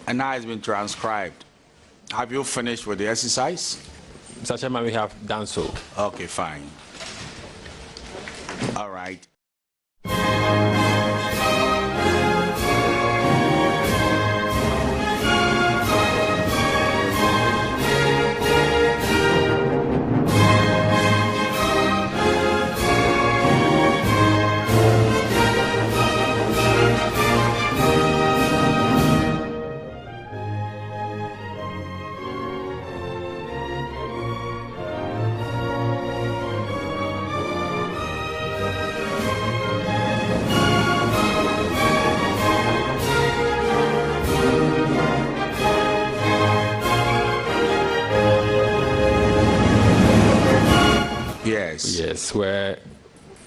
And now it's been transcribed. Have you finished with the exercise? Mr. Chairman, we have done so. Okay, fine. All right. Yes, where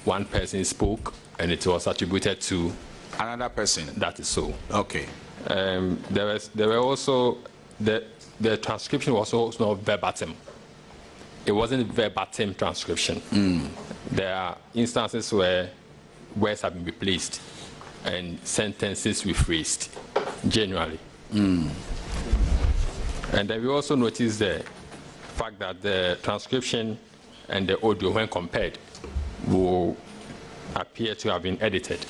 one person spoke and it was attributed to another person. That is so. Okay. There were also the transcription was also not verbatim. It wasn't verbatim transcription. There are instances where words have been replaced and sentences rephrased generally. And then we also noticed the fact that the transcription and the audio, when compared, will appear to have been edited.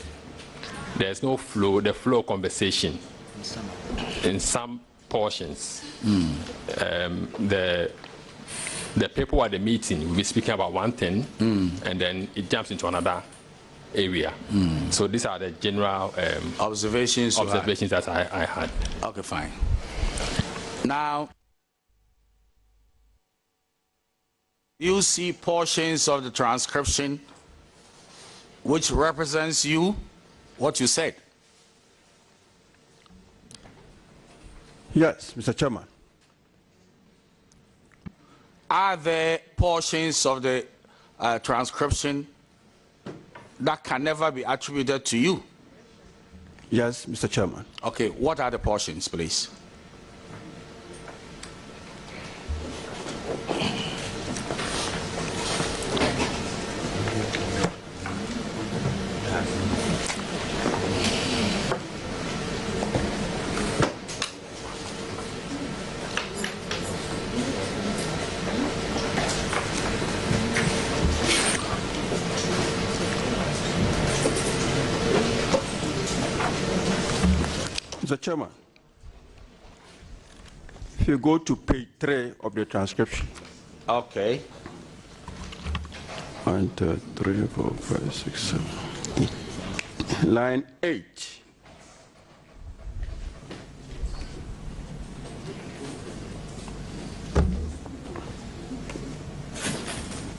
There's no flow, the flow of conversation in some portions. The people at the meeting will be speaking about one thing, and then it jumps into another area. So these are the general observations that I had. Okay, fine. Now, you see portions of the transcription which represents you, what you said. Yes, Mr. Chairman. Are there portions of the transcription that can never be attributed to you? Yes, Mr. Chairman. Okay, what are the portions, please? Mr. Chairman, if you go to page 3 of the transcription. Okay. 1, 2, 3, 4, 5, 6, 7. Line 8.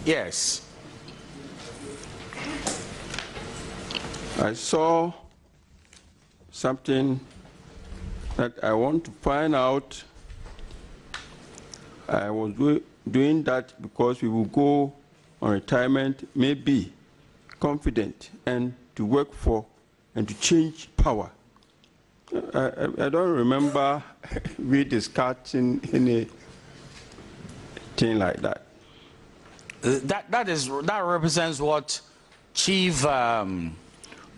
Yes. I saw something that I want to find out. I was doing that because we will go on retirement, maybe confident, and to work for and to change power. I don't remember we discussing anything like that. That represents what Chief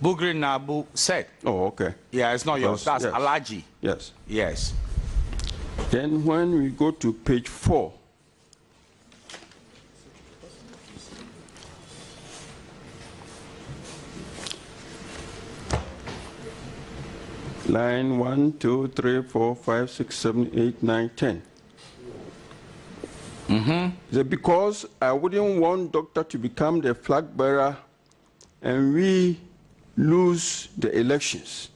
Bugri Nabu said. Oh, okay. Yeah, it's not yours. That's yes. Alaji. Yes. Yes. Then when we go to page 4, line 1, 2, 3, 4, 5, 6, 7, 8, 9, 10. Because I wouldn't want doctor to become the flag bearer and we lose the elections.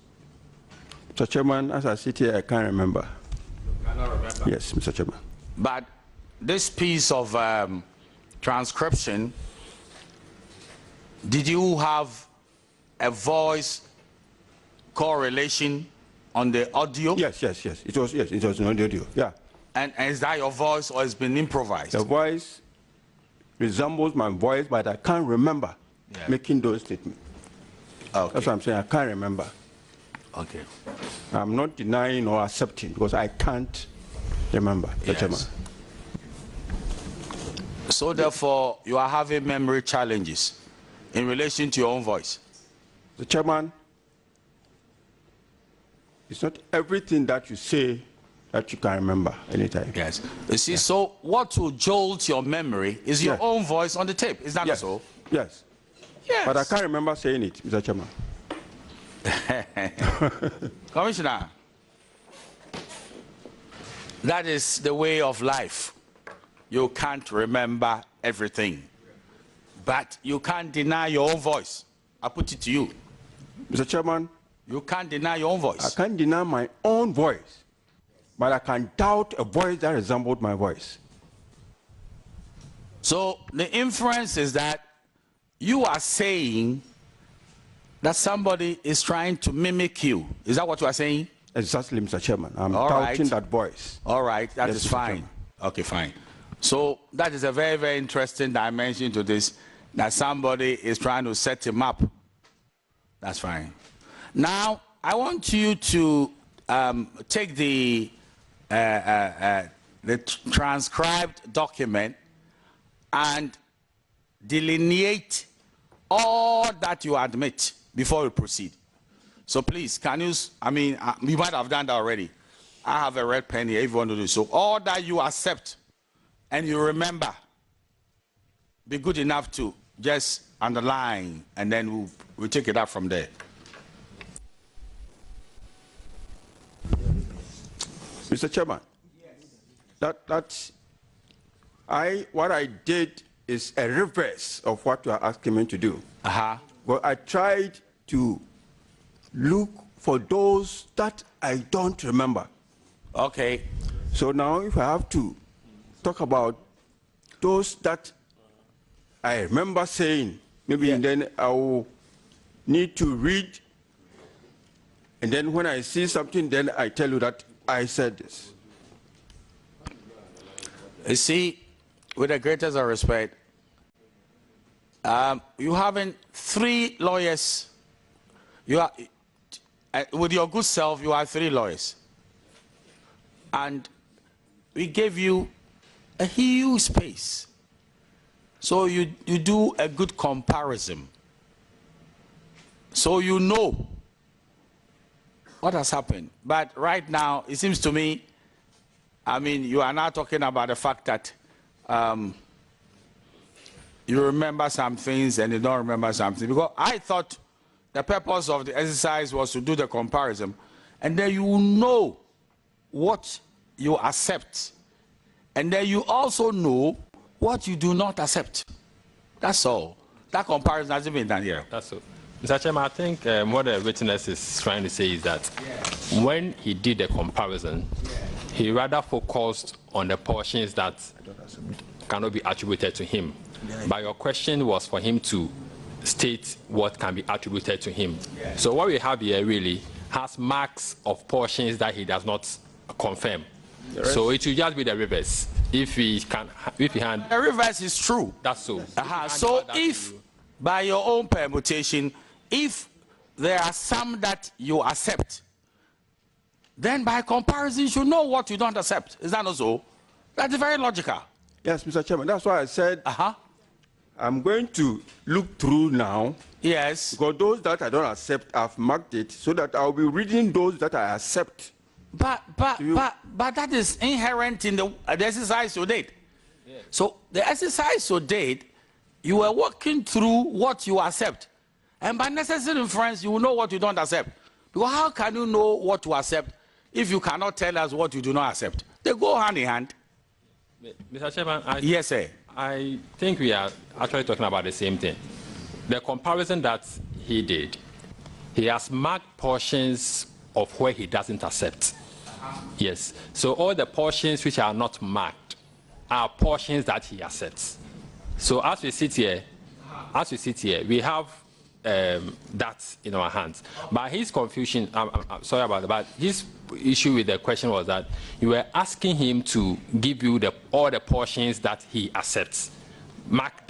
Mr. Chairman, as I sit here, I can't remember. You cannot remember? Yes, Mr. Chairman. But this piece of transcription, did you have a voice correlation on the audio? Yes. It was on the audio. Yeah. And is that your voice or it's been improvised? The voice resembles my voice, but I can't remember making those statements. Okay. That's what I'm saying. I can't remember. Okay. I'm not denying or accepting because I can't remember. Yes. So therefore, you are having memory challenges in relation to your own voice. The chairman, It's not everything that you say that you can remember anytime. Yes. You see, so what will jolt your memory is your Yes. own voice on the tape. Is that Yes. so? Yes. Yes. But I can't remember saying it, Mr. Chairman. Commissioner, that is the way of life. You can't remember everything, but you can't deny your own voice. I put it to you. Mr. Chairman, You can't deny your own voice. I can't deny my own voice, but I can doubt a voice that resembled my voice. So the inference is that you are saying that somebody is trying to mimic you. Is that what you are saying? Exactly, Mr. Chairman. I'm All doubting right. that voice. All right, that Yes, is Mr. fine. Chairman. Okay, fine. So that is a very, very interesting dimension to this, that somebody is trying to set him up. That's fine. Now, I want you to take the transcribed document and delineate all that you admit before we proceed. So please, can you, you might have done that already. I have a red pen here if you want to do so. All that you accept and you remember, be good enough to just underline, and then we'll take it up from there. Mr. Chairman, what I did is a reverse of what you are asking me to do. Well, I tried to look for those that I don't remember. Okay. So now if I have to talk about those that I remember saying, maybe then I will need to read, and then when I see something, then I tell you that I said this. You see, with the greatest of respect, you having 3 lawyers. You are, with your good self, you are 3 lawyers. And we gave you a huge space. So you do a good comparison. So you know what has happened. But right now, it seems to me, you are now talking about the fact that you remember some things and you don't remember something. Because I thought the purpose of the exercise was to do the comparison, and then you know what you accept, and then you also know what you do not accept. That's all. That comparison hasn't been done here. That's all. Mr. Chairman, I think what the witness is trying to say is that when he did the comparison, he rather focused on the portions that cannot be attributed to him. But your question was for him to state what can be attributed to him. So what we have here really has marks of portions that he does not confirm. So it will just be the reverse. If he hand the reverse is true. That's so. So if by your own permutation, if there are some that you accept, then by comparison you should know what you don't accept. Is that not so? That's very logical. Yes, Mr. Chairman. That's why I said I'm going to look through now. Yes. Because those that I don't accept, I've marked it so that I'll be reading those that I accept. But that is inherent in the exercise you did. Yeah. So the exercise you did, you were walking through what you accept. And by necessary inference, you will know what you don't accept. Because how can you know what to accept if you cannot tell us what you do not accept? They go hand in hand. Mr. Chairman, yes, sir. I think we are actually talking about the same thing. The comparison that he did, he has marked portions of where he doesn't accept. Yes. So all the portions which are not marked are portions that he accepts. So as we sit here, we have that in our hands. But his confusion, I'm sorry about that, but his issue with the question was that you were asking him to give you all the portions that he accepts. Mark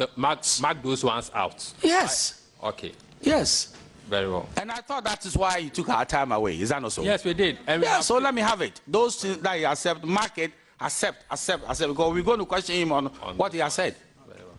those ones out. Yes. Okay. Yes. Very well. And I thought that is why you took our time away. Is that not so? Yes, we did. And so let me have it. Those things that you accept, mark it, accept. Because we're going to question him on what he has said. Very well.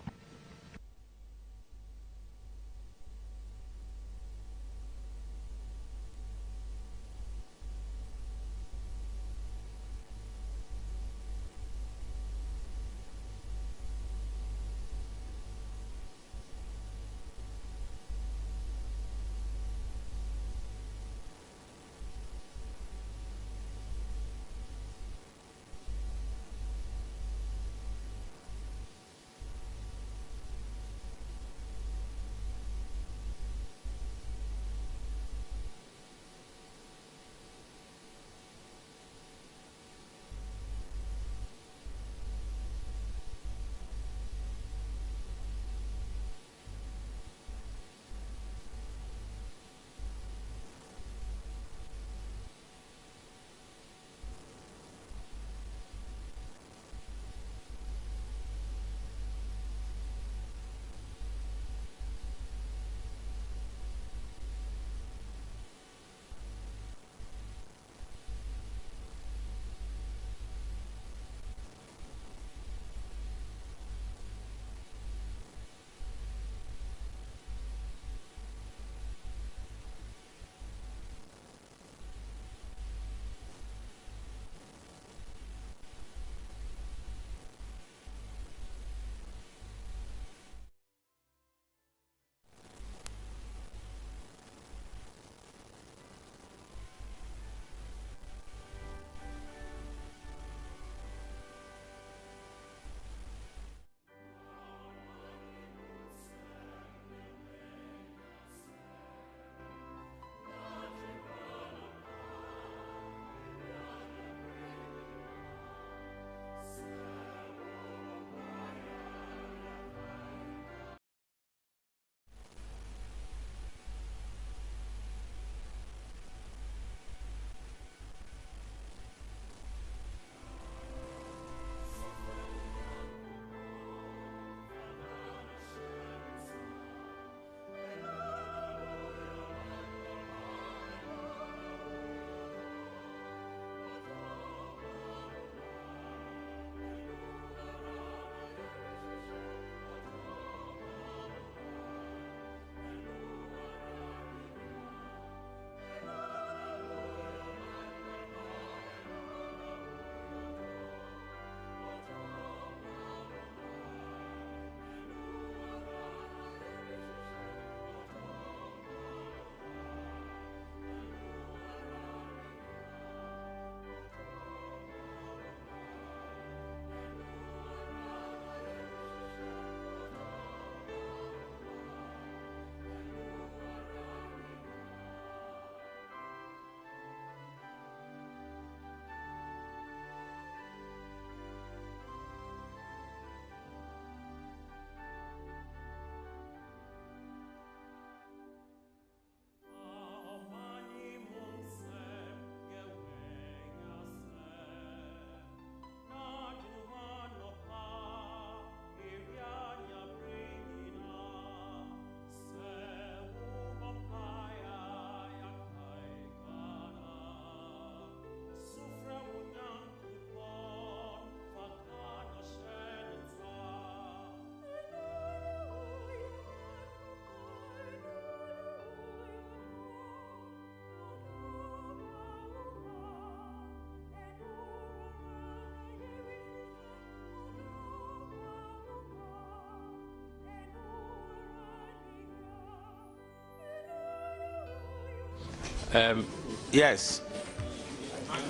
Yes.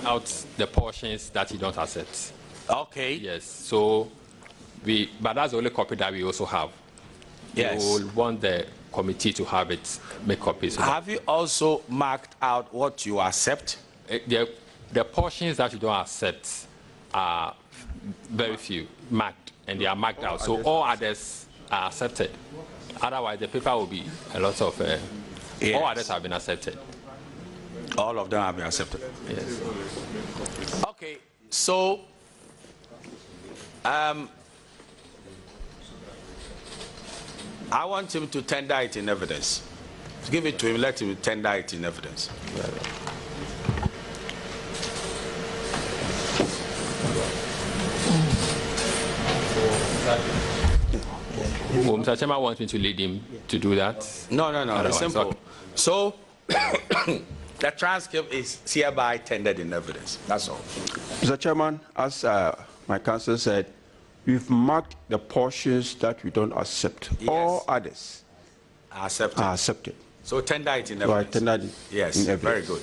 Out the portions that you don't accept. Okay. Yes. So but that's the only copy that we also have. Yes. We will want the committee to have it, make copies. Have you also marked out what you accept? The portions that you don't accept are very few marked, and they are marked out. So all others are accepted. Otherwise, the paper will be a lot of. Yes. All others have been accepted. All of them have been accepted. Yes. Okay. So, I want him to tender it in evidence. Give it to him. Let him tender it in evidence. Well, Mr. Chairman wants me to lead him to do that. No. It's simple. Okay. So, the transcript is hereby tendered in evidence. That's all. Mr. Chairman, as my counsel said, we've marked the portions that we don't accept. Yes. All others Accepted. are accepted. So tender it in So I evidence. tendered it Yes. in Very evidence. good.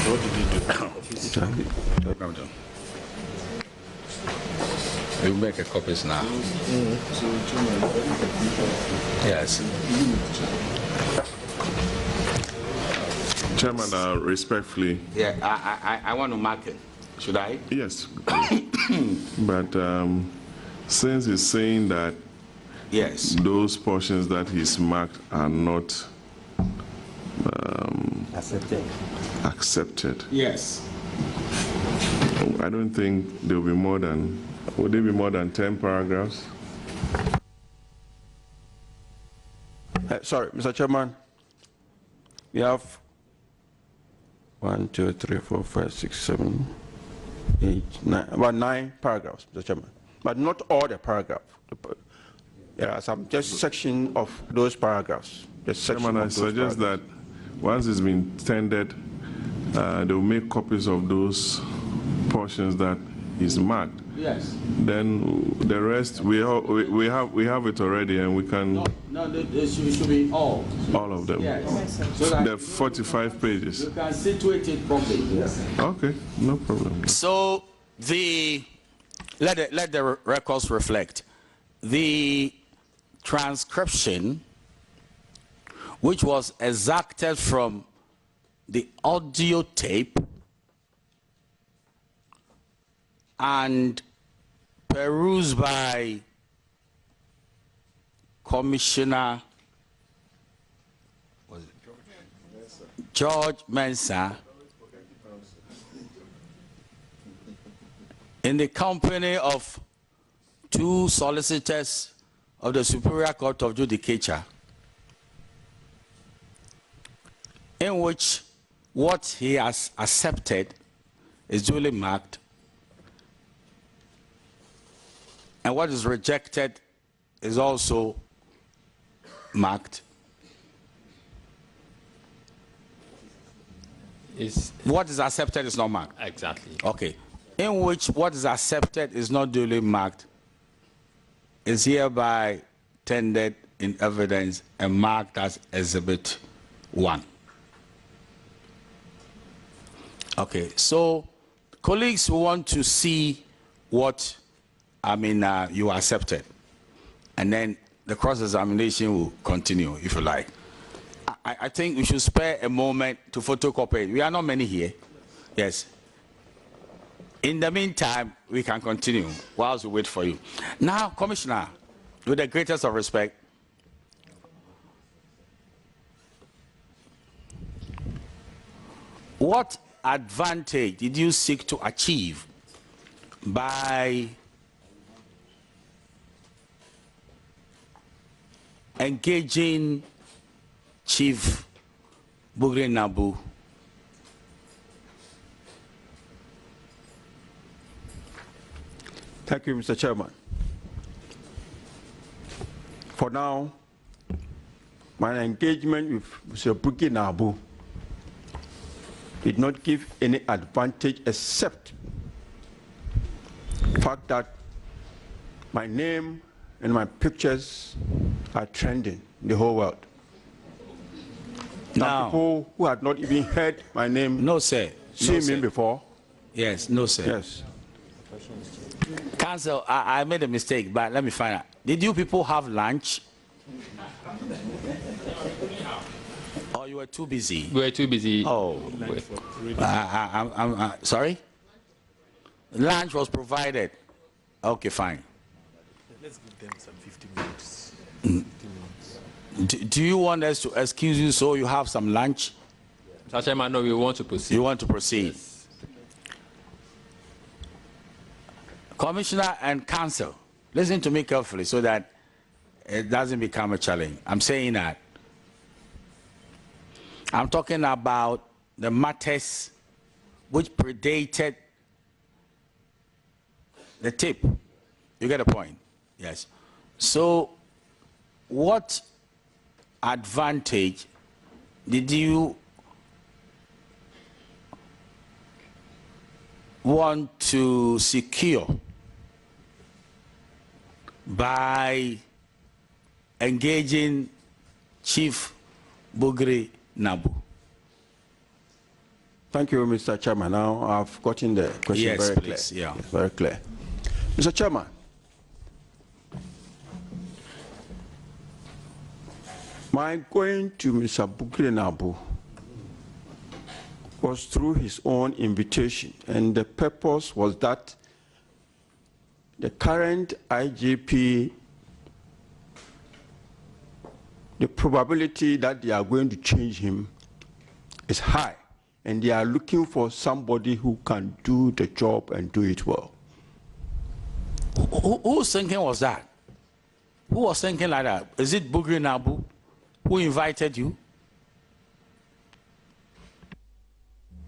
What did you do? You make a copies now. Yes. Chairman, respectfully. Yeah, I want to mark it. Should I? Yes. But since he's saying that Yes. those portions that he's marked are not accepted, Yes. I don't think there'll be more than, would there be more than 10 paragraphs? Sorry, Mr. Chairman, we have 1, 2, 3, 4, 5, 6, 7, 8, 9, about 9 paragraphs, Mr. Chairman, but not all the paragraphs. There are some just section of those paragraphs. Chairman, I suggest that once it's been tendered, they'll make copies of those portions that is marked. Yes. Then the rest we have it already, and we can No, it should be all. all of them. Yes. So that The 45 pages. you can situate it properly. Yes. Okay, no problem. So let the records reflect the transcription, which was exacted from the audio tape and perused by Commissioner George Mensah in the company of 2 solicitors of the Superior Court of Judicature, in which what he has accepted is duly marked and what is rejected is also marked. What is accepted is not marked. Exactly. Okay. In which what is accepted is not duly marked is hereby tendered in evidence and marked as Exhibit 1. Okay. So, colleagues who want to see what you accepted, and then the cross-examination will continue, if you like. I think we should spare a moment to photocopy it. We are not many here. Yes. In the meantime, we can continue whilst we wait for you. Now, Commissioner, with the greatest of respect, what advantage did you seek to achieve by engaging Chief Bugre Nabu? Thank you, Mr. Chairman. For now, my engagement with Mr. Bugre Nabu did not give any advantage except the fact that my name and my pictures are trending in the whole world. Now, People who had not even heard my name, no, sir. seen me before. Yes, no, sir. Yes. Counsel, I made a mistake, but let me find out. Did you people have lunch? Or you were too busy? We were too busy. Oh, I'm sorry? Lunch was provided. Okay, fine. Let's give them some 15 minutes. 15 minutes. Do you want us to excuse you so you have some lunch? Mr. Chairman, no, we want to proceed. You want to proceed? Yes. Commissioner and counsel, listen to me carefully so that it doesn't become a challenge. I'm saying that I'm talking about the matters which predated the tip. You get a point? Yes. So what advantage did you want to secure by engaging Chief Bugri Nabu? Thank you, Mr. Chairman. Now I've gotten the question very clear. Yeah. Yes, very clear. Mr. Chairman, my going to Mr. Bugri Nabu was through his own invitation, and the purpose was that the current IGP, the probability that they are going to change him is high, and they are looking for somebody who can do the job and do it well. Whose thinking was that? Who was thinking like that? Is it Bugri Nabu who invited you?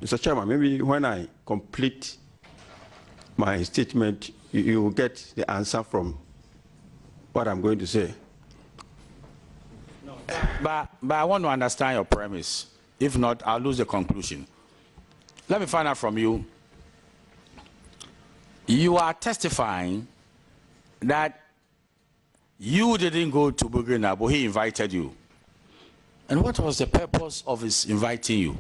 Mr. Chairman, maybe when I complete my statement, you will get the answer from what I'm going to say. But I want to understand your premise. If not, I'll lose the conclusion. Let me find out from you. You are testifying that you didn't go to Bugri Nabu, he invited you. And what was the purpose of his inviting you?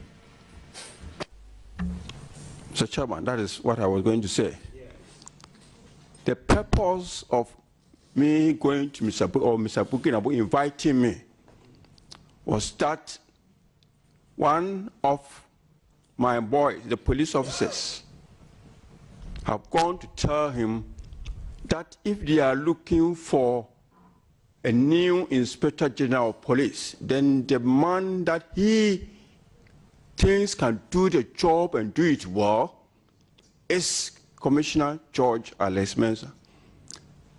Mr. Chairman, that is what I was going to say. Yeah. The purpose of me going to Mr. Bugri Nabu inviting me was that one of my boys, the police officers, have gone to tell him that if they are looking for a new Inspector General of Police, then the man that he thinks can do the job and do it well is Commissioner George Alex Mensah.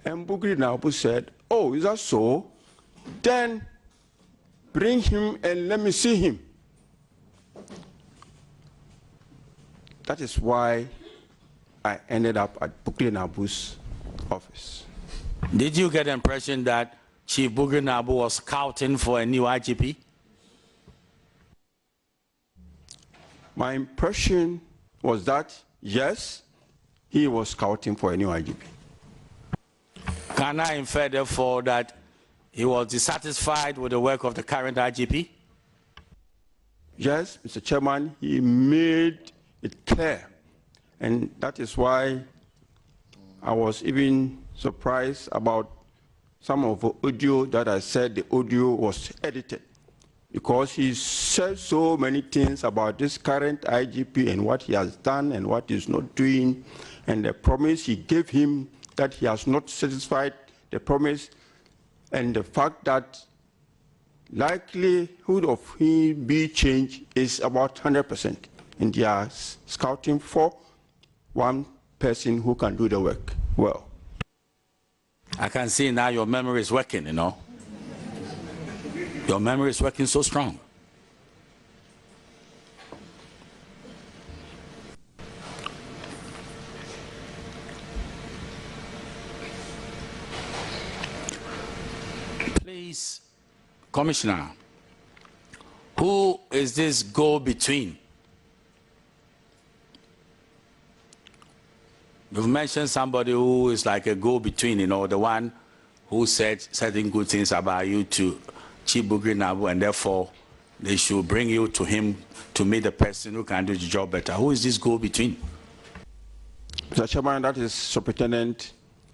And Bugri Nabu said, oh, is that so? Then bring him and let me see him. That is why I ended up at Bugri Nabu's office. Did you get the impression that Chief Bugri Nabu was scouting for a new IGP? My impression was that, yes, he was scouting for a new IGP. Can I infer, therefore, that he was dissatisfied with the work of the current IGP? Yes, Mr. Chairman, he made it clear. And that is why I was even surprised about some of the audio that I said the audio was edited, because he said so many things about this current IGP and what he has done and what he's not doing, and the promise he gave him that he has not satisfied the promise, and the fact that likelihood of him being changed is about 100%, and they are scouting for one person who can do the work well. I can see now your memory is working, you know. Your memory is working so strong. Please, Commissioner, who is this go-between? You've mentioned somebody who is like a go-between, you know, the one who said certain good things about you to Chief Bugri Nabu, and therefore they should bring you to him to meet the person who can do the job better. Who is this go-between? Mr. Chairman, that is Superintendent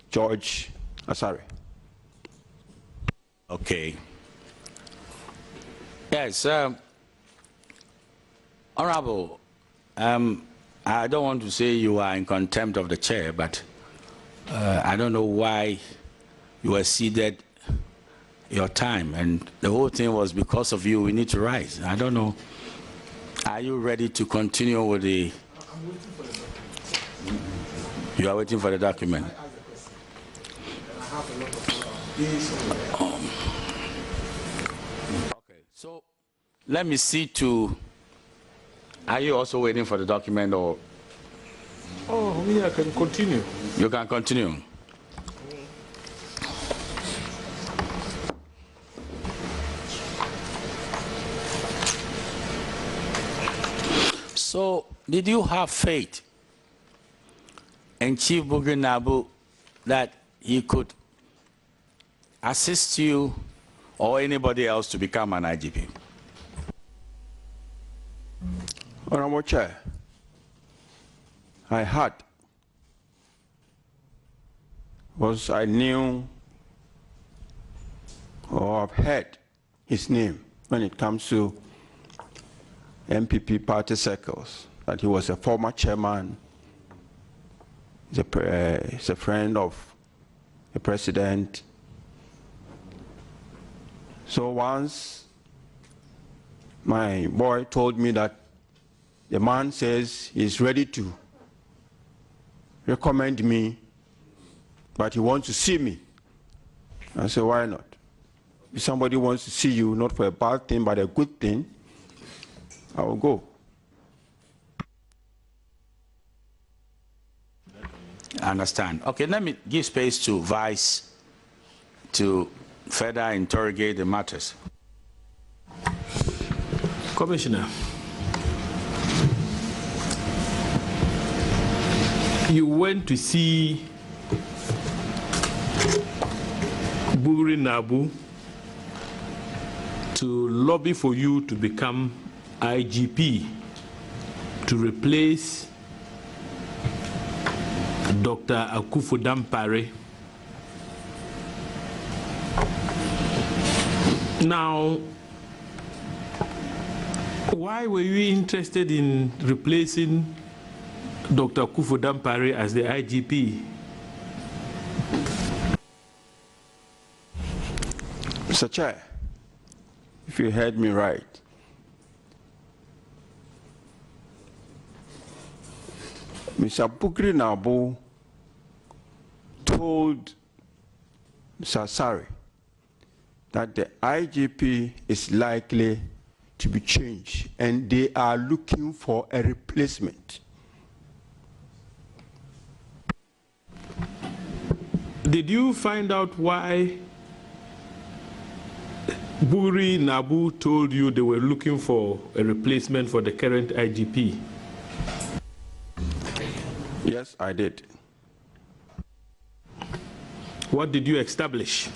George Asare. Okay. Yes, Honorable, I don't want to say you are in contempt of the chair, but I don't know why you exceeded your time, and the whole thing was because of you. We need to rise. I don't know. Are you ready to continue with the? You are waiting for the document. Okay, so let me see to. Are you also waiting for the document, or? Oh, me, I can continue. You can continue. So, did you have faith in Chief Bugri Nabu that he could assist you or anybody else to become an IGP? Honorable Chair, I had, because I knew or I've heard his name when it comes to MPP party circles, that he was a former chairman, he's a friend of the president. So once my boy told me that the man says he's ready to recommend me, but he wants to see me, I said, why not? If somebody wants to see you, not for a bad thing, but a good thing, I will go. I understand. Okay, let me give space to Vice to further interrogate the matters. Commissioner, you went to see Bugri Nabu to lobby for you to become IGP to replace Dr. Akufo-Dampare. Now, why were you interested in replacing Dr. Akufo-Dampare as the IGP? Mr. Chair, if you heard me right, Mr. Bugri Nabu told Mr. Asare that the IGP is likely to be changed and they are looking for a replacement. Did you find out why Bugri Nabu told you they were looking for a replacement for the current IGP? Yes, I did. What did you establish?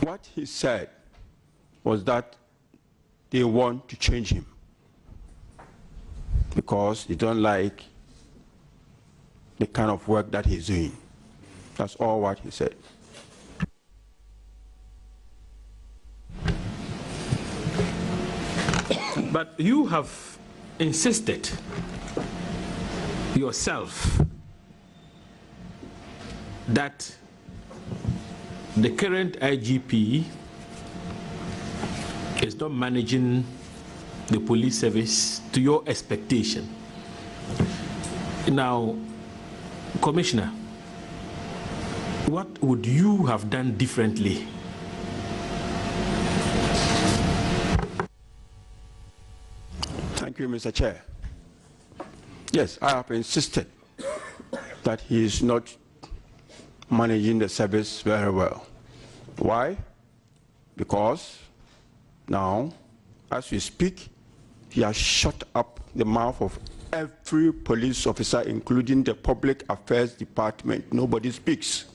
What he said was that they want to change him because they don't like the kind of work that he's doing. That's all what he said. But you have insisted yourself that the current IGP is not managing the police service to your expectation. Now, Commissioner, what would you have done differently? Thank you, Mr. Chair. Yes, I have insisted that he is not managing the service very well. Why? Because now, as we speak, he has shut up the mouth of every police officer, including the public affairs department. Nobody speaks.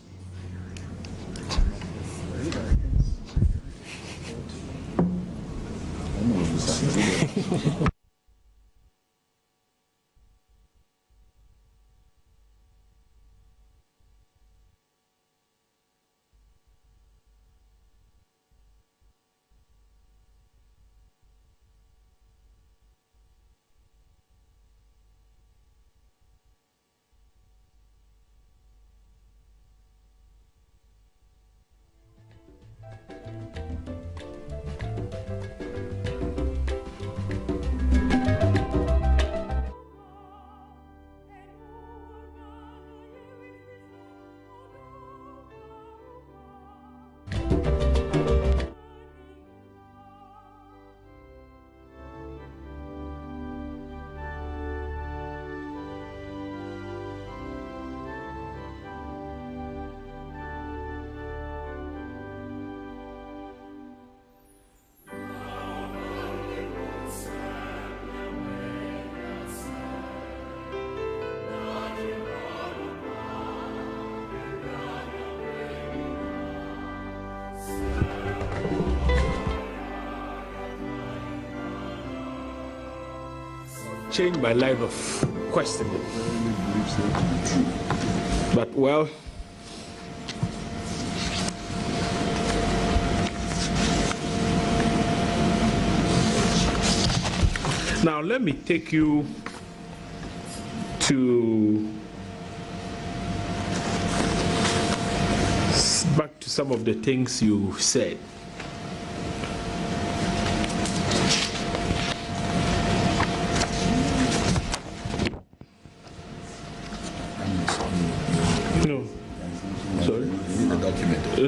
Changed my line of questioning. But well, now let me take you to back to some of the things you said.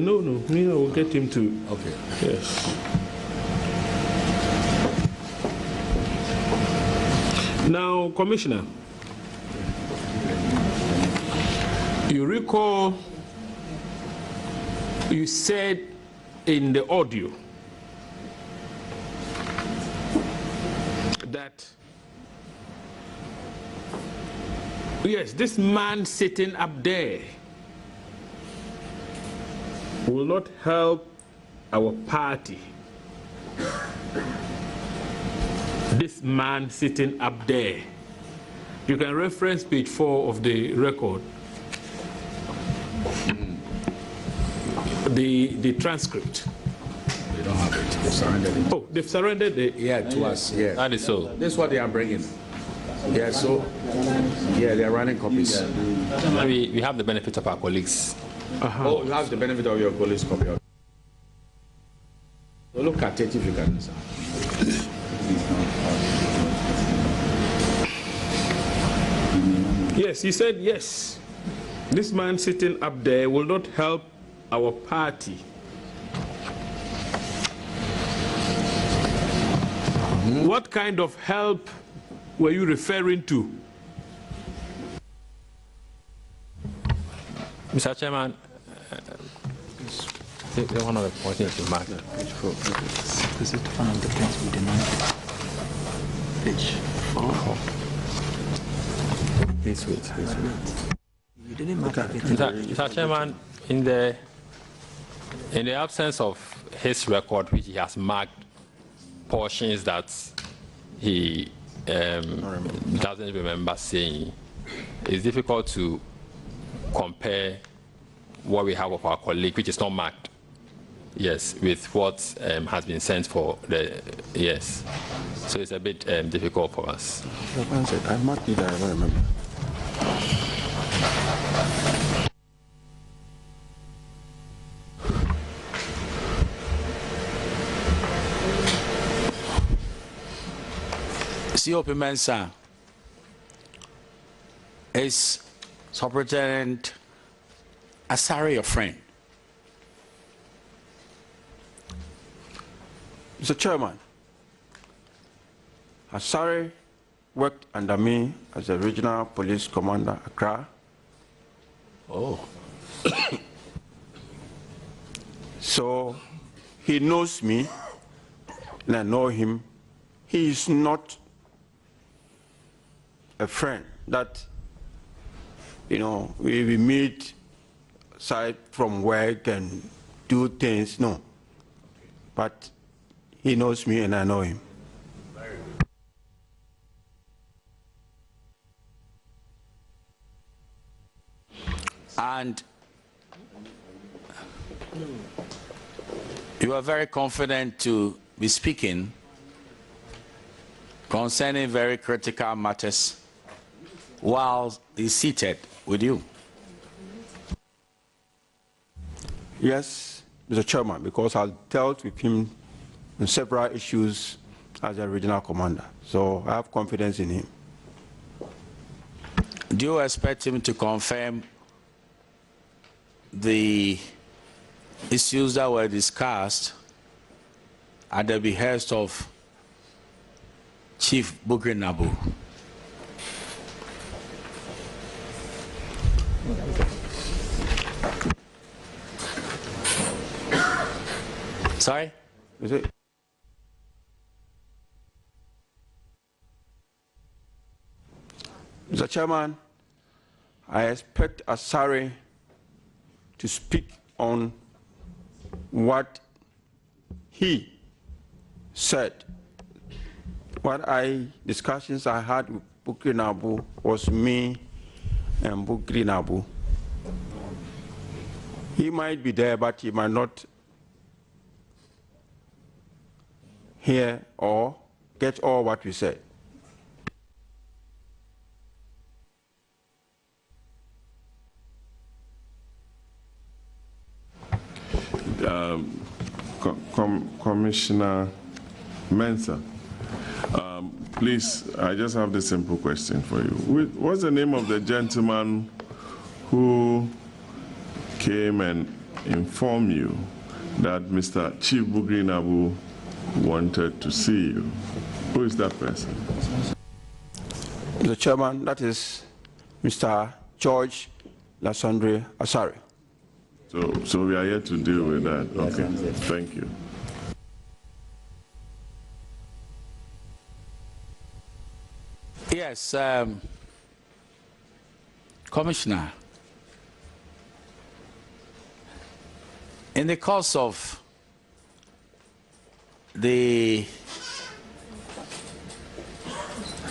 No, we'll get him to. Okay. Yes. Now, Commissioner, you recall you said in the audio that, yes, this man sitting up there will not help our party. This man sitting up there. You can reference page 4 of the record. The transcript. They don't have it. They've surrendered it. Oh, they've surrendered it? Yeah, to us. Yeah. That is so. This is what they are bringing. Yeah, so, yeah, they are running copies. We have the benefit of our colleagues. Oh, you have the benefit of your colleagues' copy. So look at it if you can. Yes, he said yes. This man sitting up there will not help our party. What kind of help were you referring to? Mr. Chairman, one of the points is marked. Is it one of the points we denied? Page 4. Please wait. You didn't mark everything. Mr. Chairman, in the absence of his record, which he has marked portions that he doesn't remember saying, it's difficult to compare what we have of our colleague, which is not marked, yes, with what has been sent for the, yes. So it's a bit difficult for us. I marked it, I don't remember. COP Mensa is Superintendent Asare, your friend. Mr. Chairman, Asare worked under me as the regional police commander, Accra. Oh. So he knows me and I know him. He is not a friend that, we meet aside from work and do things, no. But he knows me and I know him. And you are very confident to be speaking concerning very critical matters while he's seated with you. Yes, Mr. Chairman, because I dealt with him on several issues as a regional commander. So I have confidence in him. Do you expect him to confirm the issues that were discussed at the behest of Chief Bugri Nabu? Sorry? Is it? Mr. Chairman, I expect Asare to speak on what he said. Discussions I had with Bugri Nabu was me and Bugri Nabu. He might be there, but he might not hear or get all what we said. Commissioner Mensah, please, I just have this simple question for you. What's the name of the gentleman who came and informed you that Mr. Chief Bugri Nabu wanted to see you? Who is that person? The chairman, that is Mr. George Lasandre Asare. So we are here to deal with that. Okay, thank you. Yes, Commissioner, in the course of the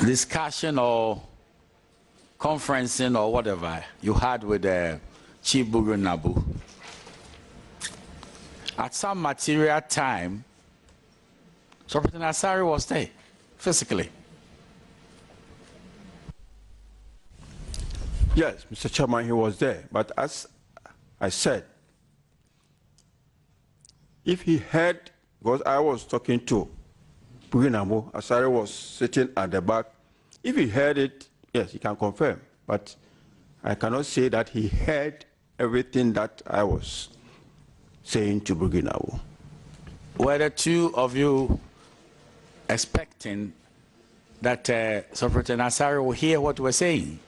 discussion or conferencing or whatever you had with Chief Bugri Nabu, at some material time, Superintendent Asare was there physically. Yes, Mr. Chairman, he was there. But as I said, if he heard, because I was talking to Bugri Nabu, Asare was sitting at the back, if he heard it, yes, he can confirm. But I cannot say that he heard everything that I was saying to Bugri Nabu. Were the two of you expecting that Superintendent Asare will hear what we're saying?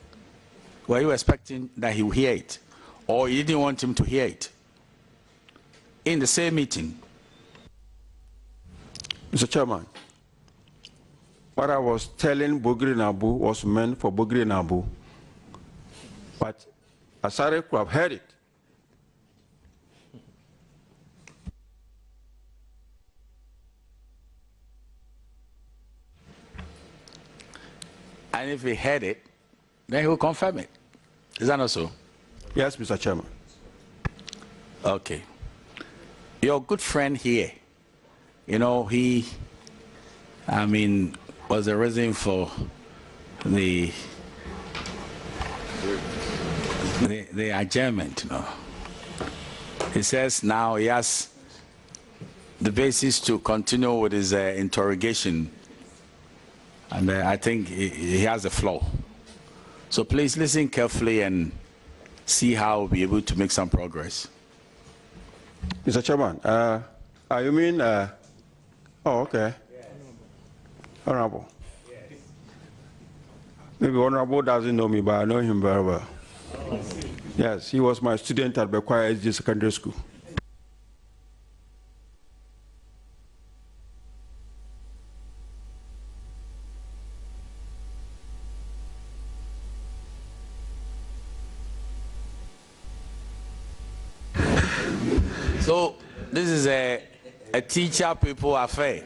Were you expecting that he would hear it? Or you didn't want him to hear it? In the same meeting? Mr. Chairman, what I was telling Bugri Nabu was meant for Bugri Nabu, but Asare could have heard it. And if he heard it, then he will confirm it. Is that not so? Yes, Mr. Chairman. Okay. Your good friend here, he, was the reason for the adjournment, He says now he has the basis to continue with his interrogation, and I think he has the floor. So please listen carefully and see how we'll be able to make some progress. Mr. Chairman, you mean, oh, okay. Yes. Honorable. Yes. Maybe Honorable doesn't know me, but I know him very well. Oh, yes, he was my student at Bekwai SG Secondary School. So this is a teacher people affair.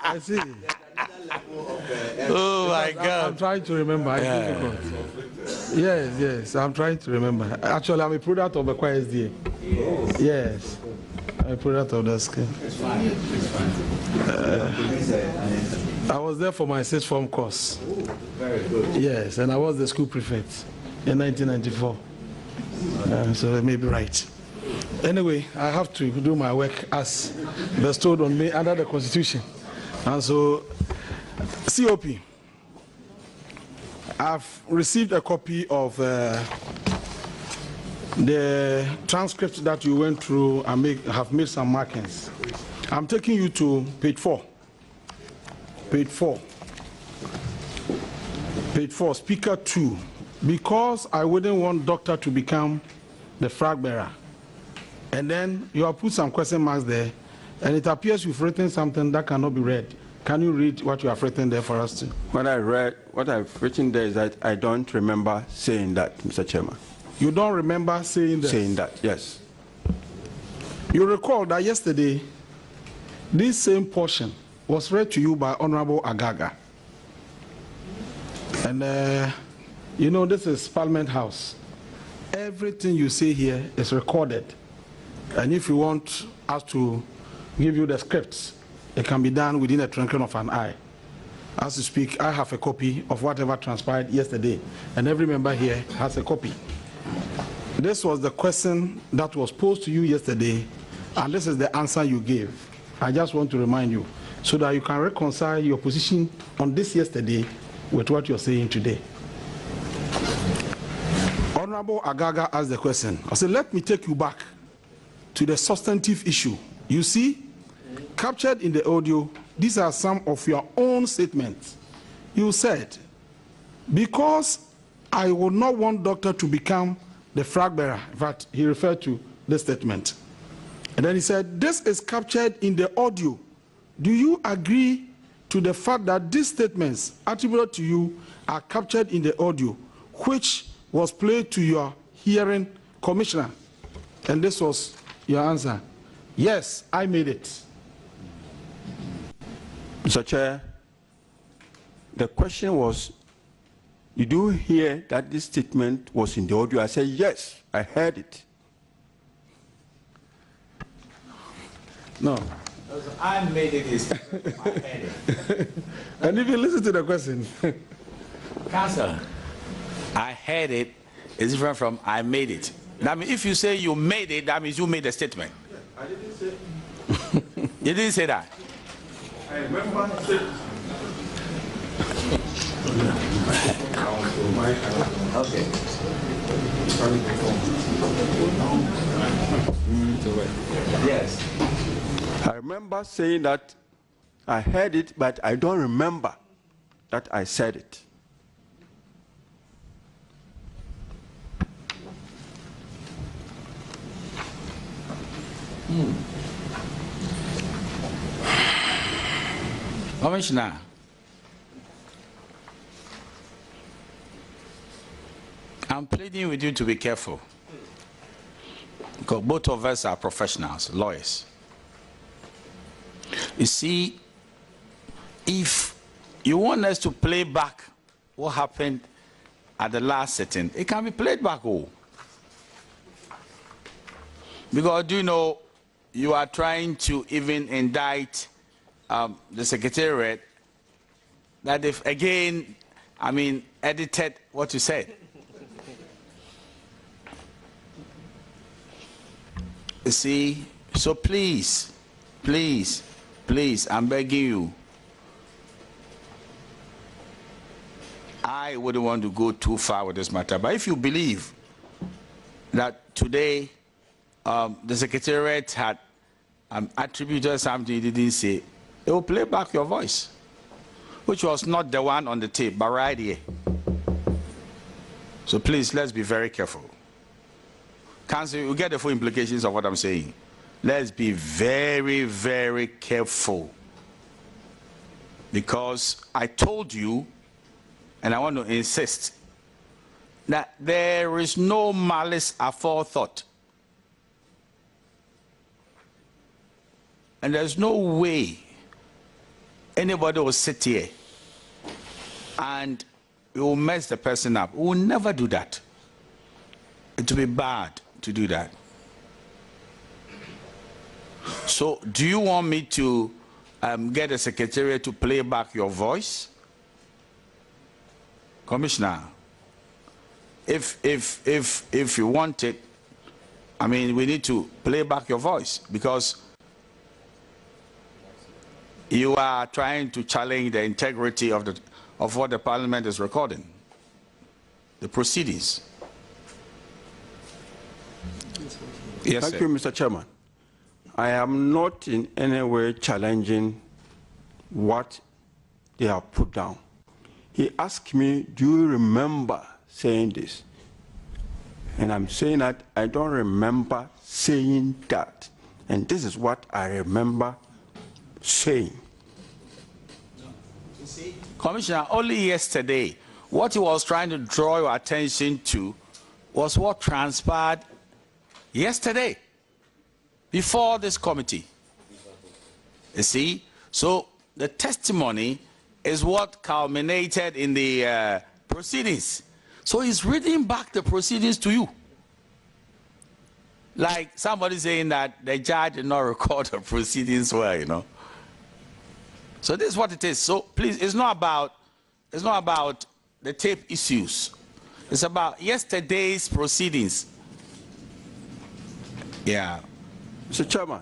I see. Oh my God. I'm trying to remember. It's difficult. Yes, I'm trying to remember. Actually, I'm a product of the SDA. Yes, I'm a product of the school. I was there for my sixth form course. Very good. Yes, and I was the school prefect in 1994. So it may be right. Anyway, I have to do my work as bestowed on me under the Constitution. And so, COP, I've received a copy of the transcript that you went through and have made some markings. I'm taking you to page 4. Page 4. Page 4, Speaker 2. Because I wouldn't want doctor to become the flag bearer. And then you have put some question marks there, and it appears you've written something that cannot be read. Can you read what you have written there for us to? What I've written there is that I don't remember saying that, Mr. Chairman. You don't remember saying that? Saying that, yes. You recall that yesterday, this same portion was read to you by Honorable Agaga. And you know, this is Parliament House. Everything you say here is recorded. And if you want us to give you the scripts, it can be done within a twinkling of an eye. As you speak, I have a copy of whatever transpired yesterday, and every member here has a copy. This was the question that was posed to you yesterday, and this is the answer you gave. I just want to remind you, so that you can reconcile your position on this yesterday with what you're saying today. Honorable Agaga asked the question. I said, let me take you back to the substantive issue. You see, captured in the audio, these are some of your own statements. You said, because I would not want doctor to become the flag bearer. In fact, he referred to this statement. And then he said, this is captured in the audio. Do you agree to the fact that these statements attributed to you are captured in the audio, which was played to your hearing commissioner? And this was your answer. Yes, I made it. Mr. Chair, the question was, you do hear that this statement was in the audio? I said, yes, I heard it. No. I made it. I heard it. And if you listen to the question. Counsel, I heard it is different from I made it. That means if you say you made it, that means you made a statement. I didn't say. You didn't say that. I remember saying. Okay. Yes. I remember saying that I heard it, but I don't remember that I said it. Commissioner, I'm pleading with you to be careful, because both of us are professionals, lawyers. You see, if you want us to play back what happened at the last sitting, it can be played back. Oh, because do you know, you are trying to even indict the Secretariat that if again, edited what you said. You see, so please, please, please, I'm begging you. I wouldn't want to go too far with this matter, but if you believe that today the Secretariat had attributed something you didn't say, it will play back your voice, which was not the one on the tape, but right here. So please, let's be very careful. Counsel, you get the full implications of what I'm saying. Let's be very, very careful. Because I told you, and I want to insist, that there is no malice aforethought And there's no way anybody will sit here and it will mess the person up. We will never do that. It will be bad to do that. So, do you want me to get the secretariat to play back your voice? Commissioner, if you want it, I mean, we need to play back your voice because you are trying to challenge the integrity of what the parliament is recording, the proceedings. Yes, Thank you, Mr. Chairman. I am not in any way challenging what they have put down. He asked me, do you remember saying this? And I'm saying that I don't remember saying that. And this is what I remember saying. Commissioner, only yesterday, what he was trying to draw your attention to was what transpired yesterday before this committee. You see? So the testimony is what culminated in the proceedings. So he's reading back the proceedings to you. Like somebody saying that the judge did not record the proceedings well, you know. So this is what it is. So please, it's not about the tape issues. It's about yesterday's proceedings. Yeah. Mr. Chairman,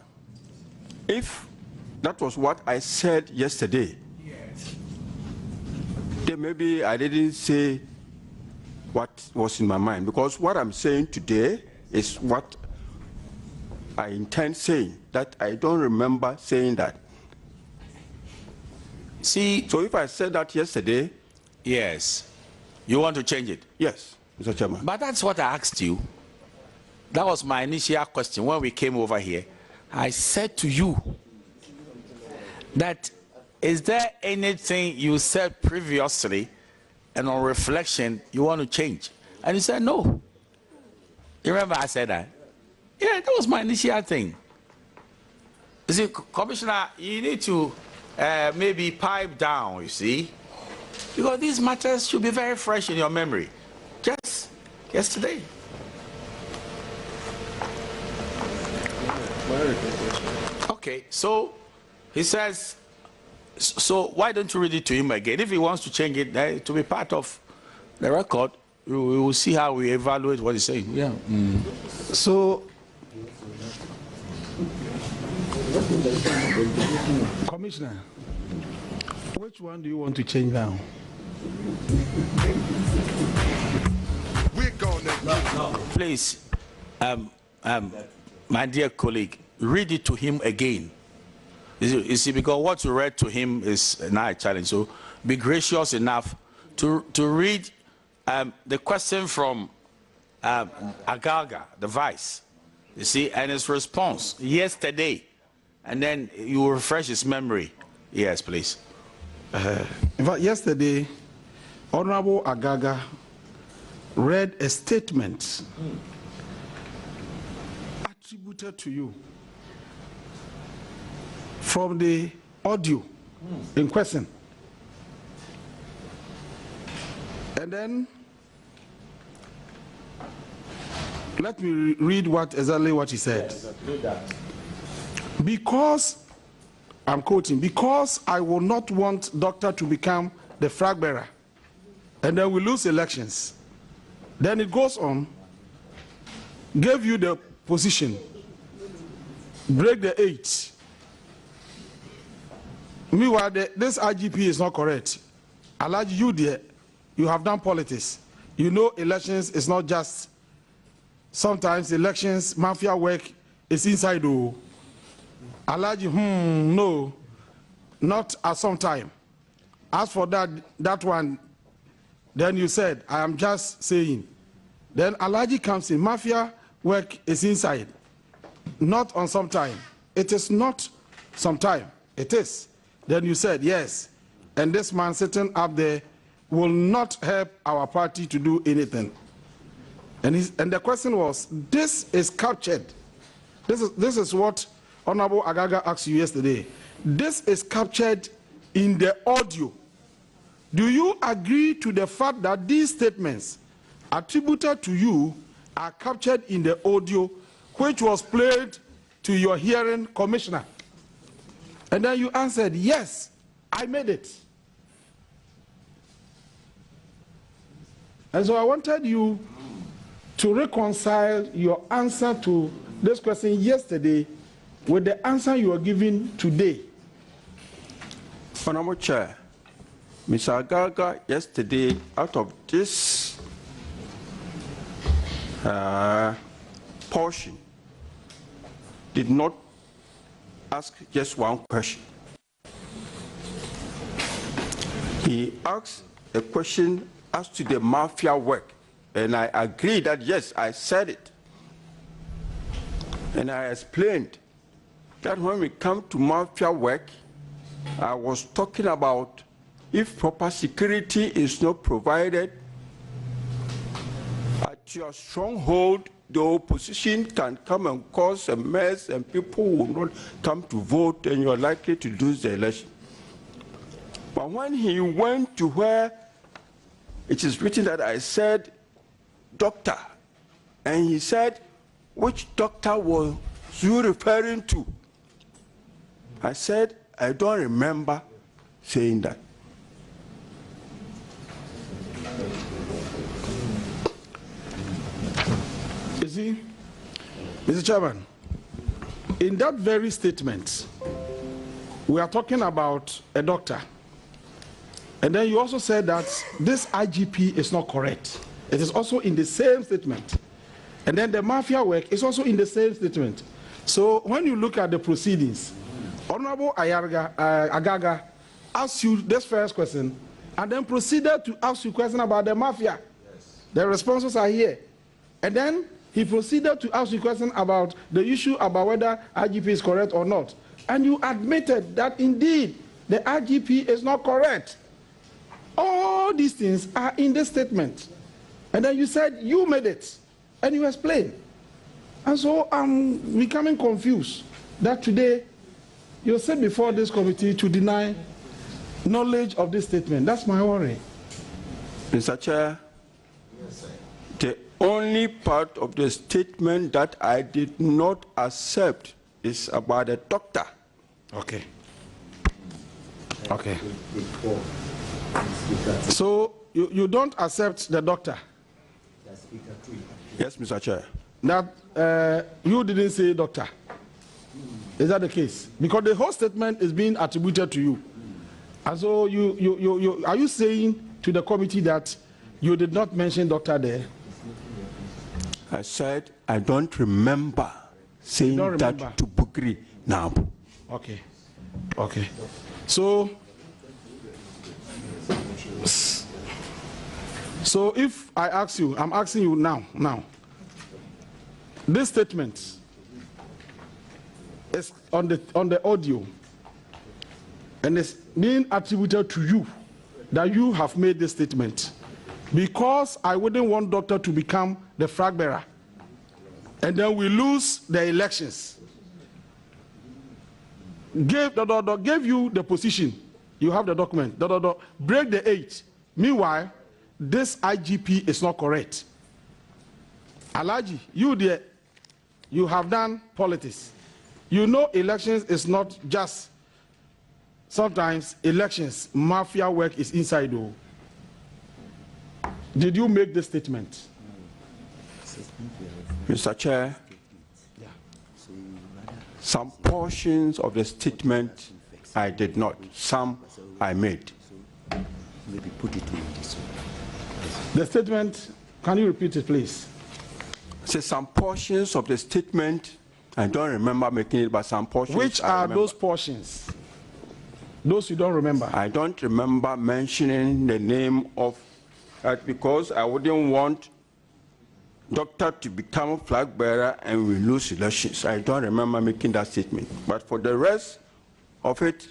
if that was what I said yesterday, then maybe I didn't say what was in my mind, because what I'm saying today is what I intend saying, that I don't remember saying that. See, so if I said that yesterday, yes, you want to change it? Yes, Mr. Chairman. But that's what I asked you. That was my initial question when we came over here. I said to you that, is there anything you said previously and on reflection you want to change? And you said no. You remember I said that? Yeah, that was my initial thing. You see, Commissioner, you need to maybe pipe down, you see, because these matters should be very fresh in your memory. Just yesterday. Okay, so he says, so why don't you read it to him again? If he wants to change it to be part of the record, we will see how we evaluate what he's saying. Yeah. So, Commissioner, which one do you want to change now? We're going to Please, my dear colleague, read it to him again. You see, because what you read to him is now a challenge. So be gracious enough to read the question from Agaga, the vice, you see, and his response yesterday. And then you will refresh his memory. Yes, please. In fact, yesterday, Honorable Agaga read a statement attributed to you from the audio in question. And then let me read exactly what he said. Because, I'm quoting, because I will not want doctor to become the flag bearer, and then we lose elections. Then it goes on, gave you the position, break the 8. Meanwhile, this IGP is not correct. Allow you there, you have done politics. You know elections is not just, sometimes elections, mafia work is inside the Alaji, no, not at some time. As for that one, then you said, I am just saying. Then Alaji comes in, mafia work is inside, not on some time. It is not some time, it is. Then you said, yes, and this man sitting up there will not help our party to do anything. And the question was, this is captured. This is what Honorable Agaga asked you yesterday, this is captured in the audio. Do you agree to the fact that these statements attributed to you are captured in the audio which was played to your hearing, Commissioner? And then you answered, yes, I made it. And so I wanted you to reconcile your answer to this question yesterday with the answer you are giving today. Honorable Chair, Mr. Agaga yesterday, out of this portion, did not ask just one question. He asked a question as to the mafia work, and I agree that yes, I said it. And I explained that when we come to mafia work, I was talking about if proper security is not provided at your stronghold, the opposition can come and cause a mess and people will not come to vote and you're likely to lose the election. But when he went to where it is written that I said doctor, and he said, which doctor was you referring to? I said, I don't remember saying that. You see, Mr. Chairman, in that very statement, we are talking about a doctor. And then you also said that this IGP is not correct. It is also in the same statement. And then the mafia work is also in the same statement. So when you look at the proceedings, Honorable Agaga asked you this first question and then proceeded to ask you a question about the mafia. Yes. The responses are here. And then he proceeded to ask you a question about the issue about whether IGP is correct or not. And you admitted that indeed the IGP is not correct. All these things are in this statement. And then you said you made it. And you explained. And so I'm becoming confused that today you sit before this committee to deny knowledge of this statement. That's my worry. Mr. Chair, the only part of the statement that I did not accept is about the doctor. Okay. Okay. So you don't accept the doctor? Yes, Mr. Chair. That you didn't say doctor. Is that the case? Because the whole statement is being attributed to you. And so are you saying to the committee that you did not mention doctor there? I said I don't remember saying that to Bugri now. Okay. Okay. So if I ask you, I'm asking you now. This statement is on the audio and it's being attributed to you that you have made this statement because I wouldn't want doctor to become the flag bearer and then we lose the elections. Gave you the position. You have the document. Break the 8. Meanwhile, this IGP is not correct. Alaji, you there, you have done politics. You know elections is not just, sometimes elections, mafia work is inside though. Did you make the statement? Mr. Chair, some portions of the statement I did not, some I made. Maybe put it in this way. The statement, can you repeat it, please? Say some portions of the statement, I don't remember making it, but some portions. Which are those portions? Those you don't remember? I don't remember mentioning the name of that because I wouldn't want doctor to become flag bearer and we lose elections. I don't remember making that statement. But for the rest of it,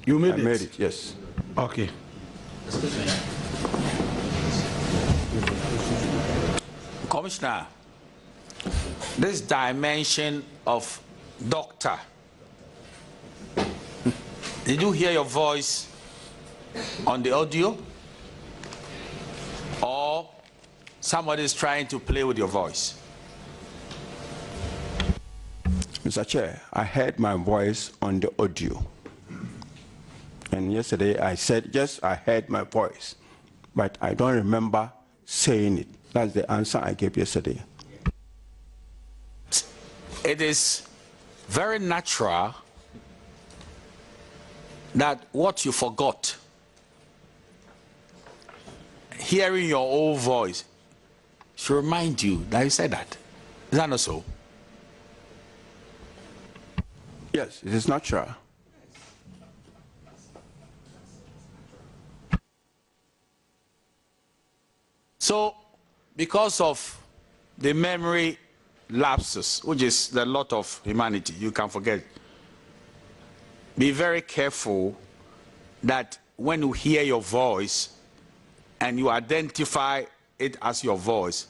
you made I made it, yes. Okay. Commissioner, this dimension of doctor, did you hear your voice on the audio? Or somebody is trying to play with your voice? Mr. Chair, I heard my voice on the audio. And yesterday I said, yes, I heard my voice, but I don't remember saying it. That's the answer I gave yesterday. It is very natural that what you forgot, hearing your own voice, should remind you that you said that. Is that not so? Yes, it is natural. So, because of the memory lapses, which is the lot of humanity, you can forget. Be very careful that when you hear your voice and you identify it as your voice,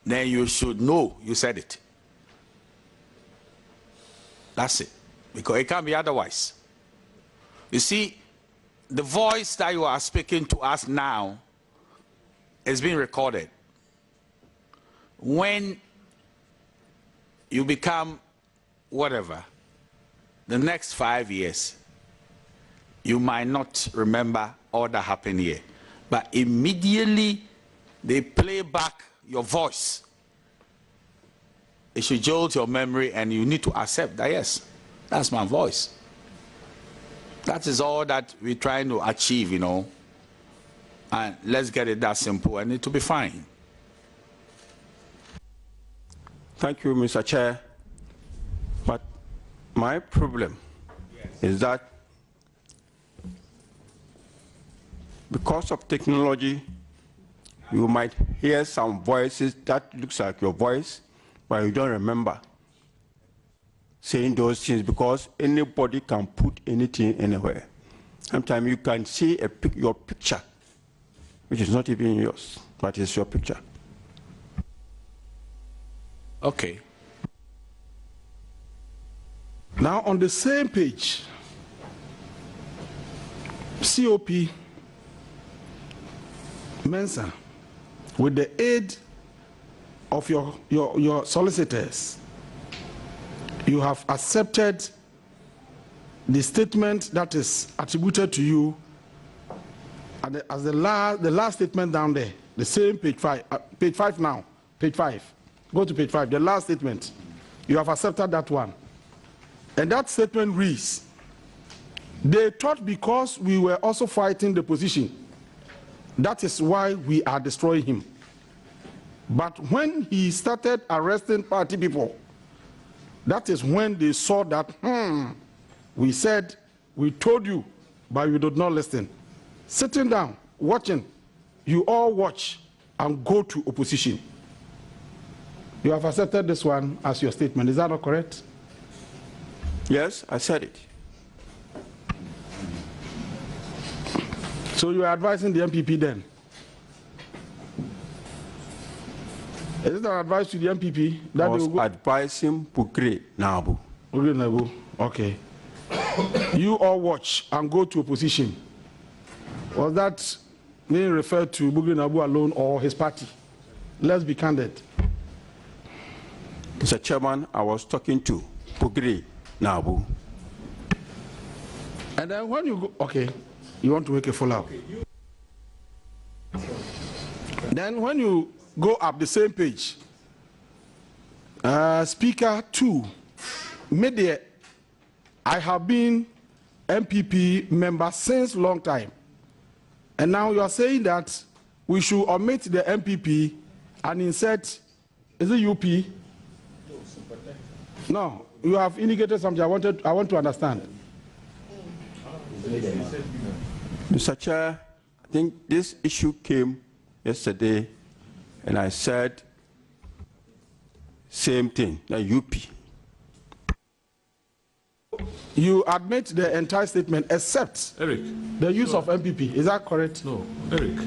then you should know you said it. That's it. Because it can't be otherwise. You see, the voice that you are speaking to us now is being recorded. When you become whatever, the next 5 years, you might not remember all that happened here. But immediately they play back your voice. It should jolt your memory, and you need to accept that, yes, that's my voice. That is all that we're trying to achieve, you know. And let's get it that simple, and it will be fine. Thank you, Mr. Chair. But my problem is that because of technology, you might hear some voices that looks like your voice, but you don't remember saying those things because anybody can put anything anywhere. Sometimes you can see your picture, which is not even yours, but it's your picture. Okay. Now on the same page, COP Mensah, with the aid of your solicitors, you have accepted the statement that is attributed to you as the last statement down there, the same page 5, page 5 now, page 5. Go to page 5, the last statement. You have accepted that one. And that statement reads, they thought because we were also fighting the position, that is why we are destroying him. But when he started arresting party people, that is when they saw that, we said, we told you, but you did not listen. Sitting down, watching, you all watch and go to opposition. You have accepted this one as your statement. Is that not correct? Yes, I said it. So you are advising the MPP then? Is it an advice to the MPP that I was they will go? Advising Bugre Nabu. Bugre Nabu, okay. You all watch and go to opposition. Was that being referred to Bugre Nabu alone or his party? Let's be candid. Mr. Chairman, I was talking to Bugre Nabu. And then when you go, okay, you want to make a follow-up. Then when you go up the same page, Speaker 2, media, I have been MPP member since long time. And now you are saying that we should omit the MPP and insert, is it UP? No, you have indicated something I want to understand. Mr. Chair, I think this issue came yesterday, and I said same thing, the UP. You admit the entire statement except Eric, the use of MPP. Is that correct? No, Eric.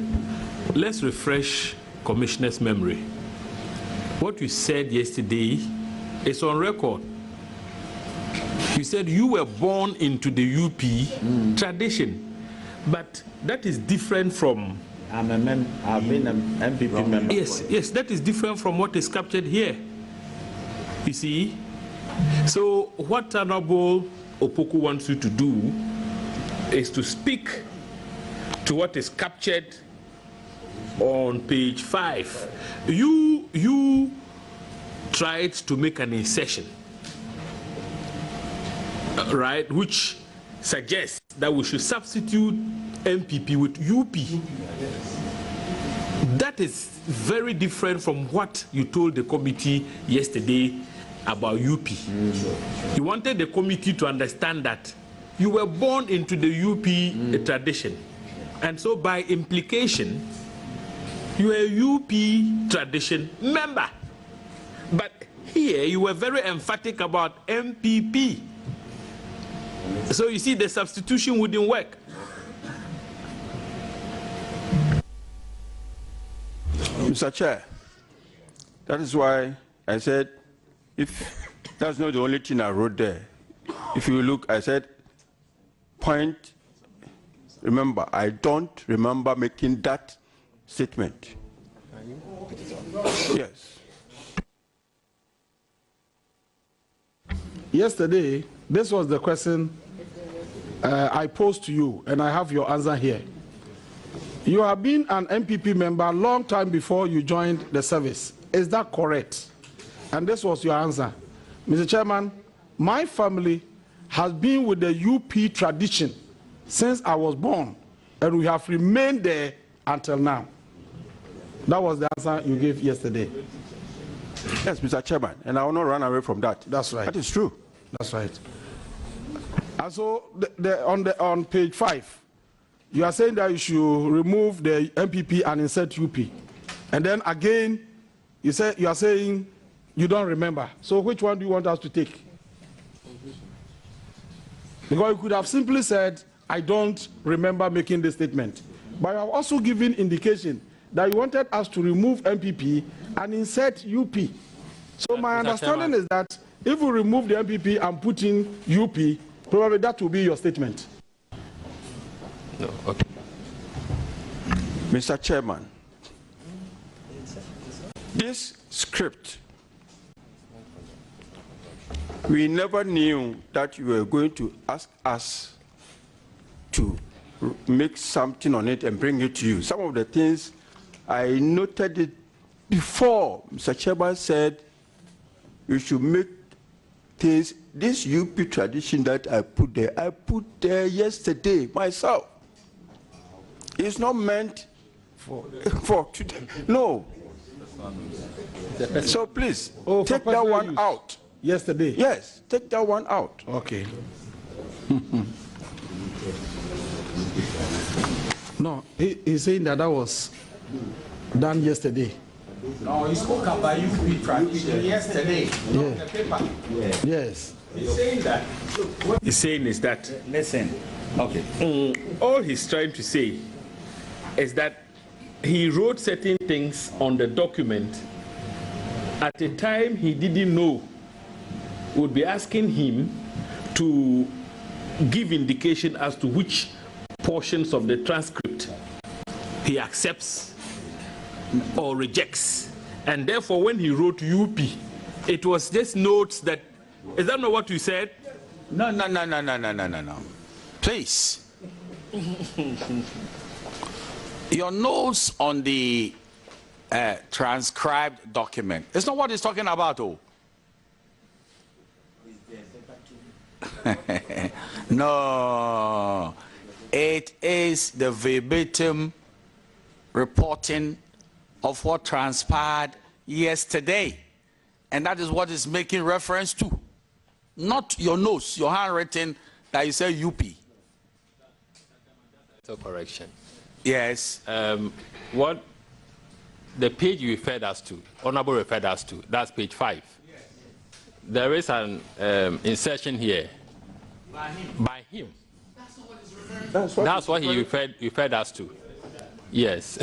Let's refresh Commissioner's memory. what you said yesterday is on record. You said you were born into the UP tradition, but that is different from... I've been an MPP member. Yes, that is different from what is captured here. You see? So what Honorable Opoku wants you to do is to speak to what is captured on page 5. You tried to make an insertion, right, which suggests that we should substitute MPP with UP. That is very different from what you told the committee yesterday about UP. You wanted the committee to understand that you were born into the UP tradition, and so by implication you are a UP tradition member. But here you were very emphatic about MPP. So you see, the substitution wouldn't work. Mr. Chair, that is why I said, if that's not the only thing I wrote there. If you look, I said, point, remember, I don't remember making that statement. Yes. Yesterday, this was the question I posed to you, and I have your answer here. You have been an MPP member a long time before you joined the service. Is that correct? And this was your answer. Mr. Chairman, my family has been with the UP tradition since I was born, and we have remained there until now. That was the answer you gave yesterday. Yes, Mr. Chairman, and I will not run away from that. That's right. That is true. That's right. And so on page 5, you are saying that you should remove the MPP and insert UP. And then again, you are saying you don't remember. So which one do you want us to take? Because you could have simply said, I don't remember making this statement. But you have also given indication that you wanted us to remove MPP and insert UP. So my understanding is that if we remove the MPP and put in UP, probably that will be your statement. No, okay. Mr. Chairman, this script, we never knew that you were going to ask us to make something on it and bring it to you. Some of the things I noted it before. Mr. Chairman said you should make things, this UP tradition that I put there yesterday myself. It's not meant for today. No. So please, take that one out. Yesterday? Yes, take that one out. Okay. No, he's saying that was done yesterday. No, he spoke about UP tradition yesterday. Yeah. The paper. Yeah. Yes. He's saying that. What he's saying is that. Listen. Okay. All he's trying to say is that he wrote certain things on the document at a time he didn't know would be asking him to give indication as to which portions of the transcript he accepts or rejects. And therefore, when he wrote UP, it was just notes that, is that not what you said? No. Please. Your notes on the transcribed document, it's not what he's talking about, oh. No, it is the verbatim reporting of what transpired yesterday, and that is what is making reference to, not your notes, your handwritten that you say UP. So correction. Yes. What the page you referred us to, Honorable referred us to, that's page 5. There is an insertion here by him. That's what he referred us to. Yes.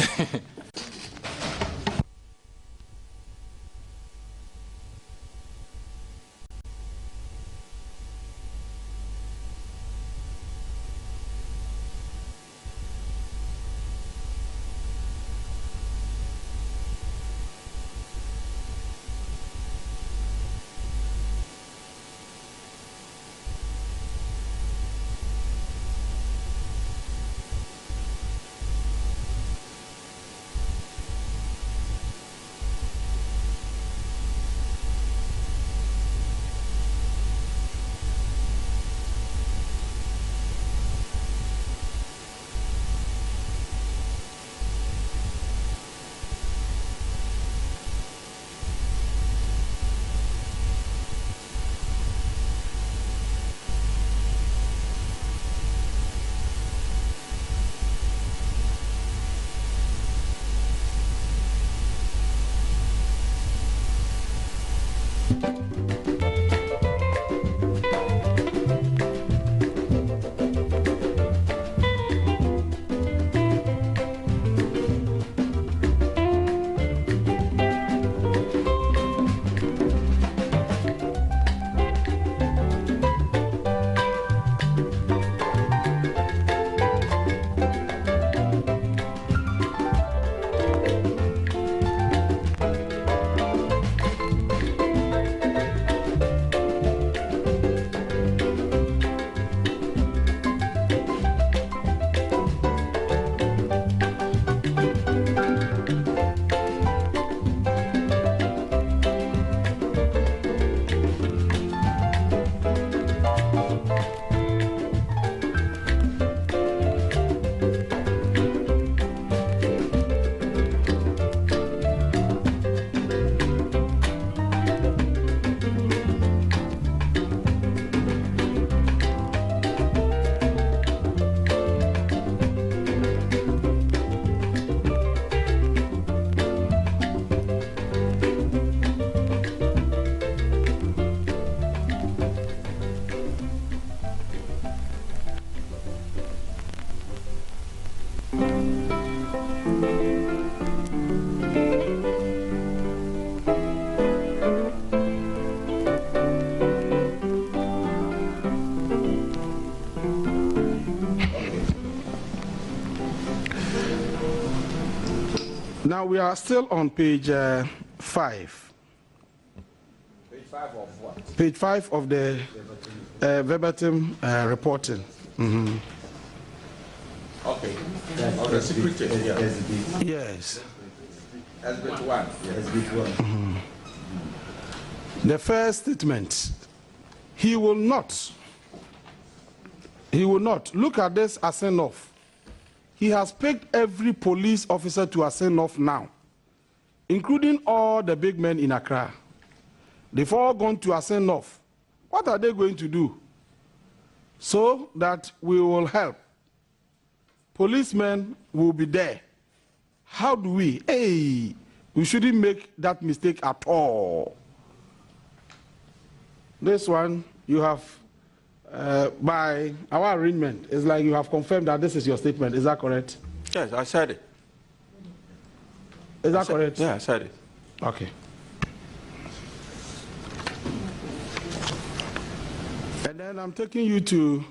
Now we are still on page 5. Page 5 of what? Page 5 of the verbatim reporting. Mm-hmm. Okay. Okay, secretary. Yes. Exhibit 1. Mm-hmm. The first statement, he will not. Look at this ascend off. He has picked every police officer to ascend off now, including all the big men in Accra. They've all gone to ascend off. What are they going to do? So that we will help. Policemen will be there. How do we? Hey, we shouldn't make that mistake at all. This one, you have, by our arrangement, it's like you have confirmed that this is your statement. Is that correct? Yes, I said it. Is that correct? Yeah, I said it. Okay. And then I'm taking you to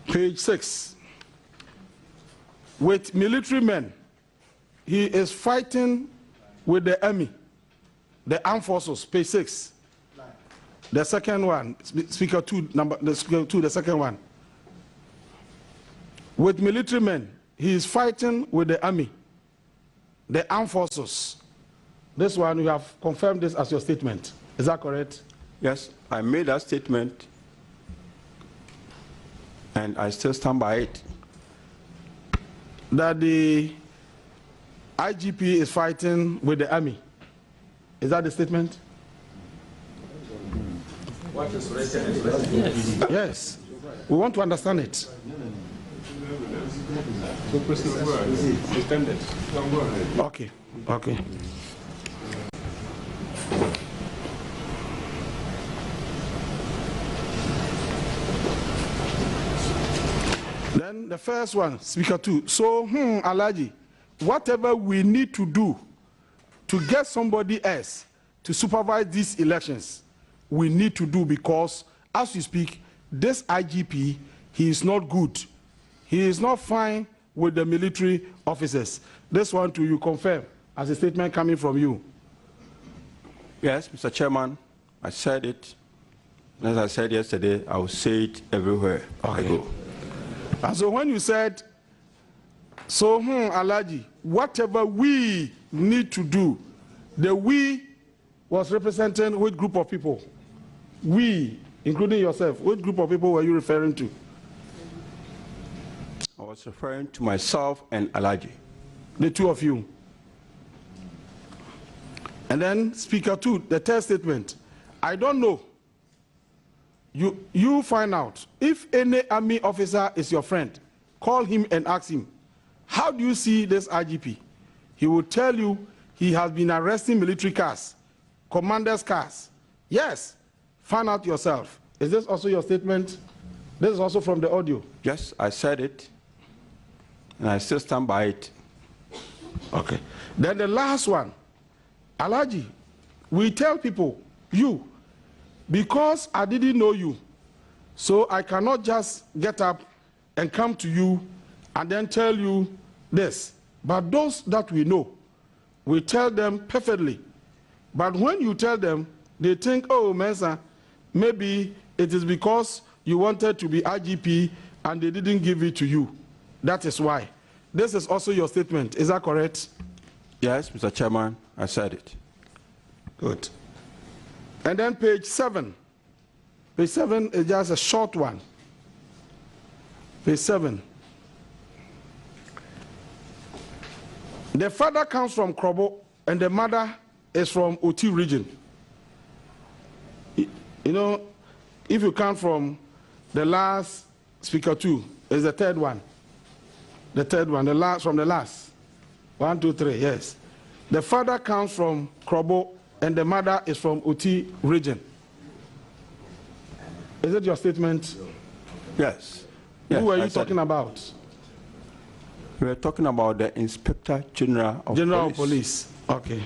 page 6. With military men, he is fighting with the army, the armed forces, page 6. The second one, speaker 2, the second one. With military men, he is fighting with the army, the armed forces. This one, you have confirmed this as your statement. Is that correct? Yes, I made that statement, and I still stand by it. That the IGP is fighting with the army. Is that the statement? What is written is written. Yes. We want to understand it. So proceed. Okay. Okay. Then the first one, speaker 2. So, Alaji, whatever we need to do to get somebody else to supervise these elections, we need to do, because as you speak, this IGP, he is not good. He is not fine with the military officers. This one too, you confirm as a statement coming from you. Yes, Mr. Chairman, I said it. As I said yesterday, I will say it everywhere I go. And so when you said, so Alaji, whatever we need to do, the we was representing which group of people? We, including yourself, which group of people were you referring to? I was referring to myself and Alaji. The two of you. And then speaker 2, the third statement. I don't know. You find out. If any army officer is your friend, call him and ask him, how do you see this IGP? He will tell you he has been arresting military cars commanders' cars. Yes, find out yourself. Is this also your statement? This is also from the audio. Yes, I said it, and I still stand by it. Okay. Then the last one, Alhaji, we tell people, you, because I didn't know you, so I cannot just get up and come to you and then tell you this. But those that we know, we tell them perfectly. But when you tell them, they think, oh, Mensa, maybe it is because you wanted to be IGP and they didn't give it to you. That is why. This is also your statement. Is that correct? Yes, Mr. Chairman, I said it. Good. And then page 7. Page 7 is just a short one. Page 7. The father comes from Krobo and the mother is from Oti region. You know, if you count from the last speaker 2, is the third one. The third one, the last from the last. 1, 2, 3, yes. The father comes from Krobo and the mother is from Oti region. Is it your statement? Yes. Yes, who are you talking about? We are talking about the Inspector General of Police. Okay.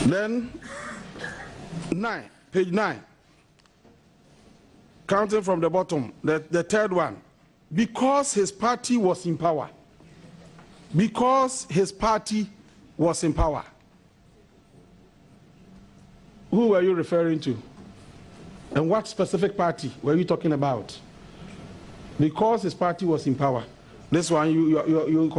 Then, 9, page 9, counting from the bottom, the third one, because his party was in power. Because his party was in power. Who were you referring to? And what specific party were you talking about? Because his party was in power. This one, you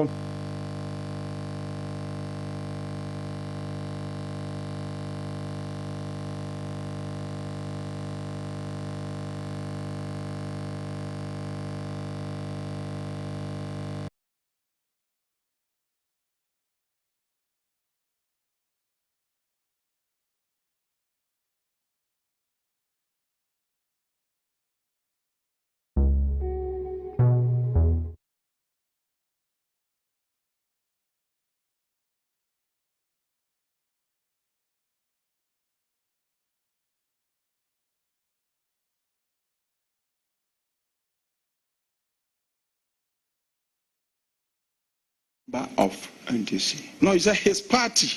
of NDC. No, it's his party.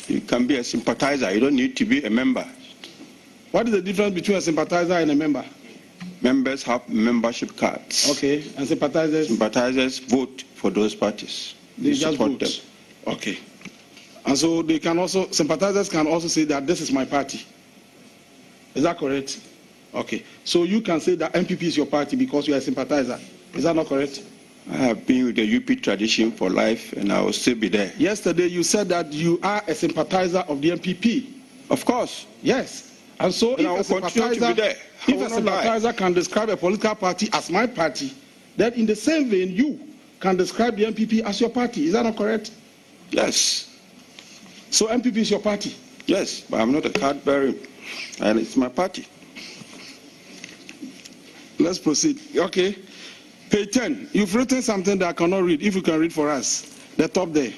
You can be a sympathizer. You don't need to be a member. What is the difference between a sympathizer and a member? Members have membership cards. Okay, and sympathizers? Sympathizers vote for those parties. They just vote them. Okay. And so they can also, sympathizers can also say that this is my party. Is that correct? Okay. So you can say that MPP is your party because you are a sympathizer. Is that not correct? I have been with the UP tradition for life and I will still be there. Yesterday you said that you are a sympathizer of the MPP. Of course. Yes. And so and if a sympathizer can describe a political party as my party, then in the same vein you can describe the MPP as your party. Is that not correct? Yes. So MPP is your party? Yes, but I'm not a card bearer and it's my party. Let's proceed. Okay. Page 10. You've written something that I cannot read. If you can read for us, the top there.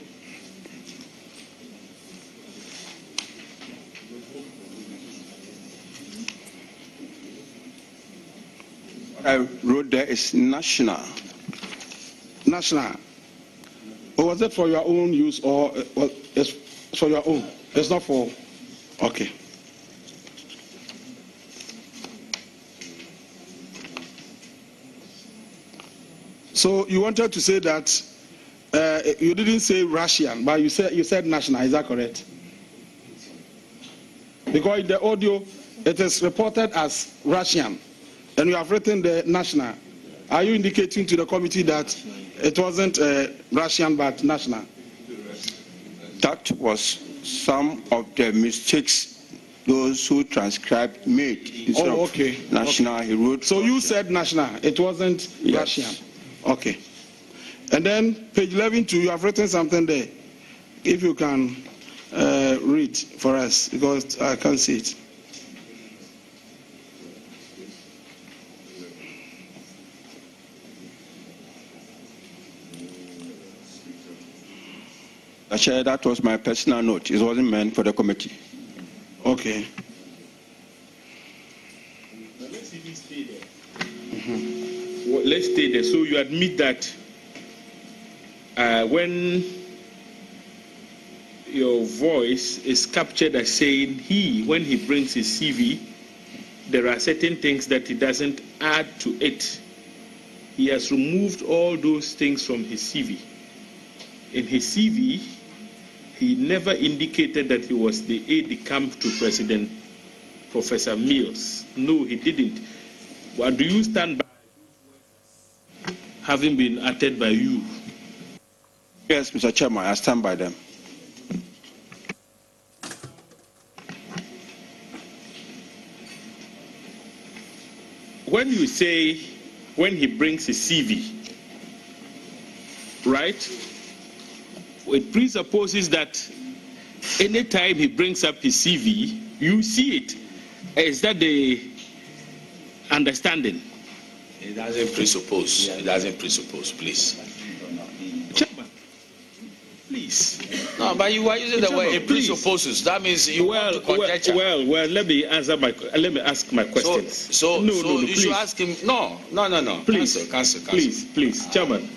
What I wrote there is national. National. Or was it for your own use or it's for your own? It's not for... Okay. So you wanted to say that you didn't say Russian, but you said national. Is that correct? Because in the audio, it is reported as Russian, and you have written the national. Are you indicating to the committee that it wasn't Russian but national? That was some of the mistakes those who transcribed made. Instead Oh, of okay. national, Okay. he wrote. So you said national, it wasn't Yes. Russian. Okay. And then page 11 too, you have written something there. If you can read for us, because I can't see it. Chair, that was my personal note. It wasn't meant for the committee. Okay. Let's even stay there. Well, let's stay there. So you admit that when your voice is captured as saying when he brings his CV, there are certain things that he doesn't add to it. He has removed all those things from his CV. In his CV, he never indicated that he was the aide-de-camp to President Professor Mills. No, he didn't. But do you stand by having been uttered by you? Yes, Mr. Chairman, I stand by them. When you say when he brings his CV, right? It presupposes that anytime he brings up his CV, you see it. Is that the understanding? It doesn't presuppose. It doesn't presuppose, please. Chairman, please. No, but you are using the word it presupposes. That means you want to conjecture. Well, let me ask my questions. So no, you please. should ask him. No. Please, Cancel. Please, Chairman.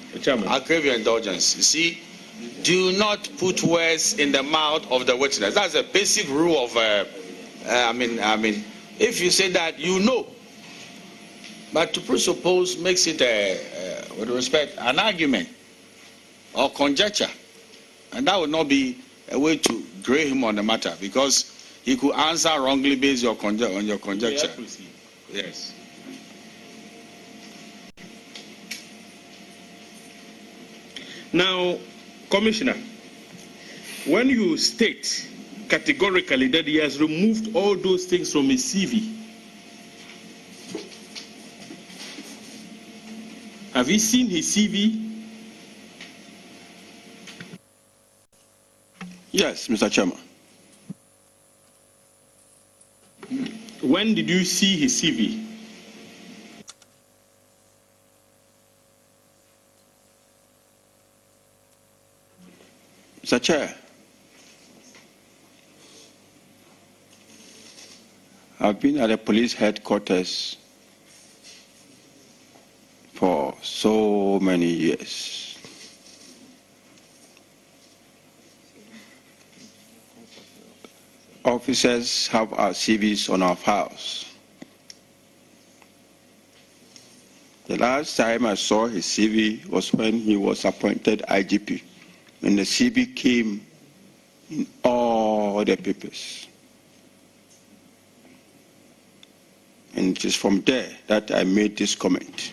I'll crave your indulgence. You see, do not put words in the mouth of the witness. That's a basic rule of. If you say that, you know. But to presuppose makes it, with respect, an argument or conjecture. And that would not be a way to grade him on the matter, because he could answer wrongly based on your conjecture. Yes. Now, Commissioner, when you state categorically that he has removed all those things from his CV, have you seen his CV? Yes, Mr. Chairman. When did you see his CV? Mr. Chair, I've been at the police headquarters for so many years. Officers have our CVs on our files. The last time I saw his CV was when he was appointed IGP, and the CV came in all the papers. And it is from there that I made this comment.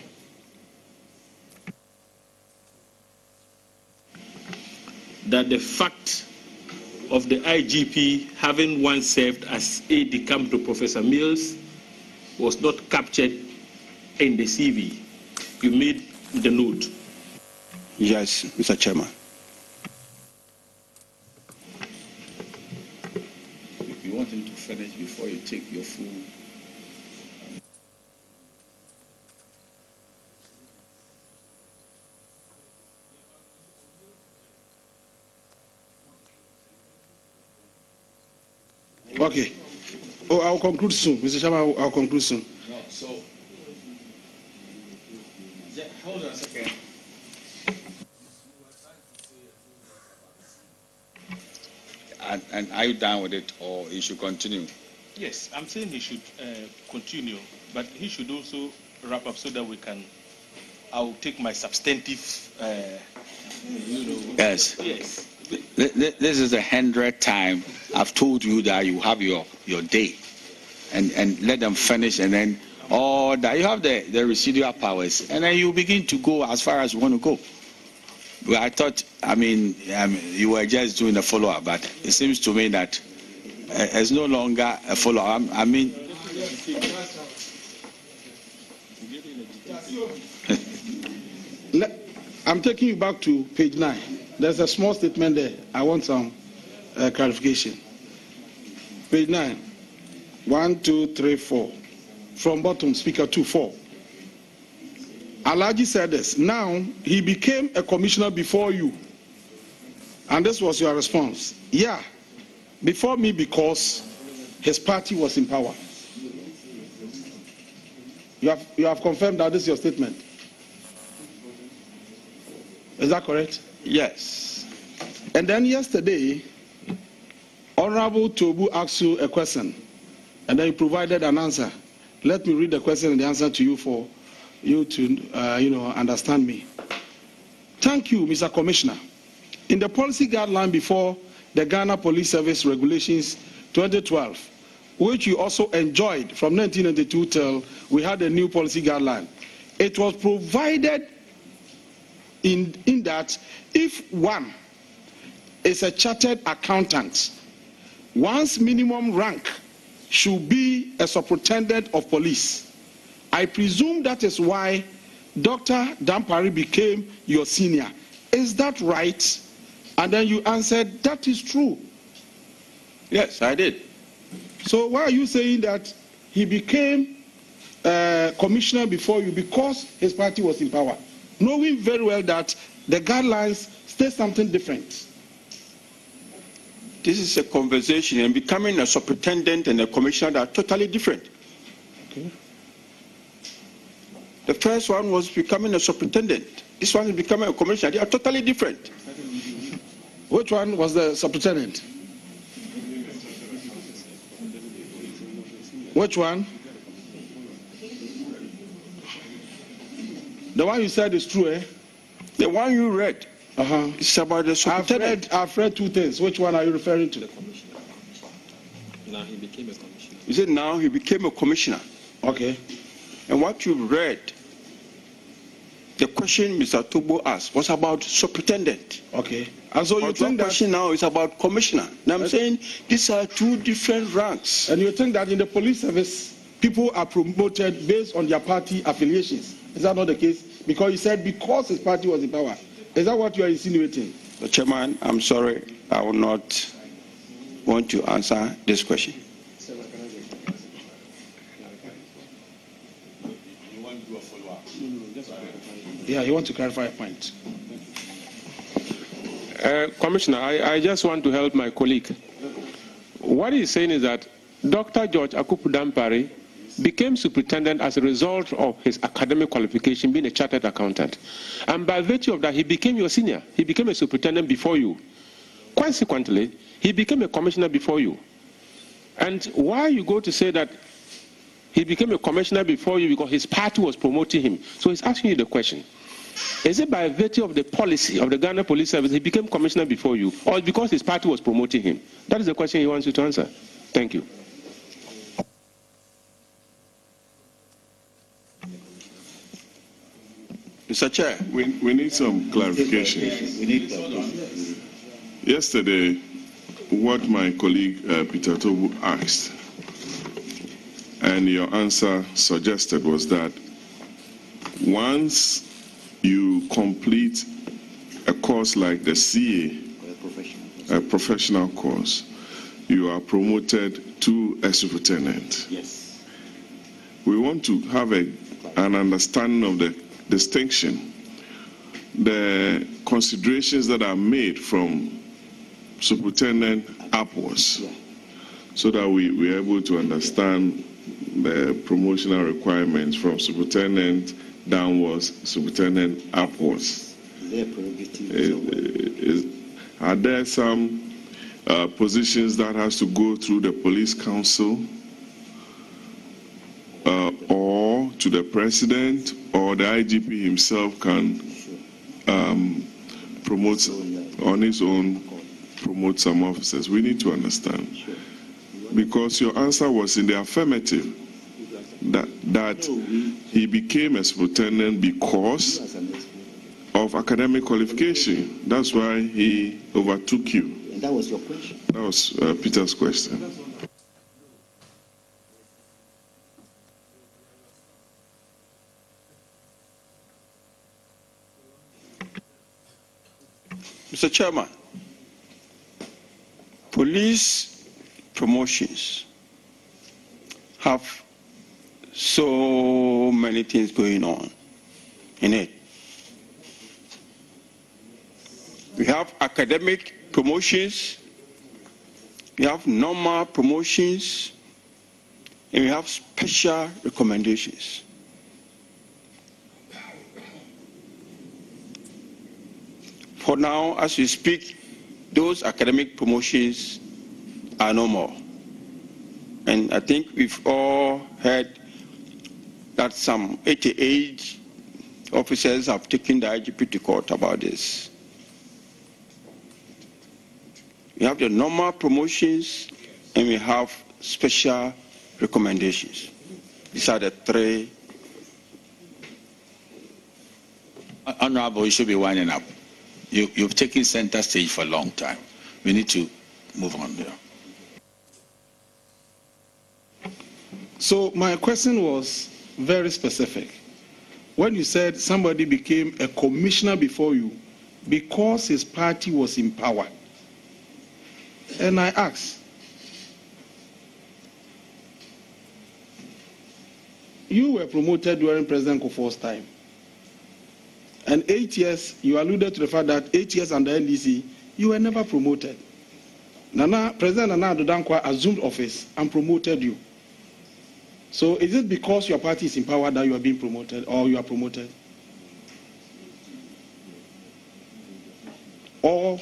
That the fact of the IGP having once served as aide-de-camp to Professor Mills was not captured in the CV. You made the note. Yes, Mr. Chairman. You want him to finish before you take your full. Okay. Oh, I'll conclude soon. Mr. Chairman, I'll conclude soon. No, so. Hold on a second. And are you done with it, or you should continue? Yes, I'm saying he should continue, but he should also wrap up so that we can. I'll take my substantive. Yes. Yes. This is the 100th time I've told you that you have your day, and let them finish, and then all that you have the residual powers, and then you begin to go as far as you want to go. Well, I thought, you were just doing a follow-up, but it seems to me that it's no longer a follow-up. I'm taking you back to page 9. There's a small statement there. I want some clarification. Page 9. 1, 2, 3, 4. From bottom, speaker 2, 4. Alhaji said this. Now, he became a commissioner before you. And this was your response. Yeah, before me because his party was in power. You have confirmed that this is your statement. Is that correct? Yes. And then yesterday, Honorable Tobu asked you a question, and then you provided an answer. Let me read the question and the answer to you for you to, understand me. Thank you, Mr. Commissioner. In the policy guideline before the Ghana Police Service Regulations 2012, which you also enjoyed from 1992 till we had a new policy guideline, it was provided in that if one is a chartered accountant, one's minimum rank should be a superintendent of police. I presume that is why Dr. Dampari became your senior. Is that right? And then you answered, that is true. Yes, I did. So why are you saying that he became commissioner before you because his party was in power, knowing very well that the guidelines state something different? This is a conversation, and becoming a superintendent and a commissioner are totally different. Okay. The first one was becoming a superintendent. This one is becoming a commissioner. They are totally different. Which one was the superintendent? Which one? The one you said is true, eh? The one you read. It's about the superintendent. I've read two things. Which one are you referring to? Now he became a commissioner. You said now he became a commissioner. Okay. And what you read, the question Mr. Tobo asked was about superintendent. Okay. And so you think that question now is about commissioner. And I'm saying these are two different ranks. And you think that in the police service, people are promoted based on their party affiliations. Is that not the case? Because you said because his party was in power. Is that what you are insinuating? The chairman, I'm sorry, I will not want to answer this question. Yeah, you want to clarify a point. Commissioner, I just want to help my colleague. What he's saying is that Dr. George Akupu Dampari became superintendent as a result of his academic qualification, being a chartered accountant. And by virtue of that, he became your senior. He became a superintendent before you. Consequently, he became a commissioner before you. And why you go to say that he became a commissioner before you because his party was promoting him? So he's asking you the question. Is it by virtue of the policy of the Ghana Police Service he became commissioner before you, or because his party was promoting him? That is the question he wants you to answer. Thank you. Mr. Chair. We need some clarification. Yesterday, what my colleague Peter Tobu asked, and your answer suggested, was that once you complete a course like the CA, a professional course, you are promoted to a superintendent. Yes. We want to have an understanding of the distinction, the considerations that are made from superintendent upwards, so that we are able to understand the promotional requirements from superintendent downwards, superintendent upwards. Are there some positions that has to go through the police council or to the president, or the IGP himself can promote on his own, promote some officers? We need to understand, because your answer was in the affirmative, that he became a superintendent because of academic qualification. That's why he overtook you. And that was your question. That was Peter's question. Mr. Chairman, police promotions have so many things going on in it. We have academic promotions, we have normal promotions, and we have special recommendations. For now, as we speak, those academic promotions are no more. And I think we've all heard that some 88 officers have taken the IGP to court about this. We have the normal promotions and we have special recommendations. These are the three. Honorable, you should be winding up. You've taken center stage for a long time. We need to move on there. So my question was very specific. When you said somebody became a commissioner before you because his party was in power, and I asked, you were promoted during President Kufuor's time. And 8 years, you alluded to the fact that 8 years under NDC, you were never promoted. President Nana Addo Dankwa assumed office and promoted you. So is it because your party is in power that you are being promoted, or you are promoted? Or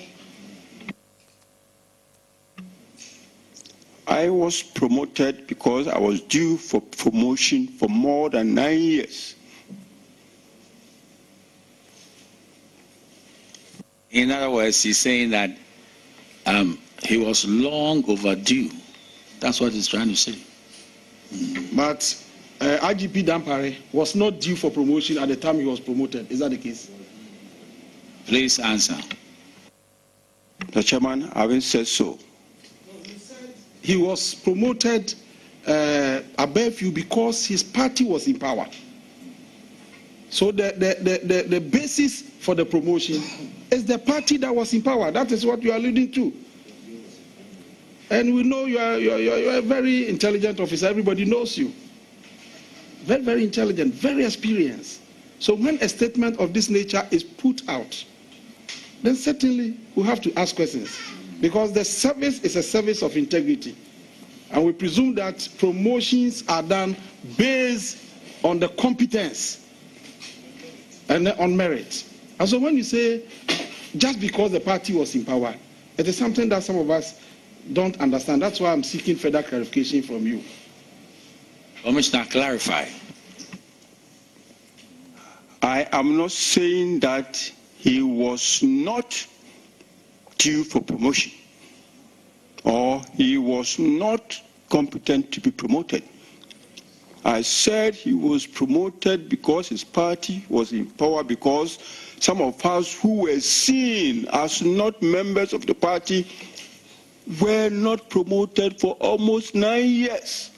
I was promoted because I was due for promotion for more than 9 years. In other words, he's saying that he was long overdue. That's what he's trying to say. But IGP Dampare was not due for promotion at the time he was promoted. Is that the case? Please answer. The chairman, I haven't said so. He was promoted above you because his party was in power. So the basis for the promotion is the party that was in power. That is what you are alluding to. And we know you are a very intelligent officer. Everybody knows you. Very, very intelligent, very experienced. So when a statement of this nature is put out, then certainly we have to ask questions. Because the service is a service of integrity. And we presume that promotions are done based on the competence and on merit. And so when you say, just because the party was in power, it is something that some of us don't understand. That's why I'm seeking further clarification from you. Commissioner, clarify. I am not saying that he was not due for promotion or he was not competent to be promoted. I said he was promoted because his party was in power, because some of us who were seen as not members of the party were not promoted for almost 9 years.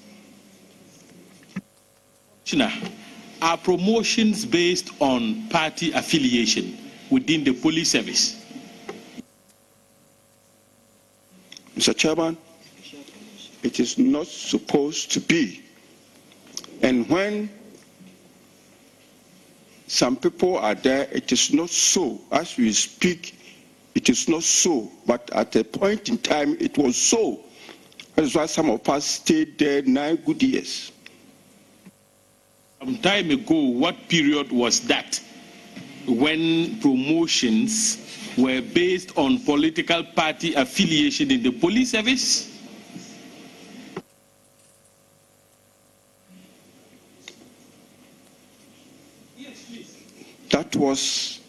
Are promotions based on party affiliation within the police service? Mr. Chairman, it is not supposed to be. And when some people are there, it is not so. As we speak, it is not so. But at a point in time, it was so. That's why some of us stayed there 9 good years. Some time ago, what period was that when promotions were based on political party affiliation in the police service? That was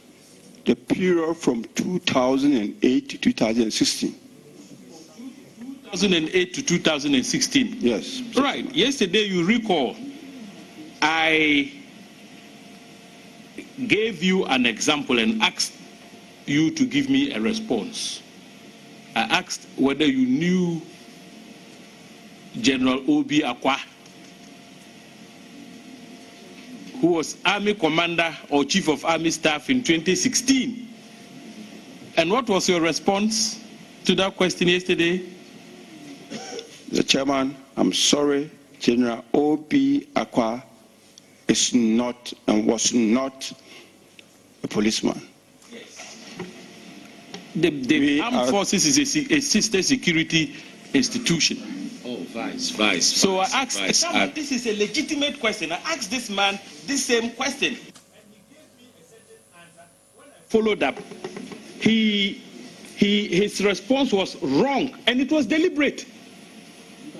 the period from 2008 to 2016. 2008 to 2016? Yes. Right. Yesterday, you recall, I gave you an example and asked you to give me a response. I asked whether you knew General Obi Akwa, who was Army Commander or Chief of Army Staff in 2016. And what was your response to that question yesterday? The Chairman, I'm sorry, General Obi Akwa is not and was not a policeman. The armed forces is a sister security institution. Oh, vice. So vice, I asked, vice, this is a legitimate question. I asked this man this same question. And he gave me a certain answer. When I followed up, his response was wrong, and it was deliberate.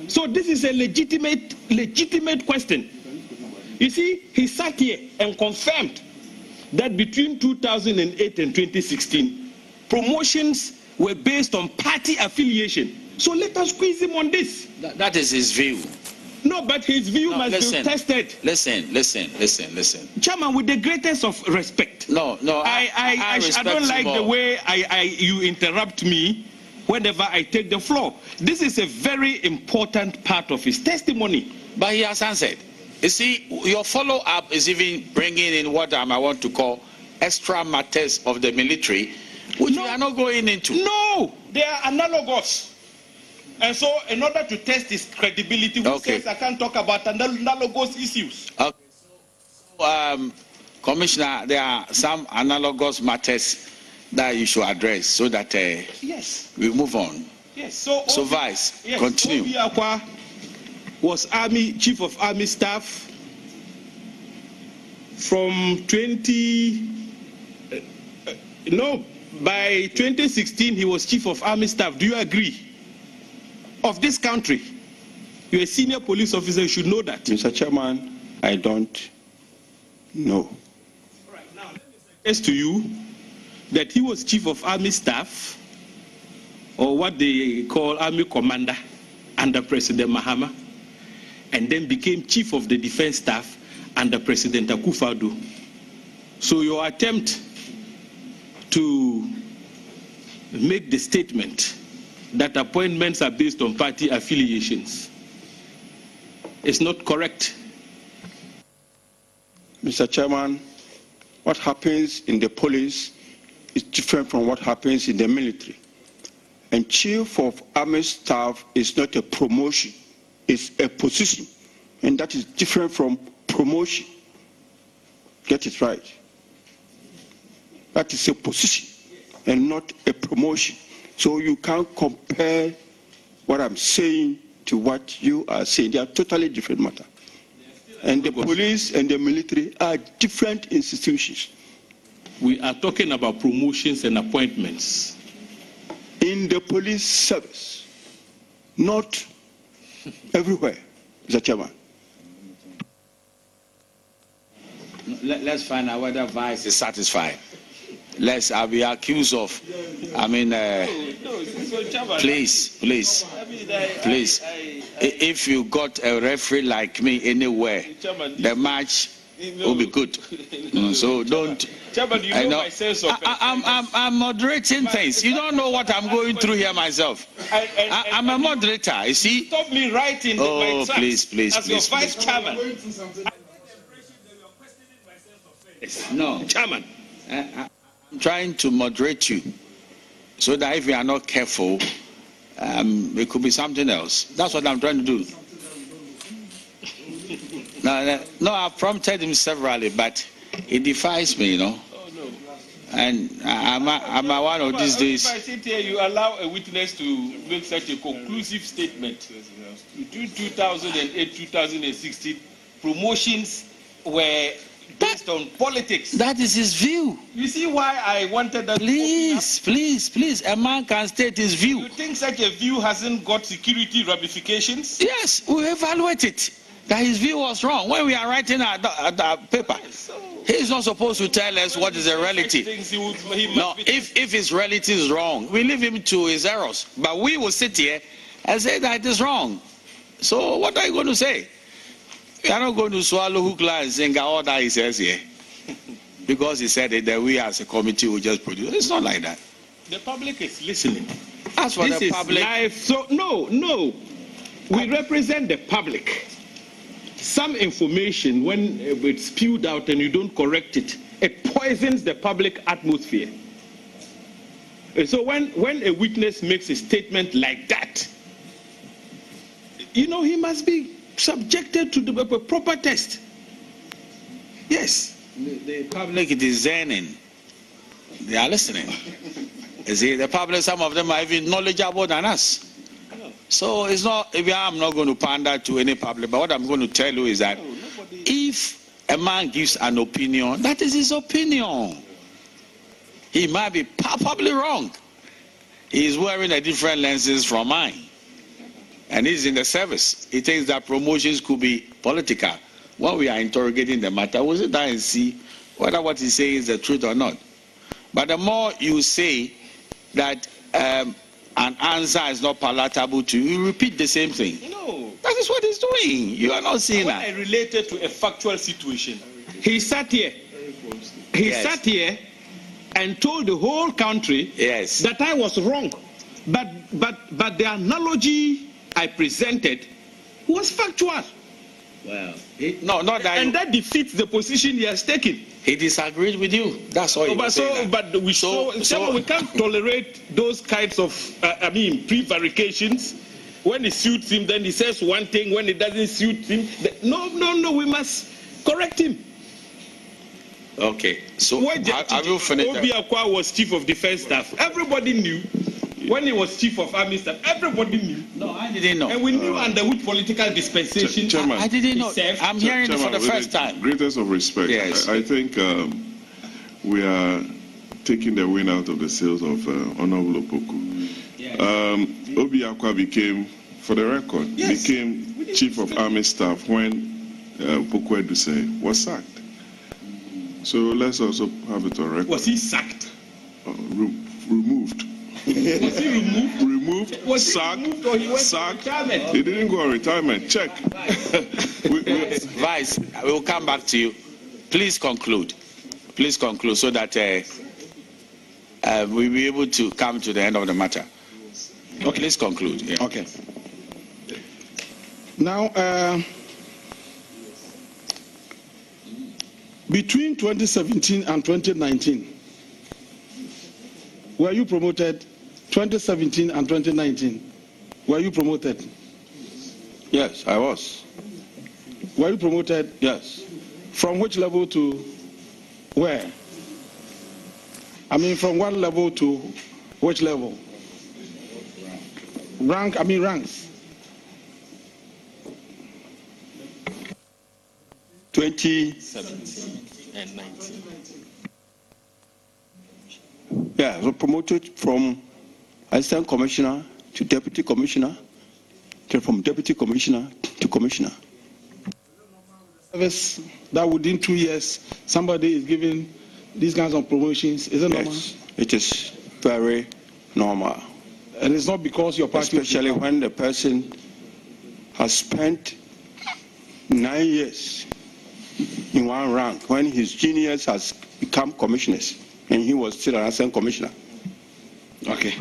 So this is a legitimate question. You see, he sat here and confirmed that between 2008 and 2016, promotions were based on party affiliation. So let us squeeze him on this. That is his view. No, but his view must be tested. Listen. Chairman, with the greatest of respect. No. I don't like the way you interrupt me whenever I take the floor. This is a very important part of his testimony. But he has answered. You see, your follow-up is even bringing in what I want to call extra matters of the military, which we are not going into. No, they are analogous. And so, in order to test his credibility, who says I can't talk about analogous issues? Okay. So, Commissioner, there are some analogous matters that you should address so that yes, we move on. Yes. So Vice, yes, continue. Obi Akwa was Chief of Army Staff from by 2016 he was Chief of Army Staff. Do you agree? Of this country, you're a senior police officer, you should know that. Mr. Chairman, I don't know. All right, now let me suggest to you that he was Chief of Army Staff, or what they call Army Commander, under President Mahama, and then became Chief of the Defense Staff under President Akufo-Addo. So your attempt to make the statement that appointments are based on party affiliations is not correct. Mr. Chairman, what happens in the police is different from what happens in the military. And Chief of Army Staff is not a promotion, it's a position. And that is different from promotion. Get it right. That is a position and not a promotion. So you can't compare what I'm saying to what you are saying. They are totally different matters. And the police and the military are different institutions. We are talking about promotions and appointments. In the police service, not everywhere, Mr. Chairman. Let's find out whether Vice is satisfied. Lest I'll be accused of, please. If you got a referee like me anywhere, the match will be good. So don't. Chairman, you know my sense of I'm moderating things. You don't know what I'm going through here myself. I'm a moderator, you see. Stop me writing my tracks please. As your vice chairman. No. Chairman. I'm trying to moderate you so that if you are not careful, it could be something else. That's what I'm trying to do. No, I've prompted him severally, but he defies me, Oh, no. And I'm one of these days. If I sit here, you allow a witness to make such a conclusive statement. Between 2008 2016, promotions were based on politics. That is his view. You see why I wanted that? Please. A man can state his view. You think such a view hasn't got security ramifications? Yes, we evaluate it. That his view was wrong. When we are writing our paper, he's not supposed to tell us what is the reality. No, if his reality is wrong, we leave him to his errors. But we will sit here and say that it is wrong. So what are you going to say? We are not going to swallow hook, line, and sinker all that he says here. because he said it, that we as a committee will just produce. It's not like that. The public is listening. As for This the is public, live. So no. We represent the public. Some information, when it's spewed out and you don't correct it, it poisons the public atmosphere. And so when a witness makes a statement like that, you know, he must be subjected to the proper test. yes, the public is discerning. They are listening. You see, the public, some of them are even knowledgeable than us. So it's not, I'm not going to pander to any public, but what I'm going to tell you is that if a man gives an opinion, that is his opinion. He might be probably wrong. He is wearing a different lenses from mine. And he's in the service. He thinks that promotions could be political. When we are interrogating the matter, we'll sit down and see whether what he says is the truth or not. But the more you say that an answer is not palatable to you, you repeat the same thing. No. That is what he's doing. You are not seeing that. I related to a factual situation. He sat here. He sat here and told the whole country that I was wrong. But the analogy I presented was factual. Well, no, not that. And that defeats the position he has taken. He disagreed with you. That's all. We can't tolerate those kinds of, prevarications. When it suits him, then he says one thing. When it doesn't suit him, no, we must correct him. Okay, so have you finished? Obi Akwa was chief of defense staff. Everybody knew. When he was chief of army staff, everybody knew. No, I didn't know. And we knew under which political dispensation. Chairman, I didn't know. I'm hearing it for the first time. Greatest of respect. Yes. I think we are taking the wind out of the sails of Honorable Opoku. Yes. Obi Akwa became, for the record, became chief of army staff when Opoku Eduse was sacked. So let's also have it on record. Was he sacked? Removed. Was he removed? Removed, Was sacked, he removed or he went sacked. to retirement? He didn't go on retirement. Check. Vice, we will come back to you. Please conclude. Please conclude so that we'll be able to come to the end of the matter. Okay. Please conclude. Yeah. Okay. Now, between 2017 and 2019, were you promoted? 2017 and 2019, were you promoted? Yes, I was. Were you promoted? Yes. From which level to where? From what level to which level? Ranks. 2017 and 19. Yeah, I was promoted from assistant commissioner to deputy commissioner, from deputy commissioner to commissioner. Service that within 2 years somebody is given these kinds of promotions. Is it normal? Yes, it is very normal. And it's not because your party, especially when the person has spent 9 years in one rank, when his juniors has become commissioners, and he was still an assistant commissioner. Okay.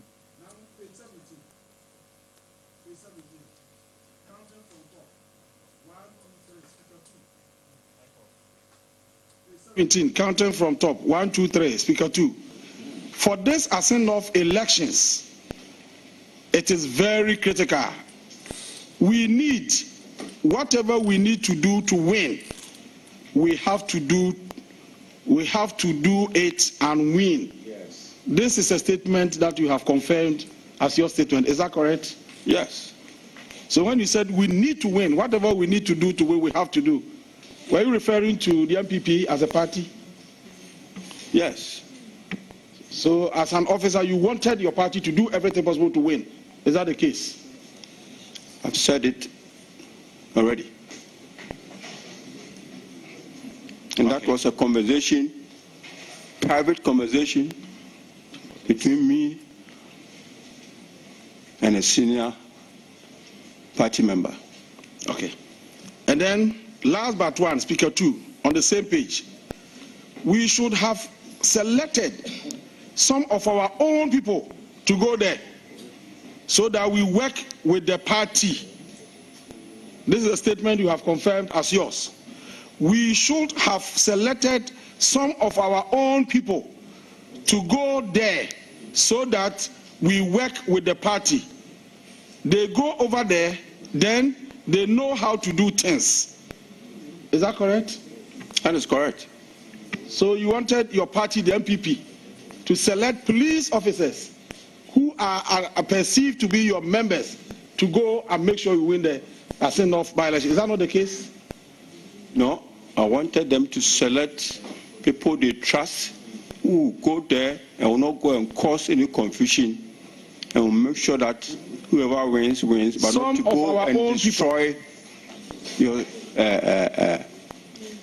Counting from top, 1, 2, 3, Speaker 2. For this assent of elections, it is very critical. We need, whatever we need to do to win, we have to do it and win. Yes. This is a statement that you have confirmed as your statement. Is that correct? Yes. So when you said we need to win, whatever we need to do to win, we have to do. Were you referring to the MPP as a party? Yes. So as an officer, you wanted your party to do everything possible to win. Is that the case? I've said it already. And that was a conversation, private conversation between me and a senior party member. Okay. And then, last but one, Speaker 2, on the same page, we should have selected some of our own people to go there so that we work with the party. This is a statement you have confirmed as yours. We should have selected some of our own people to go there so that we work with the party. They go over there, then they know how to do things. Is that correct? That is correct. So you wanted your party, the MPP, to select police officers who are perceived to be your members to go and make sure you win the Asinoff by-election. Is that not the case? No, I wanted them to select people they trust who will go there and will not go and cause any confusion and will make sure that whoever wins, wins, but not to go and destroy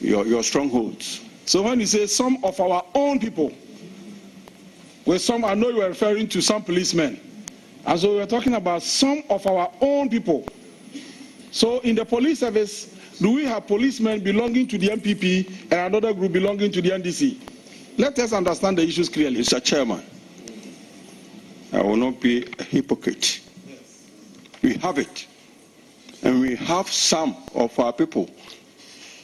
your strongholds. So when you say some of our own people, with some, I know you are referring to some policemen. And so we are talking about some of our own people. So in the police service, do we have policemen belonging to the MPP and another group belonging to the NDC? Let us understand the issues clearly. Mr. Chairman, I will not be a hypocrite. We have it. And we have some of our people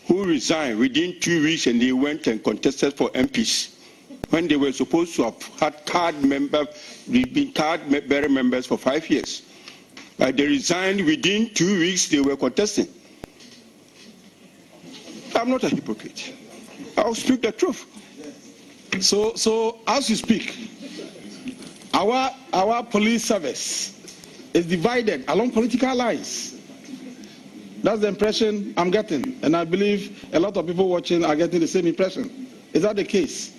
who resigned within 2 weeks and they went and contested for MPs when they were supposed to have had been card-bearing members for 5 years. But they resigned within 2 weeks, they were contesting. I'm not a hypocrite. I'll speak the truth. So as you speak, our police service is divided along political lines. That's the impression I'm getting, and I believe a lot of people watching are getting the same impression. Is that the case?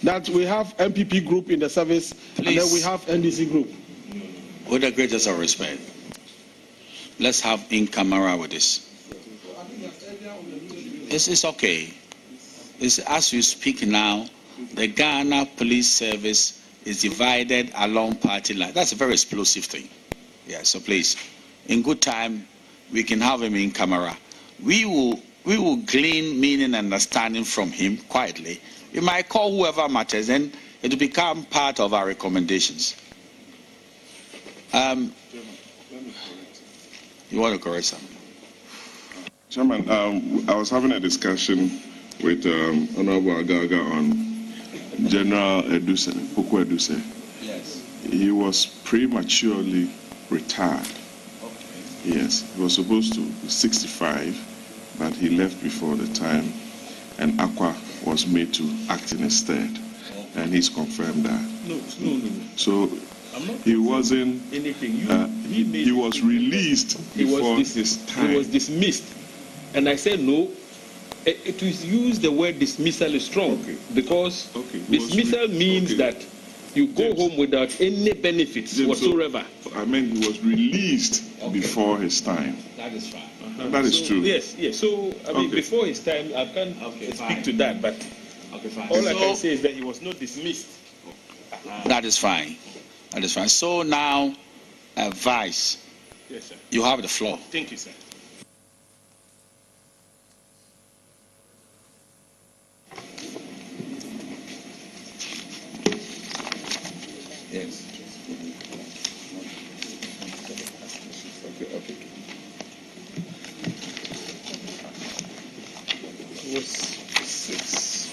That we have MPP group in the service, and then we have NDC group? With the greatest of respect, let's have in camera with this. It's okay. It's as you speak now, the Ghana Police Service is divided along party lines. That's a very explosive thing. Yeah, so please, in good time, we can have him in camera. We will glean meaning and understanding from him quietly. We might call whoever matters, and it will become part of our recommendations. You want to correct something? Chairman, I was having a discussion with Honorable Agaga on General Eduse, Poku Eduse. Yes. He was prematurely retired. Yes, he was supposed to be 65, but he left before the time, and Aqua was made to act in his stead, and he's confirmed that. No. So he wasn't. Anything. He was released before his time. He was dismissed, and I said no. It is use the word dismissal is strong because dismissal means that you go home without any benefits whatsoever. So, I mean, he was released before his time. That is fine. That is true. Yes. So, I mean, before his time, I can't speak to that, but all I can say is that he was not dismissed. That is fine. That is fine. So now, Vice, Yes, sir. you have the floor. Thank you, sir. Yes. It was 6.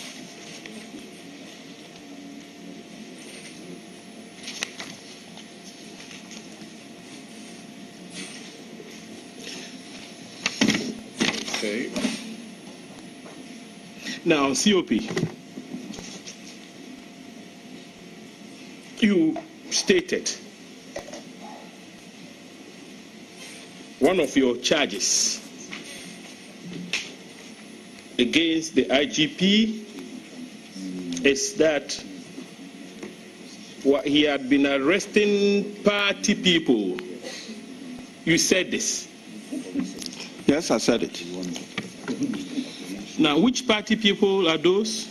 Okay. Now, COP, you stated one of your charges against the IGP is that he had been arresting party people. You said this. Yes, I said it. Now, which party people are those?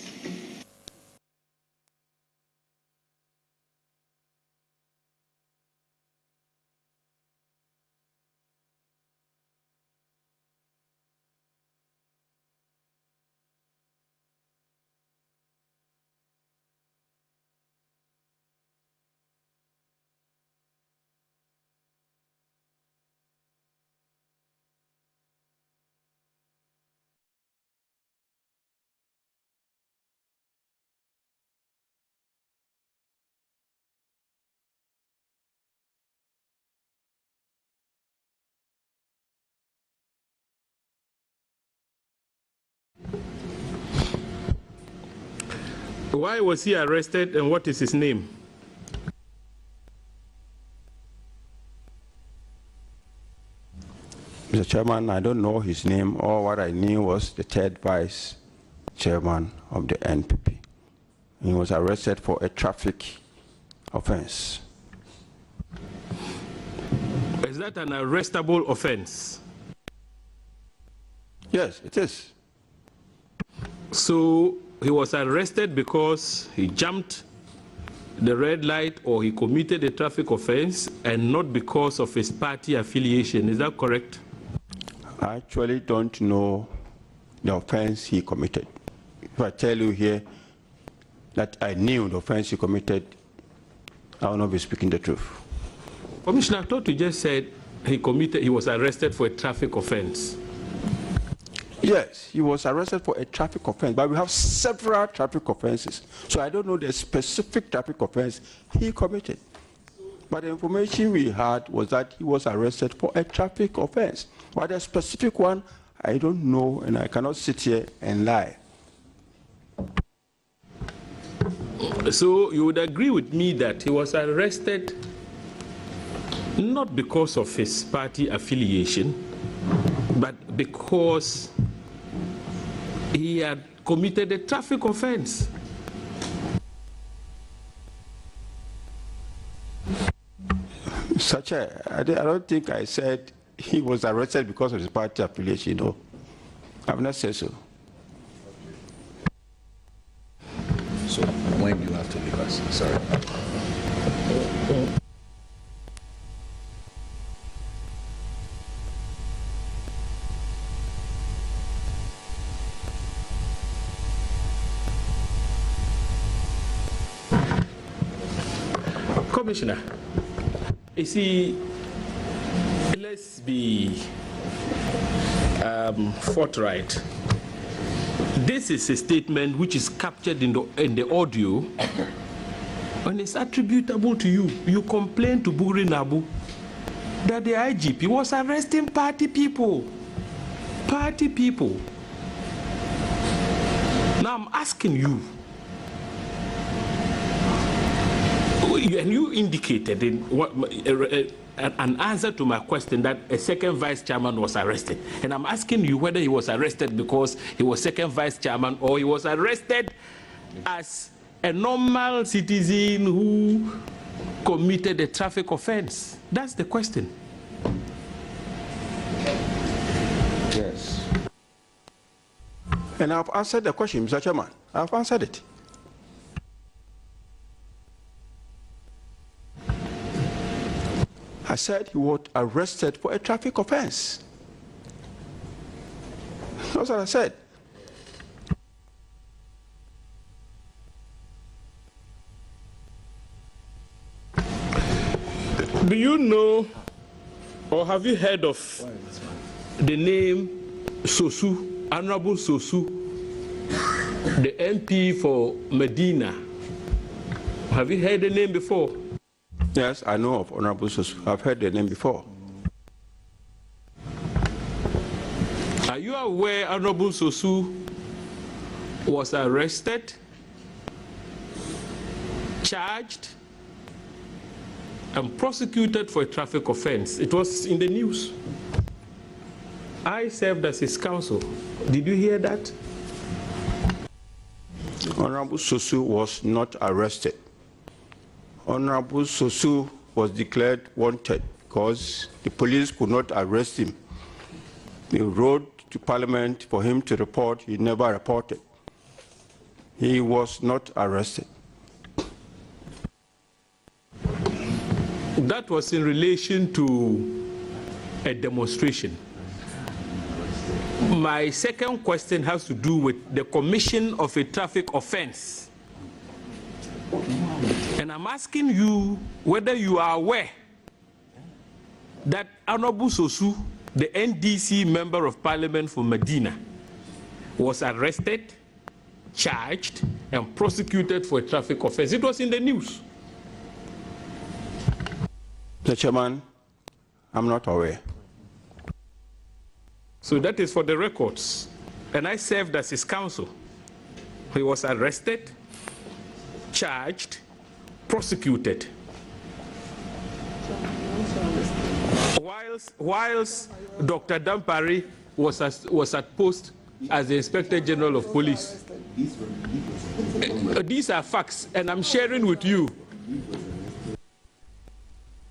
Why was he arrested and what is his name? Mr. Chairman, I don't know his name. All what I knew was the third vice chairman of the NPP. He was arrested for a traffic offense. Is that an arrestable offense? Yes, it is. So he was arrested because he jumped the red light or he committed a traffic offense and not because of his party affiliation. Is that correct? I actually don't know the offense he committed. If I tell you here that I knew the offense he committed, I will not be speaking the truth. Commissioner, I thought you just said he was arrested for a traffic offense. Yes, he was arrested for a traffic offense, but we have several traffic offenses. So I don't know the specific traffic offense he committed. But the information we had was that he was arrested for a traffic offense. But the specific one, I don't know, and I cannot sit here and lie. So you would agree with me that he was arrested not because of his party affiliation, but because he had committed a traffic offense. I don't think I said he was arrested because of his party affiliation. No, I've not said so. So when do you have to leave us? Sorry. Commissioner, you see, let's be forthright. This is a statement which is captured in the audio and it's attributable to you. You complained to Bugri Nabu that the IGP was arresting party people. Party people. Now I'm asking you, and you indicated in an answer to my question that a second vice chairman was arrested. And I'm asking you whether he was arrested because he was second vice chairman or he was arrested as a normal citizen who committed a traffic offense. That's the question. Yes. And I've answered the question, Mr. Chairman. I've answered it. I said he was arrested for a traffic offense. That's what I said. Do you know or have you heard of the name Sosu, Honorable Sosu, the MP for Medina? Have you heard the name before? Yes, I know of Honorable Sosu. I've heard the name before. Are you aware Honorable Sosu was arrested, charged, and prosecuted for a traffic offense? It was in the news. I served as his counsel. Did you hear that? Honorable Sosu was not arrested. Honorable Sosu was declared wanted because the police could not arrest him. They wrote to Parliament for him to report. He never reported. He was not arrested. That was in relation to a demonstration. My second question has to do with the commission of a traffic offense. And I'm asking you whether you are aware that Honorable Sosu, the NDC Member of Parliament for Medina, was arrested, charged, and prosecuted for a traffic offense. It was in the news. Mr. Chairman, I'm not aware. So that is for the records. And I served as his counsel. He was arrested, charged, prosecuted. Whilst Dr. Dampari was at post as the Inspector General of Police. These are facts, and I'm sharing with you.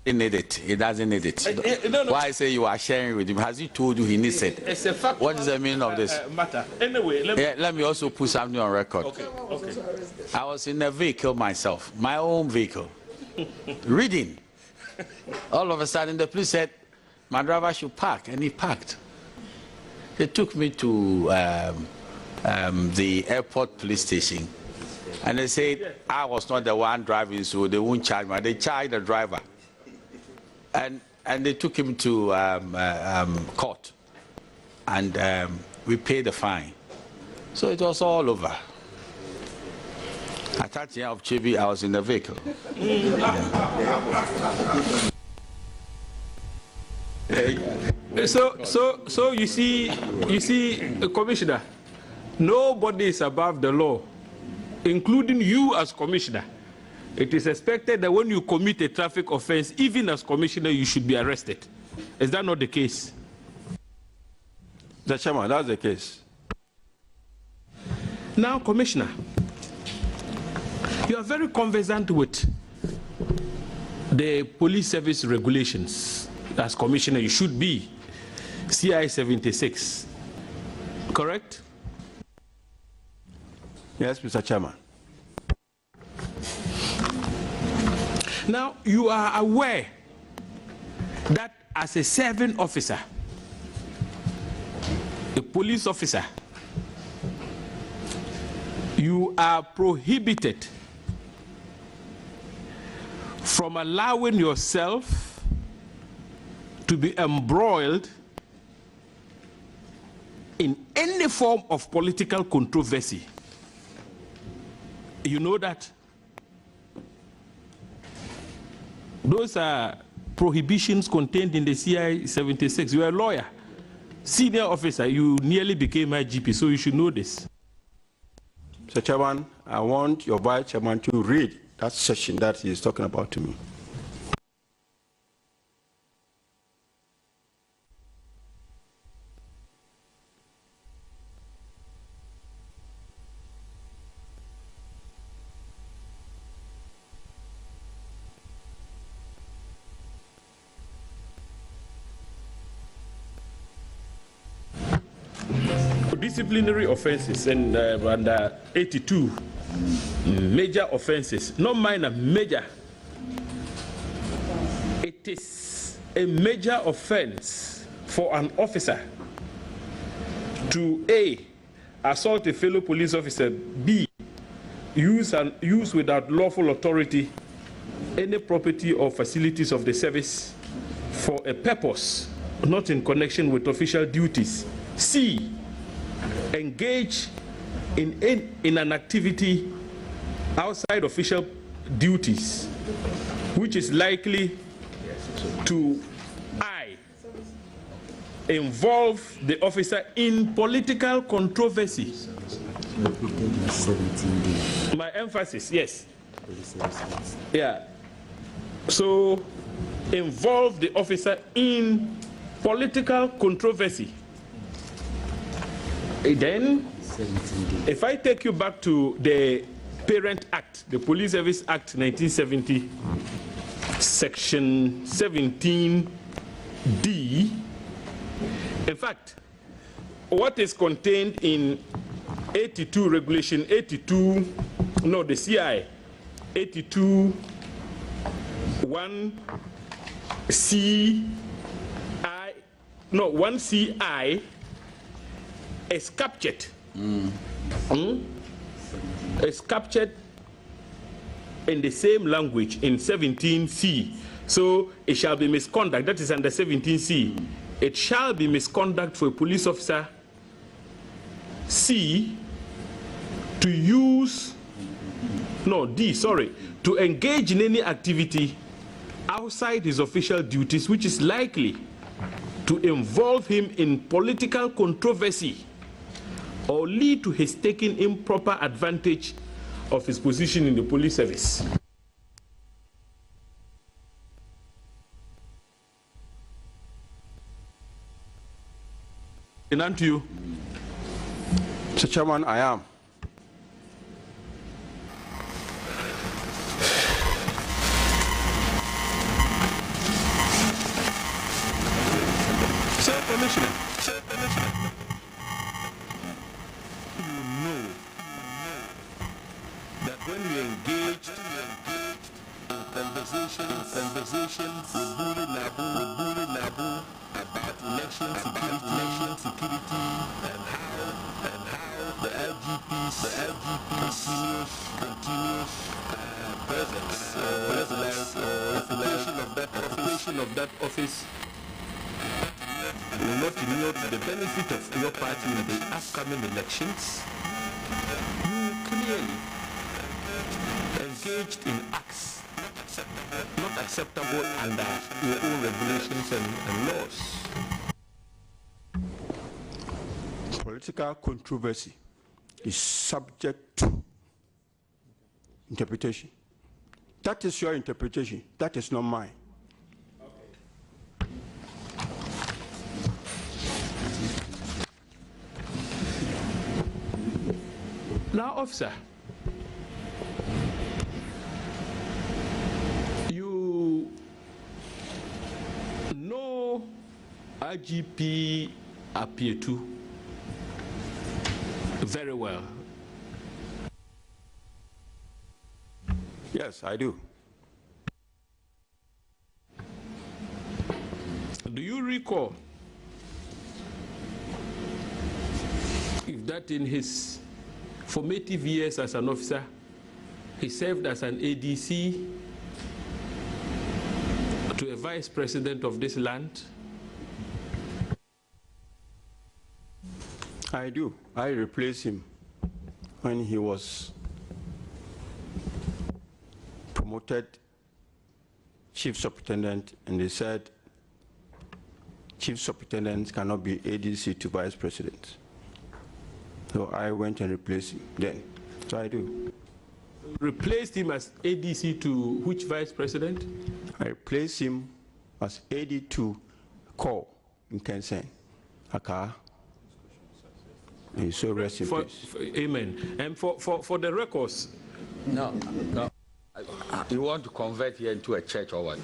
He need it. He doesn't need it. No. Why I say you are sharing with him? Has he told you he needs it? It's a fact. What is the meaning of this? Matter. Anyway, let me also put something on record. Okay. I was in a vehicle myself, my own vehicle, reading. All of a sudden, the police said, my driver should park, and he parked. They took me to the airport police station, and they said I was not the one driving, so they won't charge me. They charged the driver, and they took him to court, and we paid the fine. So it was all over. At that time of Chibi, I was in the vehicle. So you see, Commissioner, nobody is above the law, including you as Commissioner. It is expected that when you commit a traffic offense, even as Commissioner, you should be arrested. Is that not the case? Mr. Chairman, that's the case. Now, Commissioner, you are very conversant with the police service regulations. As Commissioner, you should be. CI 76, correct? Yes, Mr. Chairman. Now, you are aware that as a serving officer, a police officer, you are prohibited from allowing yourself to be embroiled in any form of political controversy. You know that? Those are prohibitions contained in the CI 76. You are a lawyer, senior officer. You nearly became IGP, so you should know this. Mr. Chairman, I want your Vice Chairman to read that section that he is talking about to me. Disciplinary offenses and under 82 major offenses, not minor, major. It is a major offense for an officer to A, assault a fellow police officer, B, use without lawful authority any property or facilities of the service for a purpose not in connection with official duties, C, engage in an activity outside official duties, which is likely to I, involve the officer in political controversy. My emphasis, yes. Yeah. So, involve the officer in political controversy. Then, if I take you back to the Parent Act, the Police Service Act 1970, Section 17D, in fact, what is contained in 82 Regulation 82, no, the CI 82 1CI is captured. Is captured in the same language in 17C. So it shall be misconduct. That is under 17C. It shall be misconduct for a police officer C to use, no, D, sorry, to engage in any activity outside his official duties which is likely to involve him in political controversy or lead to his taking improper advantage of his position in the police service. And on to you. Mr. Chairman, I am. Sir Commissioner, you know that when we engaged in conversation with Buri Nabu about election security, and how the LGP's continuous presence of that office will not ignore the benefit of your party in the upcoming elections. You clearly engaged in acts not acceptable under your own regulations and laws. Political controversy is subject to interpretation. That is your interpretation. That is not mine. now, officer, you know IGP Apietu very well. Yes, I do. Do you recall if that in his formative years as an officer, he served as an ADC to a vice president of this land? I do. I replaced him when he was promoted chief superintendent, and they said chief superintendents cannot be ADC to vice president. So I went and replaced him then. So I do. Replaced him as ADC to which vice president? I replaced him as AD to Call in Kensen, Accra. And so rest in peace. Amen. And for the records. No. You want to convert here into a church or what?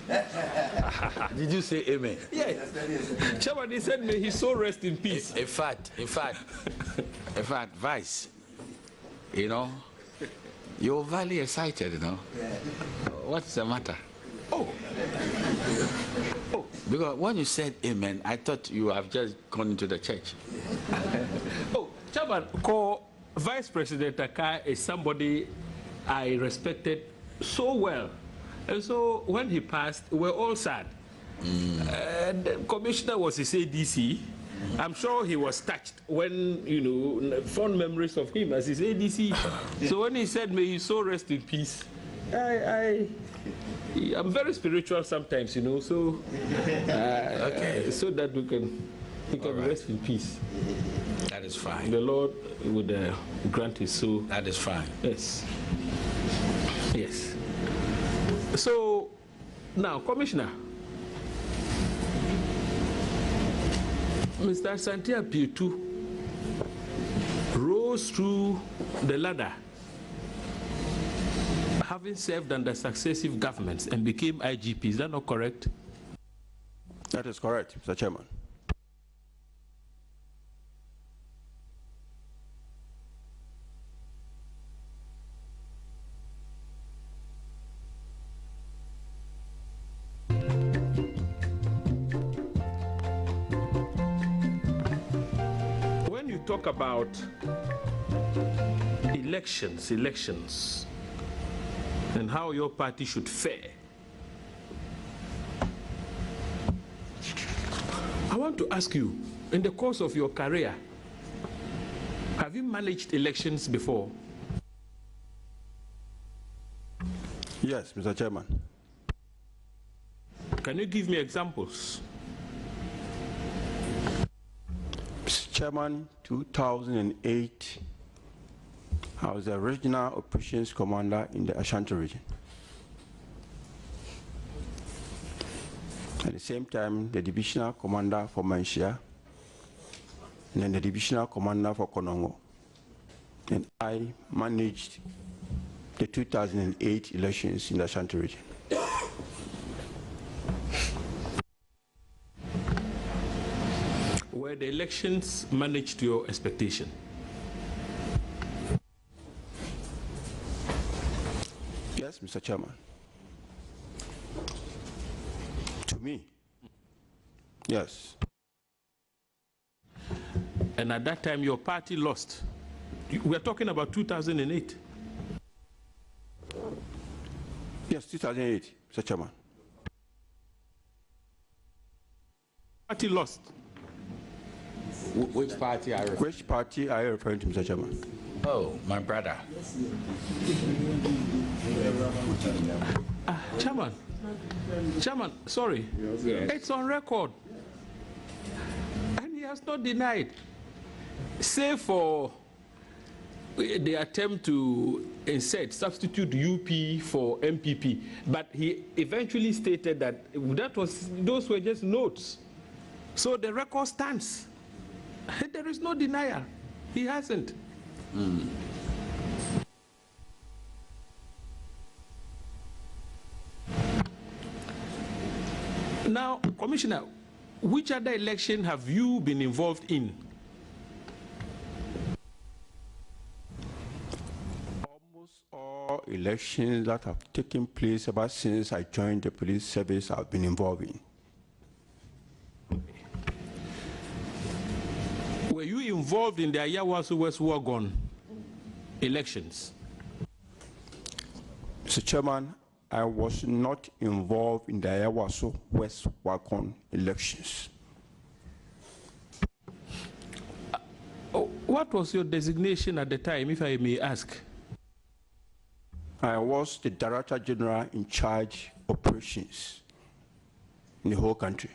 Did you say amen? Yes. Chairman, he said, may his soul rest in peace. In fact, Vice, you're very excited, What's the matter? Oh. Because when you said amen, I thought you have just gone into the church. Chairman, Vice President Akai is somebody I respected so well. And so when he passed, we were all sad. And the commissioner was his ADC. I'm sure he was touched when, fond memories of him as his ADC. So when he said, may his soul rest in peace, I'm very spiritual sometimes, so okay, so that we can rest in peace. That is fine. The Lord would grant his soul. That is fine. Yes. Yes. So now, Commissioner, Mr. Asante Apietu rose through the ladder, having served under successive governments, and became IGP. Is that not correct? That is correct, Mr. Chairman. Talk about elections, and how your party should fare. I want to ask you, in the course of your career, have you managed elections before? Yes, Mr. Chairman. Can you give me examples? Mr. Chairman, 2008, I was the regional operations commander in the Ashanti region. At the same time, the divisional commander for Manshia, and then the divisional commander for Konongo. And I managed the 2008 elections in the Ashanti region. Were the elections managed to your expectation? Yes, Mr. Chairman. To me, yes. And at that time, your party lost. We're talking about 2008. Yes, 2008, Mr. Chairman. Party lost. Which party are you referring? Which party are you referring to, Mr. Chairman? Oh, my brother. Chairman, sorry. Yes. It's on record. And he has not denied. Save for the attempt to substitute UP for MPP. But he eventually stated that those were just notes. So the record stands. There is no denial. He hasn't. Now, Commissioner, which other election have you been involved in? Almost all elections that have taken place ever since I joined the police service I've been involved in. Were you involved in the Ayawaso West Wagon elections? Mr. Chairman, I was not involved in the Ayawaso West Wagon elections. What was your designation at the time, if I may ask? I was the Director General in charge of operations in the whole country.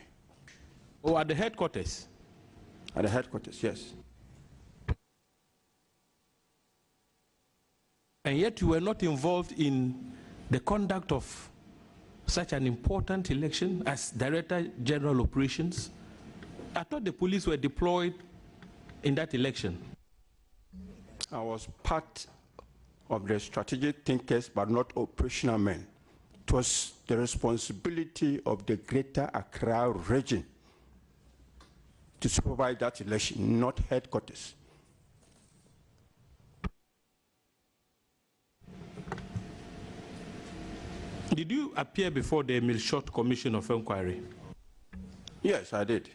Oh, at the headquarters? At the headquarters, yes. And yet you were not involved in the conduct of such an important election as Director General Operations? I thought the police were deployed in that election. I was part of the strategic thinkers, but not operational men. It was the responsibility of the Greater Accra region to supervise that election, not headquarters. Did you appear before the Milshot Commission of Inquiry? Yes, I did.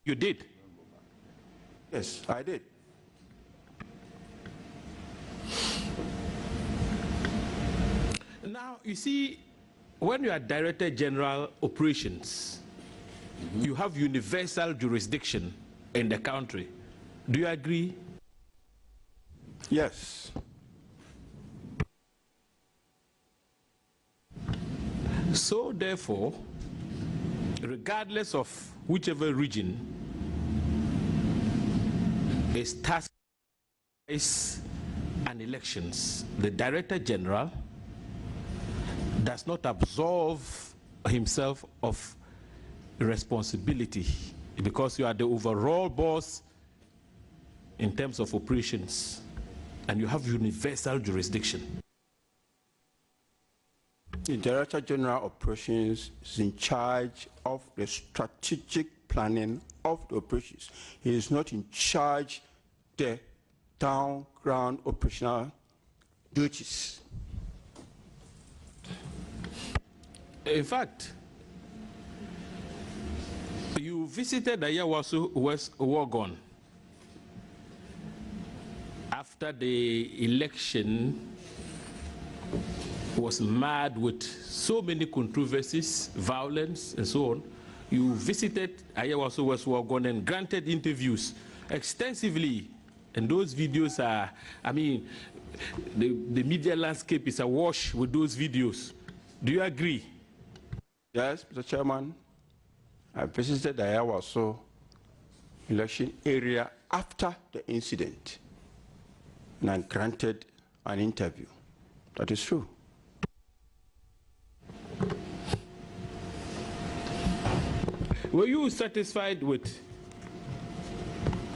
You did? Yes, I did. Now, you see, when you are Director General Operations, you have universal jurisdiction in the country. Do you agree? Yes. So, therefore, regardless of whichever region is tasked and elections, the Director General does not absolve himself of responsibility because you are the overall boss in terms of operations and you have universal jurisdiction. The Director General Operations is in charge of the strategic planning of the operations. He is not in charge of the down-ground operational duties. In fact, you visited Ayawaso West Wagon after the election was marred with so many controversies, violence, and so on. You visited Ayawaso West Wagon and granted interviews extensively. And those videos are, I mean, the media landscape is awash with those videos. Do you agree? Yes, Mr. Chairman. I visited the Ayawaso election area after the incident, and I granted an interview. That is true. Were you satisfied with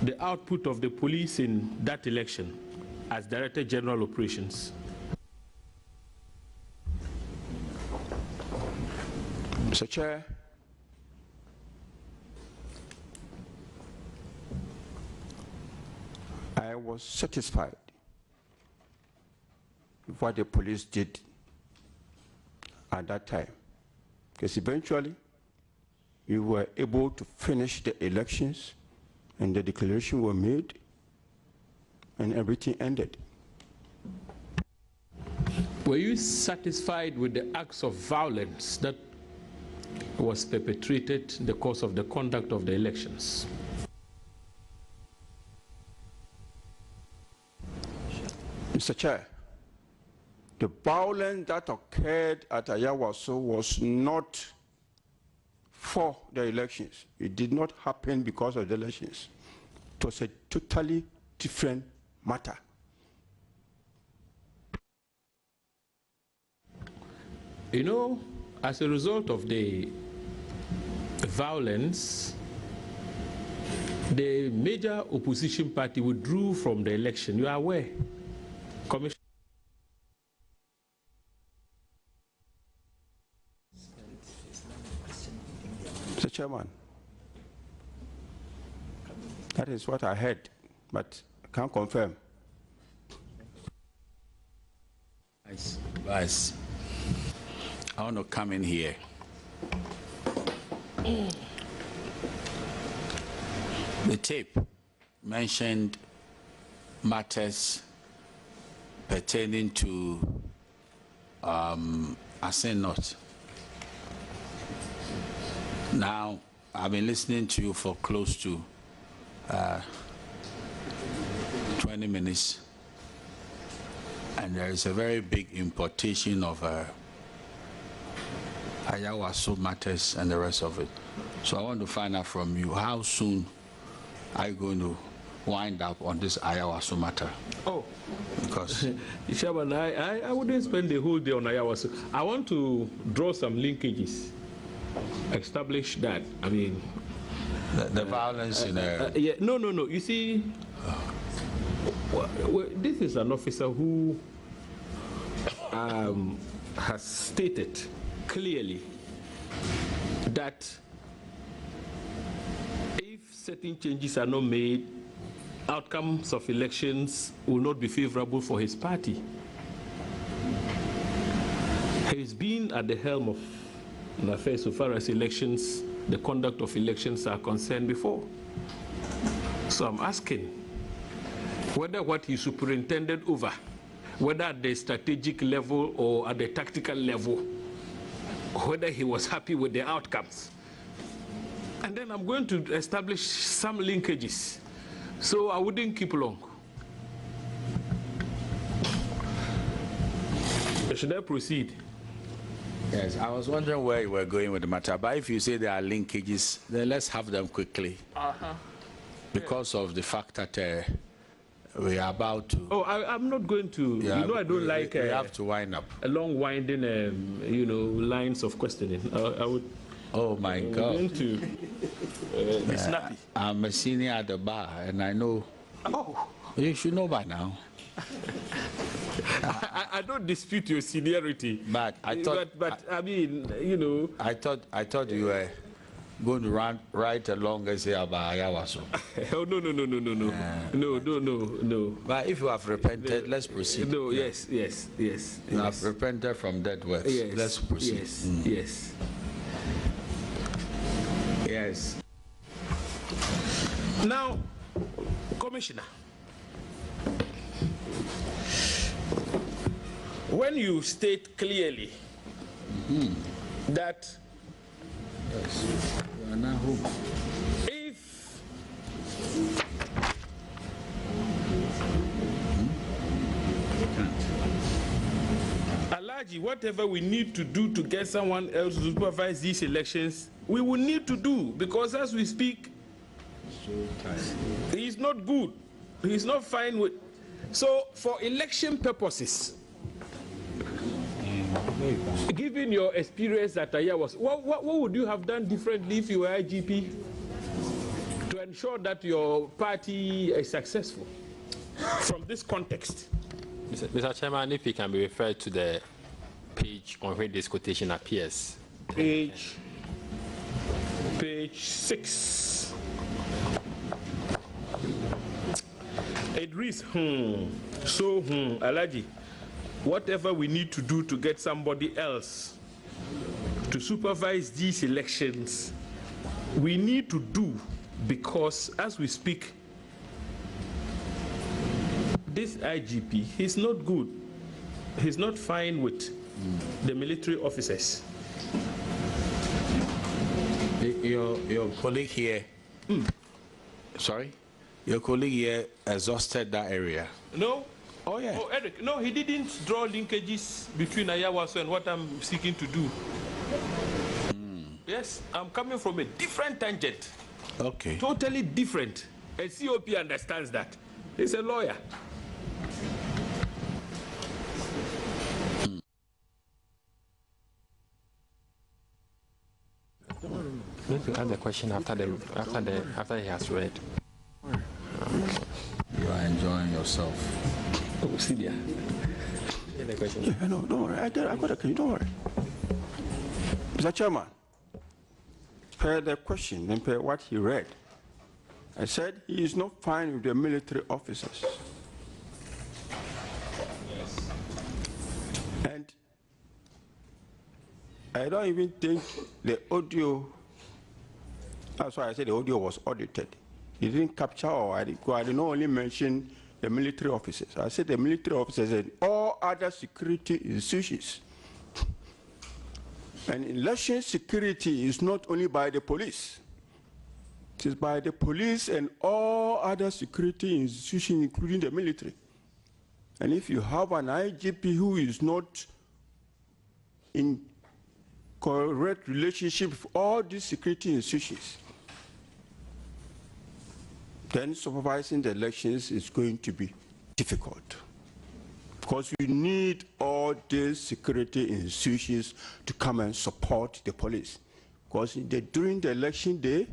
the output of the police in that election as Director General Operations? Mr. Chair, I was satisfied with what the police did at that time, because eventually we were able to finish the elections and the declaration were made and everything ended. Were you satisfied with the acts of violence that was perpetrated in the course of the conduct of the elections? Mr. Chair, the violence that occurred at Ayawaso was not for the elections. It did not happen because of the elections. It was a totally different matter. You know, as a result of the violence, the major opposition party withdrew from the election. You are aware, Commissioner? Mr. Chairman, that is what I heard, but I can't confirm. Vice, I want to come in here. The tape mentioned matters pertaining to Asenot. Now, I've been listening to you for close to 20 minutes, and there is a very big importation of Ayawaso matters and the rest of it. So I want to find out from you, how soon are you going to wind up on this Ayawaso matter? Oh, because Chairman, I wouldn't spend the whole day on Ayawaso. I want to draw some linkages, establish that. I mean, the violence in a... yeah, no. You see, this is an officer who has stated clearly that if certain changes are not made, outcomes of elections will not be favorable for his party. He's been at the helm of an affair so far as elections, the conduct of elections are concerned before. So I'm asking whether what he superintended over, whether at the strategic level or at the tactical level, whether he was happy with the outcomes. And then I'm going to establish some linkages, so I wouldn't keep long. Should I proceed? Yes, I was wondering where you were going with the matter, but if you say there are linkages, then let's have them quickly. Because of the fact that we are about to... Oh, I'm not going to... Yeah, you know, I don't like... We have to wind up. A long winding, you know, lines of questioning. I would... Oh, my God. I'm going to be snappy. I'm a senior at the bar, and I know... Oh. You should know by now. I don't dispute your seniority. But I thought... But I mean, you know... I thought you were going to run right along and say about Ayawaso. Oh, no. No. But if you have repented, let's proceed. No, yes. You have repented from dead works. Yes. Let's proceed. Yes. Now, Commissioner, when you state clearly that you are now home. If Alaji, whatever we need to do to get someone else to supervise these elections, we will need to do, because as we speak, He's not good. He's not fine with. So for election purposes, given your experience at Ayawas, what would you have done differently if you were IGP to ensure that your party is successful from this context? Mr. Chairman, if he can be referred to the page on where this quotation appears. Page 6. It reads, Alaji, whatever we need to do to get somebody else to supervise these elections, we need to do, because as we speak, this IGP, he's not good. He's not fine with the military officers. Your colleague here, sorry? Your colleague here exhausted that area. No. Oh, yeah. Oh, Eric, no, he didn't draw linkages between Ayawaso and what I'm seeking to do. Yes, I'm coming from a different tangent. Okay. Totally different. And COP understands that. He's a lawyer. Let me ask the question after he has read. You are enjoying yourself. Oh, see there. The question. Yeah, no, don't worry. I got a question. Don't worry. Mr. Chairman, per the question and per what he read, I said he is not fine with the military officers. Yes. And I don't even think the audio, that's why I said the audio was audited. He didn't capture, or I did not only mention the military officers. I said the military officers and all other security institutions. And election security is not only by the police. It is by the police and all other security institutions, including the military. And if you have an IGP who is not in correct relationship with all these security institutions, then supervising the elections is going to be difficult. Because you need all these security institutions to come and support the police. Because during the election day,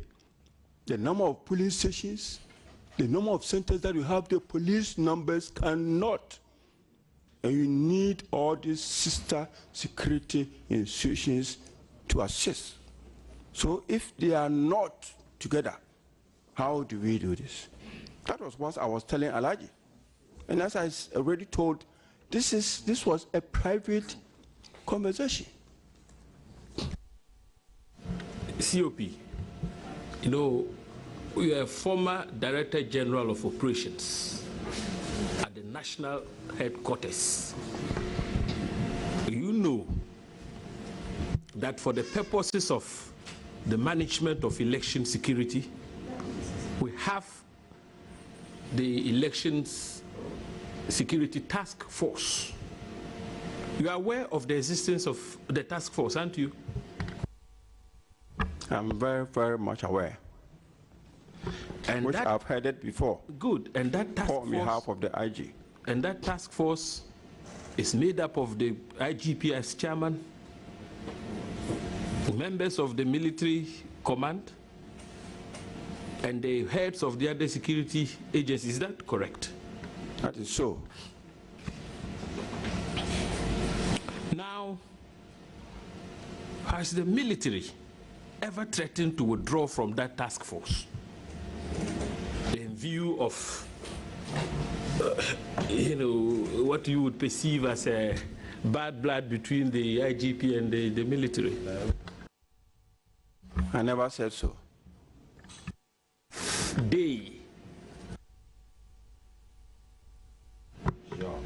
the number of police stations, the number of centers that you have, the police numbers cannot. And you need all these sister security institutions to assist. So if they are not together, how do we do this? That was what I was telling Alaji. And as I already told, this was a private conversation. COP, you know, we are a former Director General of Operations at the National Headquarters. You know that for the purposes of the management of election security, we have the Elections Security Task Force. You are aware of the existence of the task force, aren't you? I'm very, very much aware. And which I've heard it before. Good. And that task force, on behalf of the IG. And that task force is made up of the IGP as chairman, members of the military command, and the heads of the other security agencies. Is that correct? That is so. Now, has the military ever threatened to withdraw from that task force in view of, you know, what you would perceive as a bad blood between the IGP and the military? I never said so. They. Sure.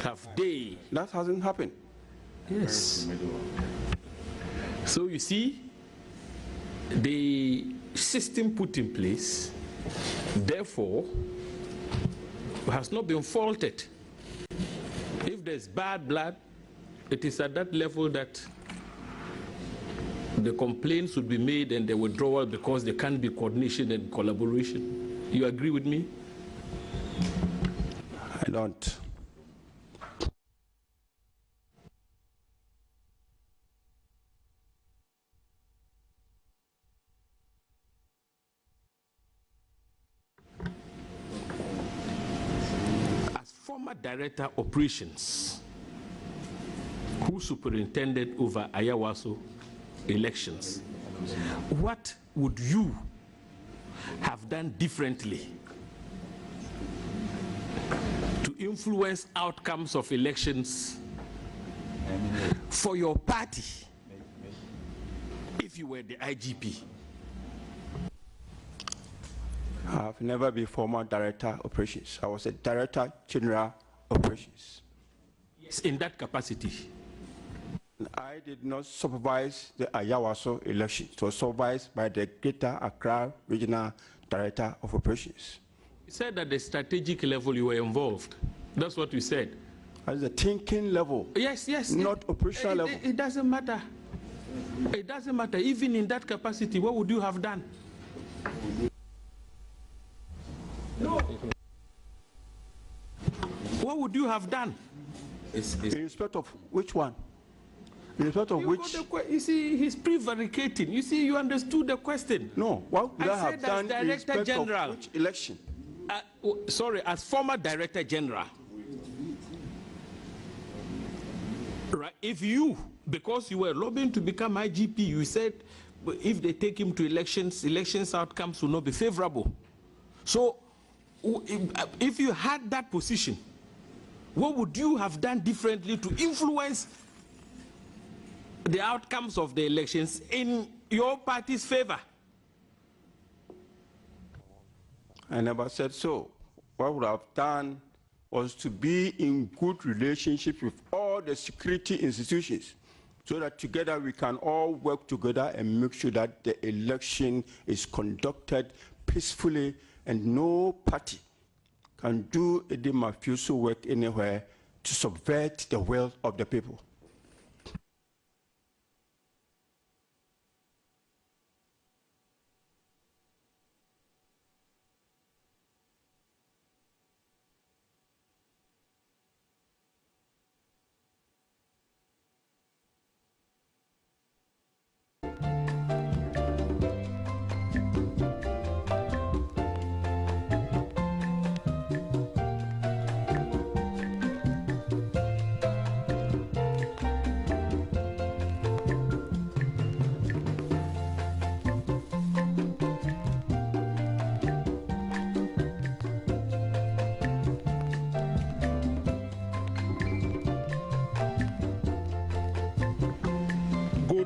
Have they? That hasn't happened. Yes. So you see, the system put in place, therefore, has not been faulted. If there's bad blood, it is at that level that the complaints would be made and the withdrawal because there can't be coordination and collaboration. You agree with me? I don't. As former director operations, who superintended over Ayawaso elections, what would you have done differently to influence outcomes of elections for your party if you were the IGP? I've never been former director operations. I was a director general operations. Yes, in that capacity. I did not supervise the Ayawaso election. It was supervised by the Greater Accra Regional Director of Operations. You said at the strategic level you were involved. That's what you said. At the thinking level. Yes, yes. Not operational level. It doesn't matter. It doesn't matter. Even in that capacity, what would you have done? No. What would you have done? In respect of which one? In respect of which? You see, he's prevaricating. You see, you understood the question. No. What would I have done in respect General, of which election? Sorry, as former Director General. Right. If you, because you were lobbying to become IGP, you said if they take him to elections outcomes will not be favorable. So, if you had that position, what would you have done differently to influence the outcomes of the elections in your party's favor? I never said so. What I would have done was to be in good relationship with all the security institutions so that together we can all work together and make sure that the election is conducted peacefully and no party can do any mafioso work anywhere to subvert the will of the people.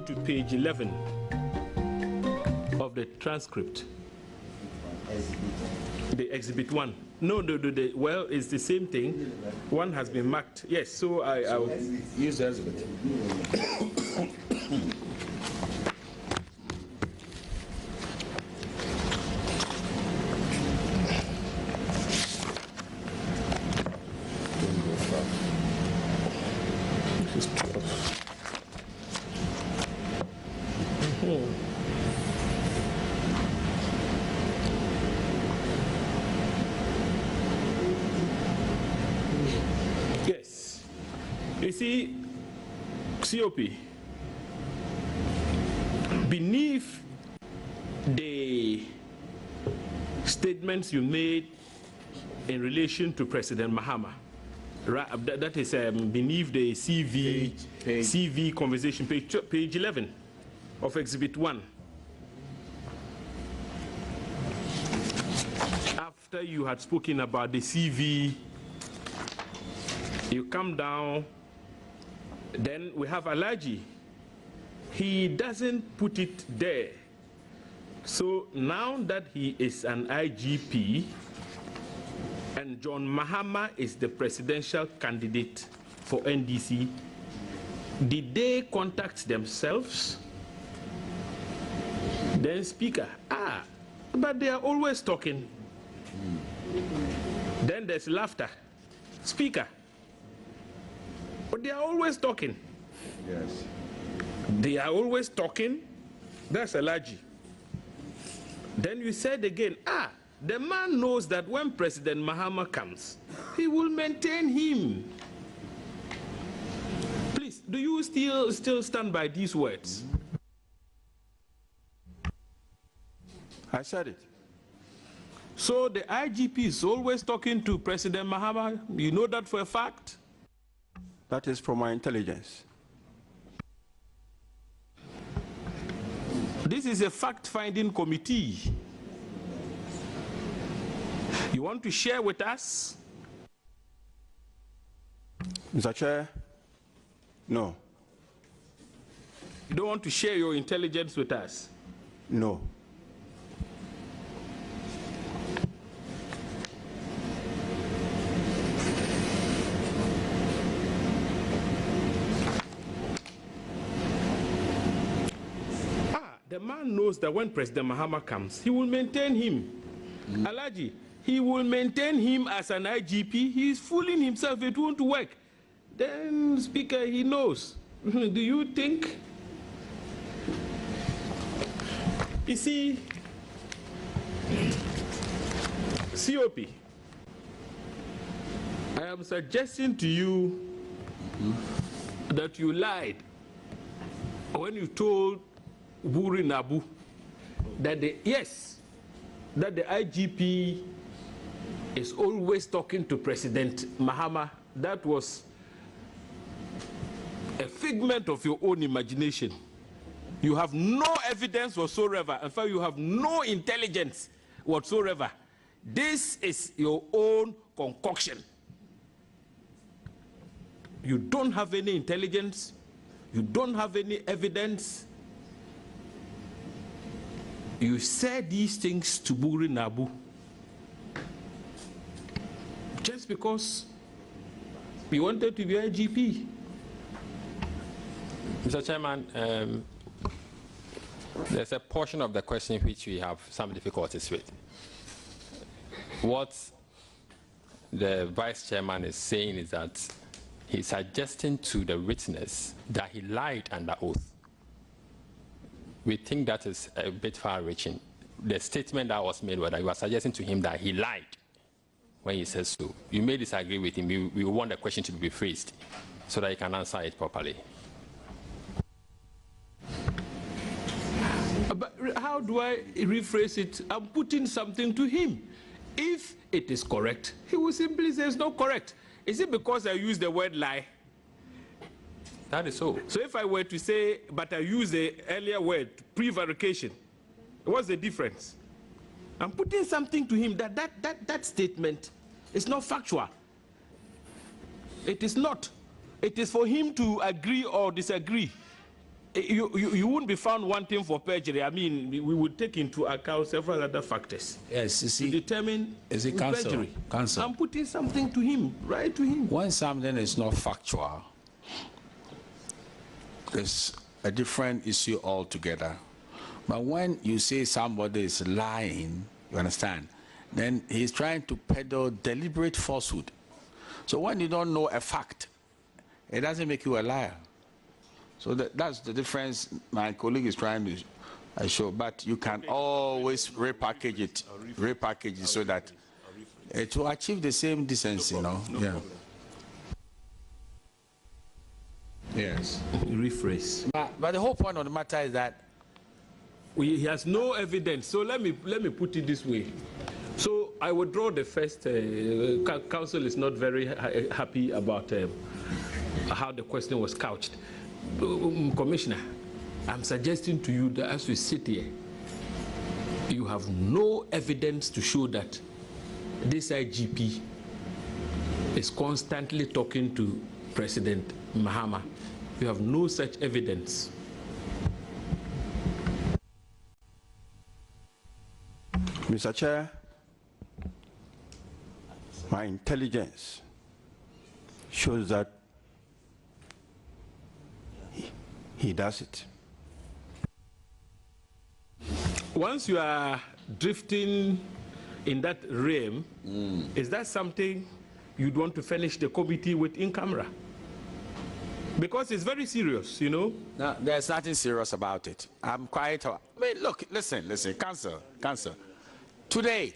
To page 11 of the transcript. The exhibit 1. No, well, it's the same thing. One has been marked. Yes, so I'll use the exhibit. Yes. You see, COP, beneath the statements you made in relation to President Mahama, right, that is beneath the CV conversation, page 11 of Exhibit 1. After you had spoken about the CV, you come down, then we have Alaji. He doesn't put it there. So now that he is an IGP and John Mahama is the presidential candidate for NDC, did they contact themselves? Then Speaker, but they are always talking. Then there's laughter. Speaker, but they are always talking. Yes. They are always talking. That's Alaji. Then you said again, the man knows that when President Mahama comes, he will maintain him. Please, do you still stand by these words? I said it. So the IGP is always talking to President Mahama. You know that for a fact? That is from my intelligence. This is a fact-finding committee. You want to share with us? Mr. Chair, no. You don't want to share your intelligence with us? No. The man knows that when President Mahama comes, he will maintain him. Alaji, he will maintain him as an IGP. He is fooling himself. It won't work. Then, Speaker, he knows. Do you think? You see, COP, I am suggesting to you that you lied when you told Buri Nabu that the IGP is always talking to President Mahama. That was a figment of your own imagination. You have no evidence whatsoever. In fact, you have no intelligence whatsoever. This is your own concoction. You don't have any intelligence. You don't have any evidence. You said these things to Buri Nabu just because you wanted to be IGP. Mr. Chairman, there's a portion of the question which we have some difficulties with. What the Vice Chairman is saying is that he's suggesting to the witness that he lied under oath. We think that is a bit far-reaching. The statement that was made was that you are suggesting to him that he lied when he says so. You may disagree with him. We want the question to be rephrased so that he can answer it properly. But how do I rephrase it? I'm putting something to him. If it is correct, he will simply say it's not correct. Is it because I use the word lie? That is so. So if I were to say, but I use the earlier word, prevarication, what's the difference? I'm putting something to him that statement is not factual. It is not. It is for him to agree or disagree. You wouldn't be found wanting for perjury. I mean, we would take into account several other factors. Yes, you see, to determine perjury. Counsel. I'm putting something to him, right to him. When something is not factual, it's a different issue altogether. But when you say somebody is lying, you understand, then he's trying to peddle deliberate falsehood. So when you don't know a fact, it doesn't make you a liar. So that's the difference my colleague is trying to show. But you can always repackage it so that it will achieve the same decency, you know. Yeah. Yes. Rephrase. But the whole point of the matter is that he has no evidence. So let me put it this way. So I withdraw the first. Council is not very happy about how the question was couched. Commissioner, I'm suggesting to you that as we sit here, you have no evidence to show that this IGP is constantly talking to President Mahama. You have no such evidence. Mr. Chair, my intelligence shows that he does it. Once you are drifting in that realm, is that something you'd want to furnish the committee with in camera? Because it's very serious, you know. No, there's nothing serious about it. I'm quite. I mean, look, listen, Council. Today,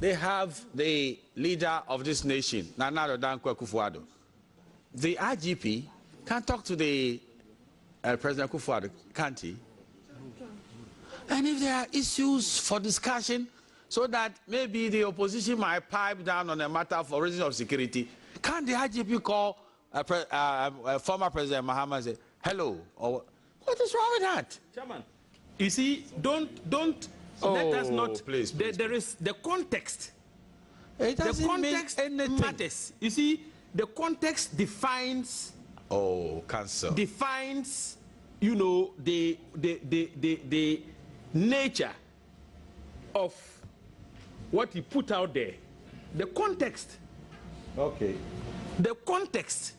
they have the leader of this nation, Nana Addo Dankwa Akufo-Addo. The IGP can talk to the President Akufo-Addo, can't he? And if there are issues for discussion, so that maybe the opposition might pipe down on a matter for reasons of security, can the IGP call former President Mahama and say, hello? Or what is wrong with that? Chairman, you see, don't let us not. Please. There is the context. It doesn't the context mean anything. matters. You see, the context defines. Council. Defines, you know, the nature of what he put out there. The context. Okay. The context.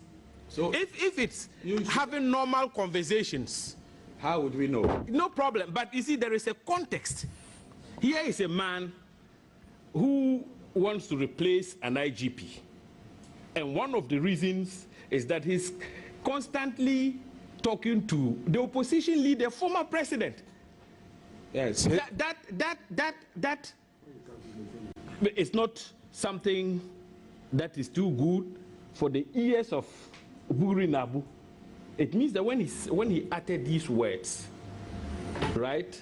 So if it's having normal conversations, how would we know? No problem. But you see, there is a context. Here is a man who wants to replace an IGP. And one of the reasons is that he's constantly talking to the opposition leader, former president. Yes. That is not something that is too good for the ears of Bugri Nabu. It means that when he uttered these words, right,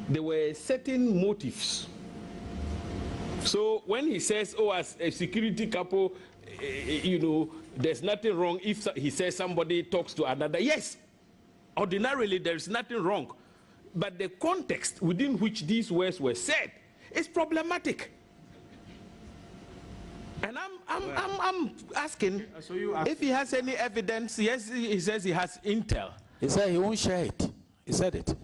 there were certain motives. So when he says, oh, as a security couple, you know, there's nothing wrong if he says somebody talks to another. Yes, ordinarily there's nothing wrong. But the context within which these words were said is problematic. And I'm asking if he has any evidence. Yes, he says he has intel. He said he won't share it. He said it.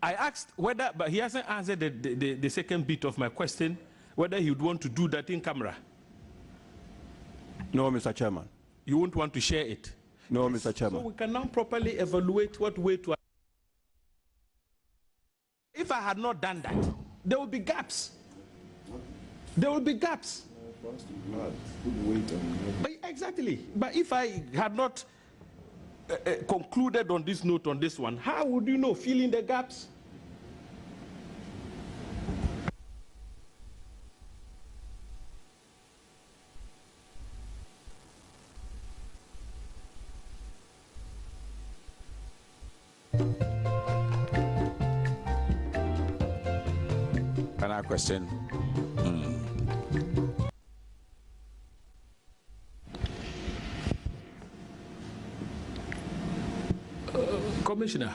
I asked whether, but he hasn't answered the second bit of my question, whether he would want to do that in camera. No, Mr. Chairman. You won't want to share it? No, Mr. Chairman. So we can now properly evaluate what way to. If I had not done that, there would be gaps. There would be gaps. But exactly. But if I had not concluded on this note on this one, how would you know? Fill in the gaps. Another question. Commissioner,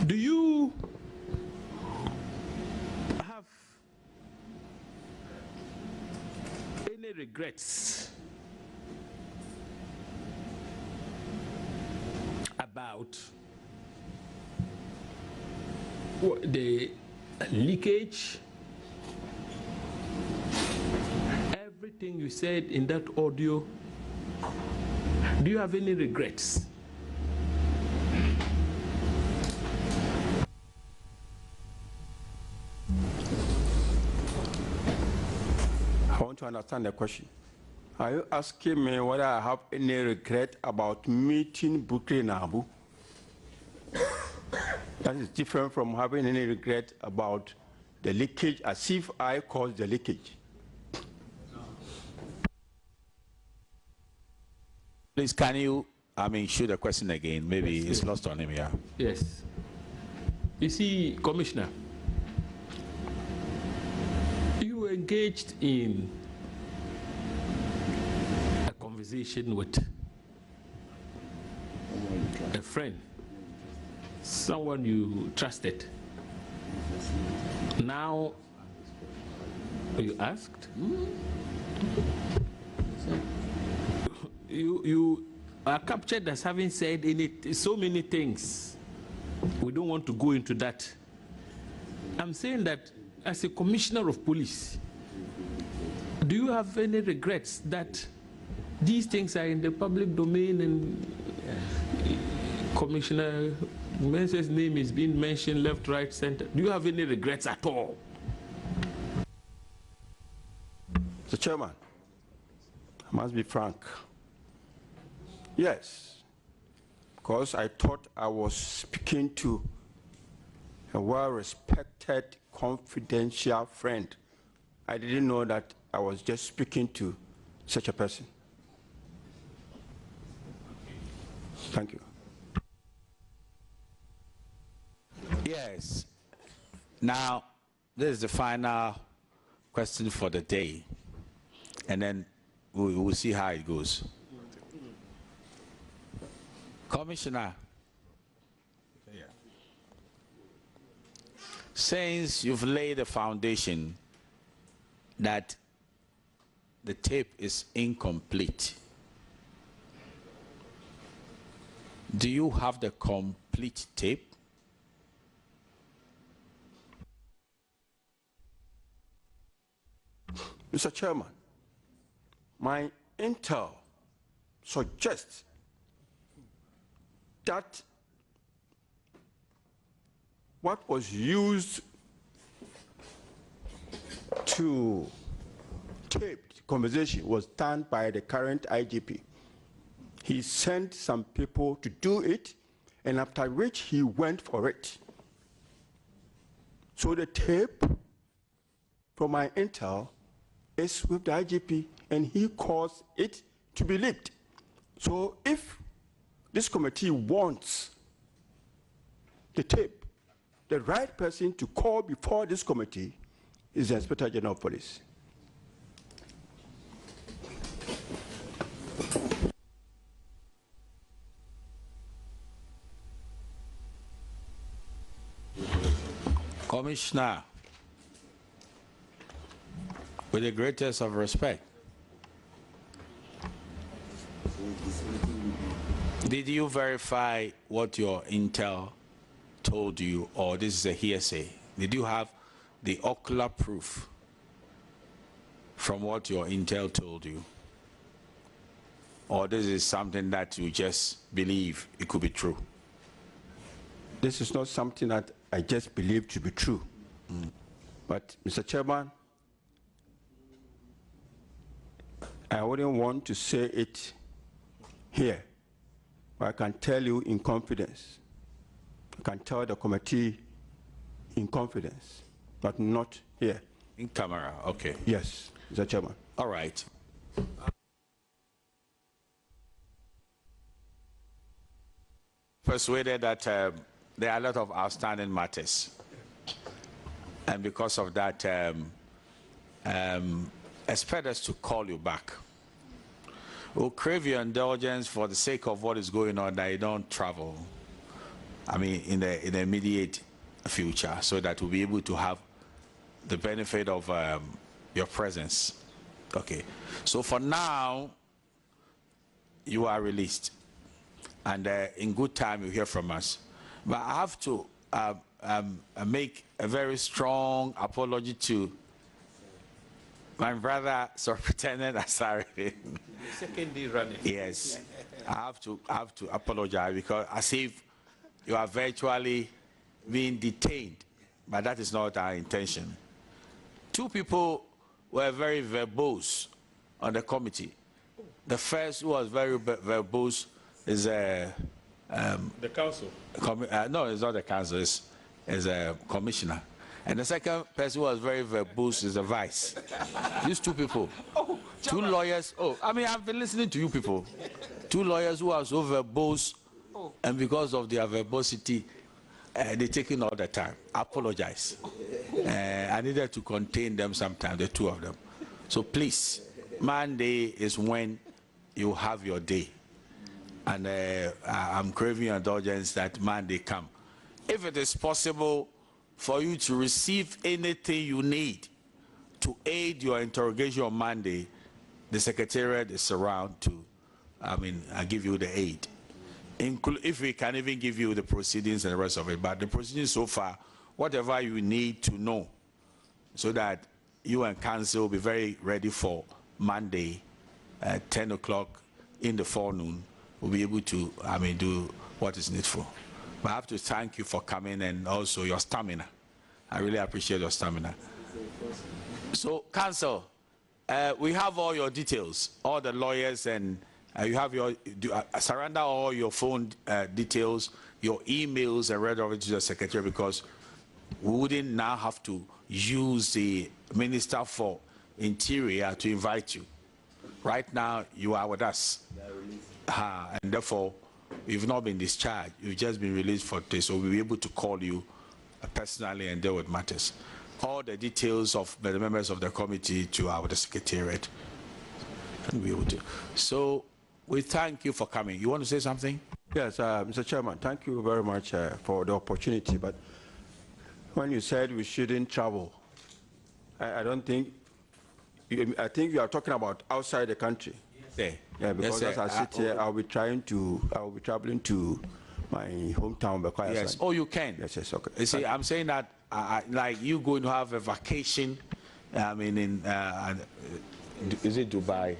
do you have any regrets about the leakage? Everything you said in that audio, do you have any regrets? I want to understand the question. Are you asking me whether I have any regret about meeting Bugri Nabu? That is different from having any regret about the leakage, as if I caused the leakage. Please, can you, shoot the question again? Maybe yes, it's lost on him, yeah. Yes. You see, Commissioner, you were engaged in a conversation with a friend, someone you trusted. Now, you asked? You are captured as having said so many things. We don't want to go into that. I'm saying that as a commissioner of police, do you have any regrets that these things are in the public domain and Commissioner Mensah's name is being mentioned left, right, center? Do you have any regrets at all? Mr. Chairman, I must be frank. Yes, because I thought I was speaking to a well-respected, confidential friend. I didn't know that I was just speaking to such a person. Thank you. Yes. Now, this is the final question for the day, and then we'll see how it goes. Commissioner, since you've laid the foundation that the tape is incomplete, do you have the complete tape? Mr. Chairman, my intel suggests that what was used to tape the conversation was done by the current IGP. He sent some people to do it, and after which he went for it. So the tape, from my intel, is with the IGP, and he caused it to be leaked. So if this committee wants the tape, the right person to call before this committee is the Inspector General of Police. Commissioner, with the greatest of respect, did you verify what your intel told you, or this is a hearsay? Did you have the ocular proof from what your intel told you? Or this is something that you just believe it could be true? This is not something that I just believe to be true. But, Mr. Chairman, I wouldn't want to say it here, but I can tell you in confidence. I can tell the committee in confidence, but not here. In camera, okay. Yes, Mr. Chairman. All right. Persuaded that there are a lot of outstanding matters, and because of that, expect us to call you back. We'll crave your indulgence for the sake of what is going on, that you don't travel, I mean, in the immediate future, so that we'll be able to have the benefit of your presence. Okay. So for now, you are released, and in good time you'll hear from us. But I have to make a very strong apology to my brother, Superintendent Asare. The second day running. Yes, I have to apologize, because as if you are virtually being detained, but that is not our intention. Two people were very verbose on the committee. The first who was very verbose is the council. No, it's not the council. It's a commissioner. And the second person who was very verbose is the vice. These two people, two lawyers. Oh, I mean, I've been listening to you people. Two lawyers who are so verbose, and because of their verbosity, they're taking all the time. I apologize. I needed to contain them sometimes, the two of them. So please, Monday is when you have your day. And I'm craving your indulgence that Monday come. If it is possible for you to receive anything you need to aid your interrogation on Monday, the Secretariat is around to, I give you the aid. If we can even give you the proceedings and the rest of it. But the proceedings so far, whatever you need to know, so that you and council will be very ready for Monday at 10 o'clock in the forenoon, we'll be able to, do what is needful. But I have to thank you for coming, and also your stamina. I really appreciate your stamina. So, council, we have all your details, all the lawyers, and you have your surrender all your phone details, your emails, and read over to the secretary, because we wouldn't now have to use the Minister for Interior to invite you. Right now, you are with us, and therefore, you've not been discharged. You've just been released for this, so we'll be able to call you personally and deal with matters. All the details of the members of the committee to our secretariat, and we will do. So we thank you for coming. You want to say something? Yes, Mr. Chairman, thank you very much for the opportunity. But when you said we shouldn't travel, I don't think. I think you are talking about outside the country. Yeah, because yes, as I sit here, I'll be traveling to my hometown, Bekwai. Yes. Oh, you can. Yes, yes, okay. You see, I'm saying that like you going to have a vacation. I mean, is it Dubai?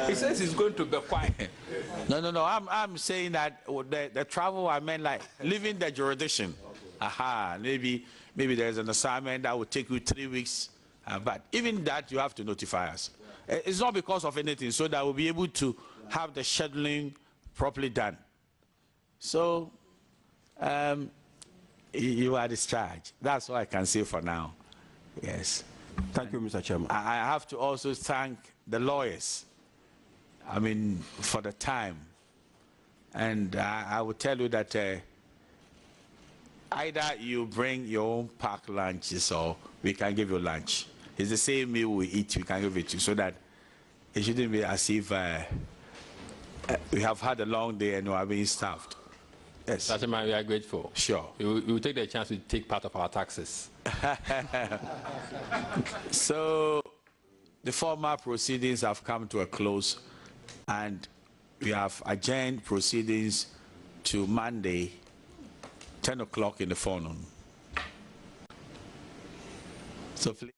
He says he's going to Bekwai. No. I'm saying that the travel, I meant like leaving the jurisdiction. Aha. Maybe there's an assignment that will take you 3 weeks. But even that, you have to notify us. It's not because of anything, so that we'll be able to have the scheduling properly done. So, you are discharged. That's all I can say for now. Yes. Thank you, Mr. Chairman. I have to also thank the lawyers, I mean, for the time. And I will tell you that either you bring your own packed lunches or we can give you lunch. It's the same meal we eat, we can give it to you, so that it shouldn't be as if we have had a long day and we are being starved. Yes. That's why we are grateful. Sure. We will take the chance to take part of our taxes. So the formal proceedings have come to a close, and we have adjourned proceedings to Monday, 10 o'clock in the forenoon. So please.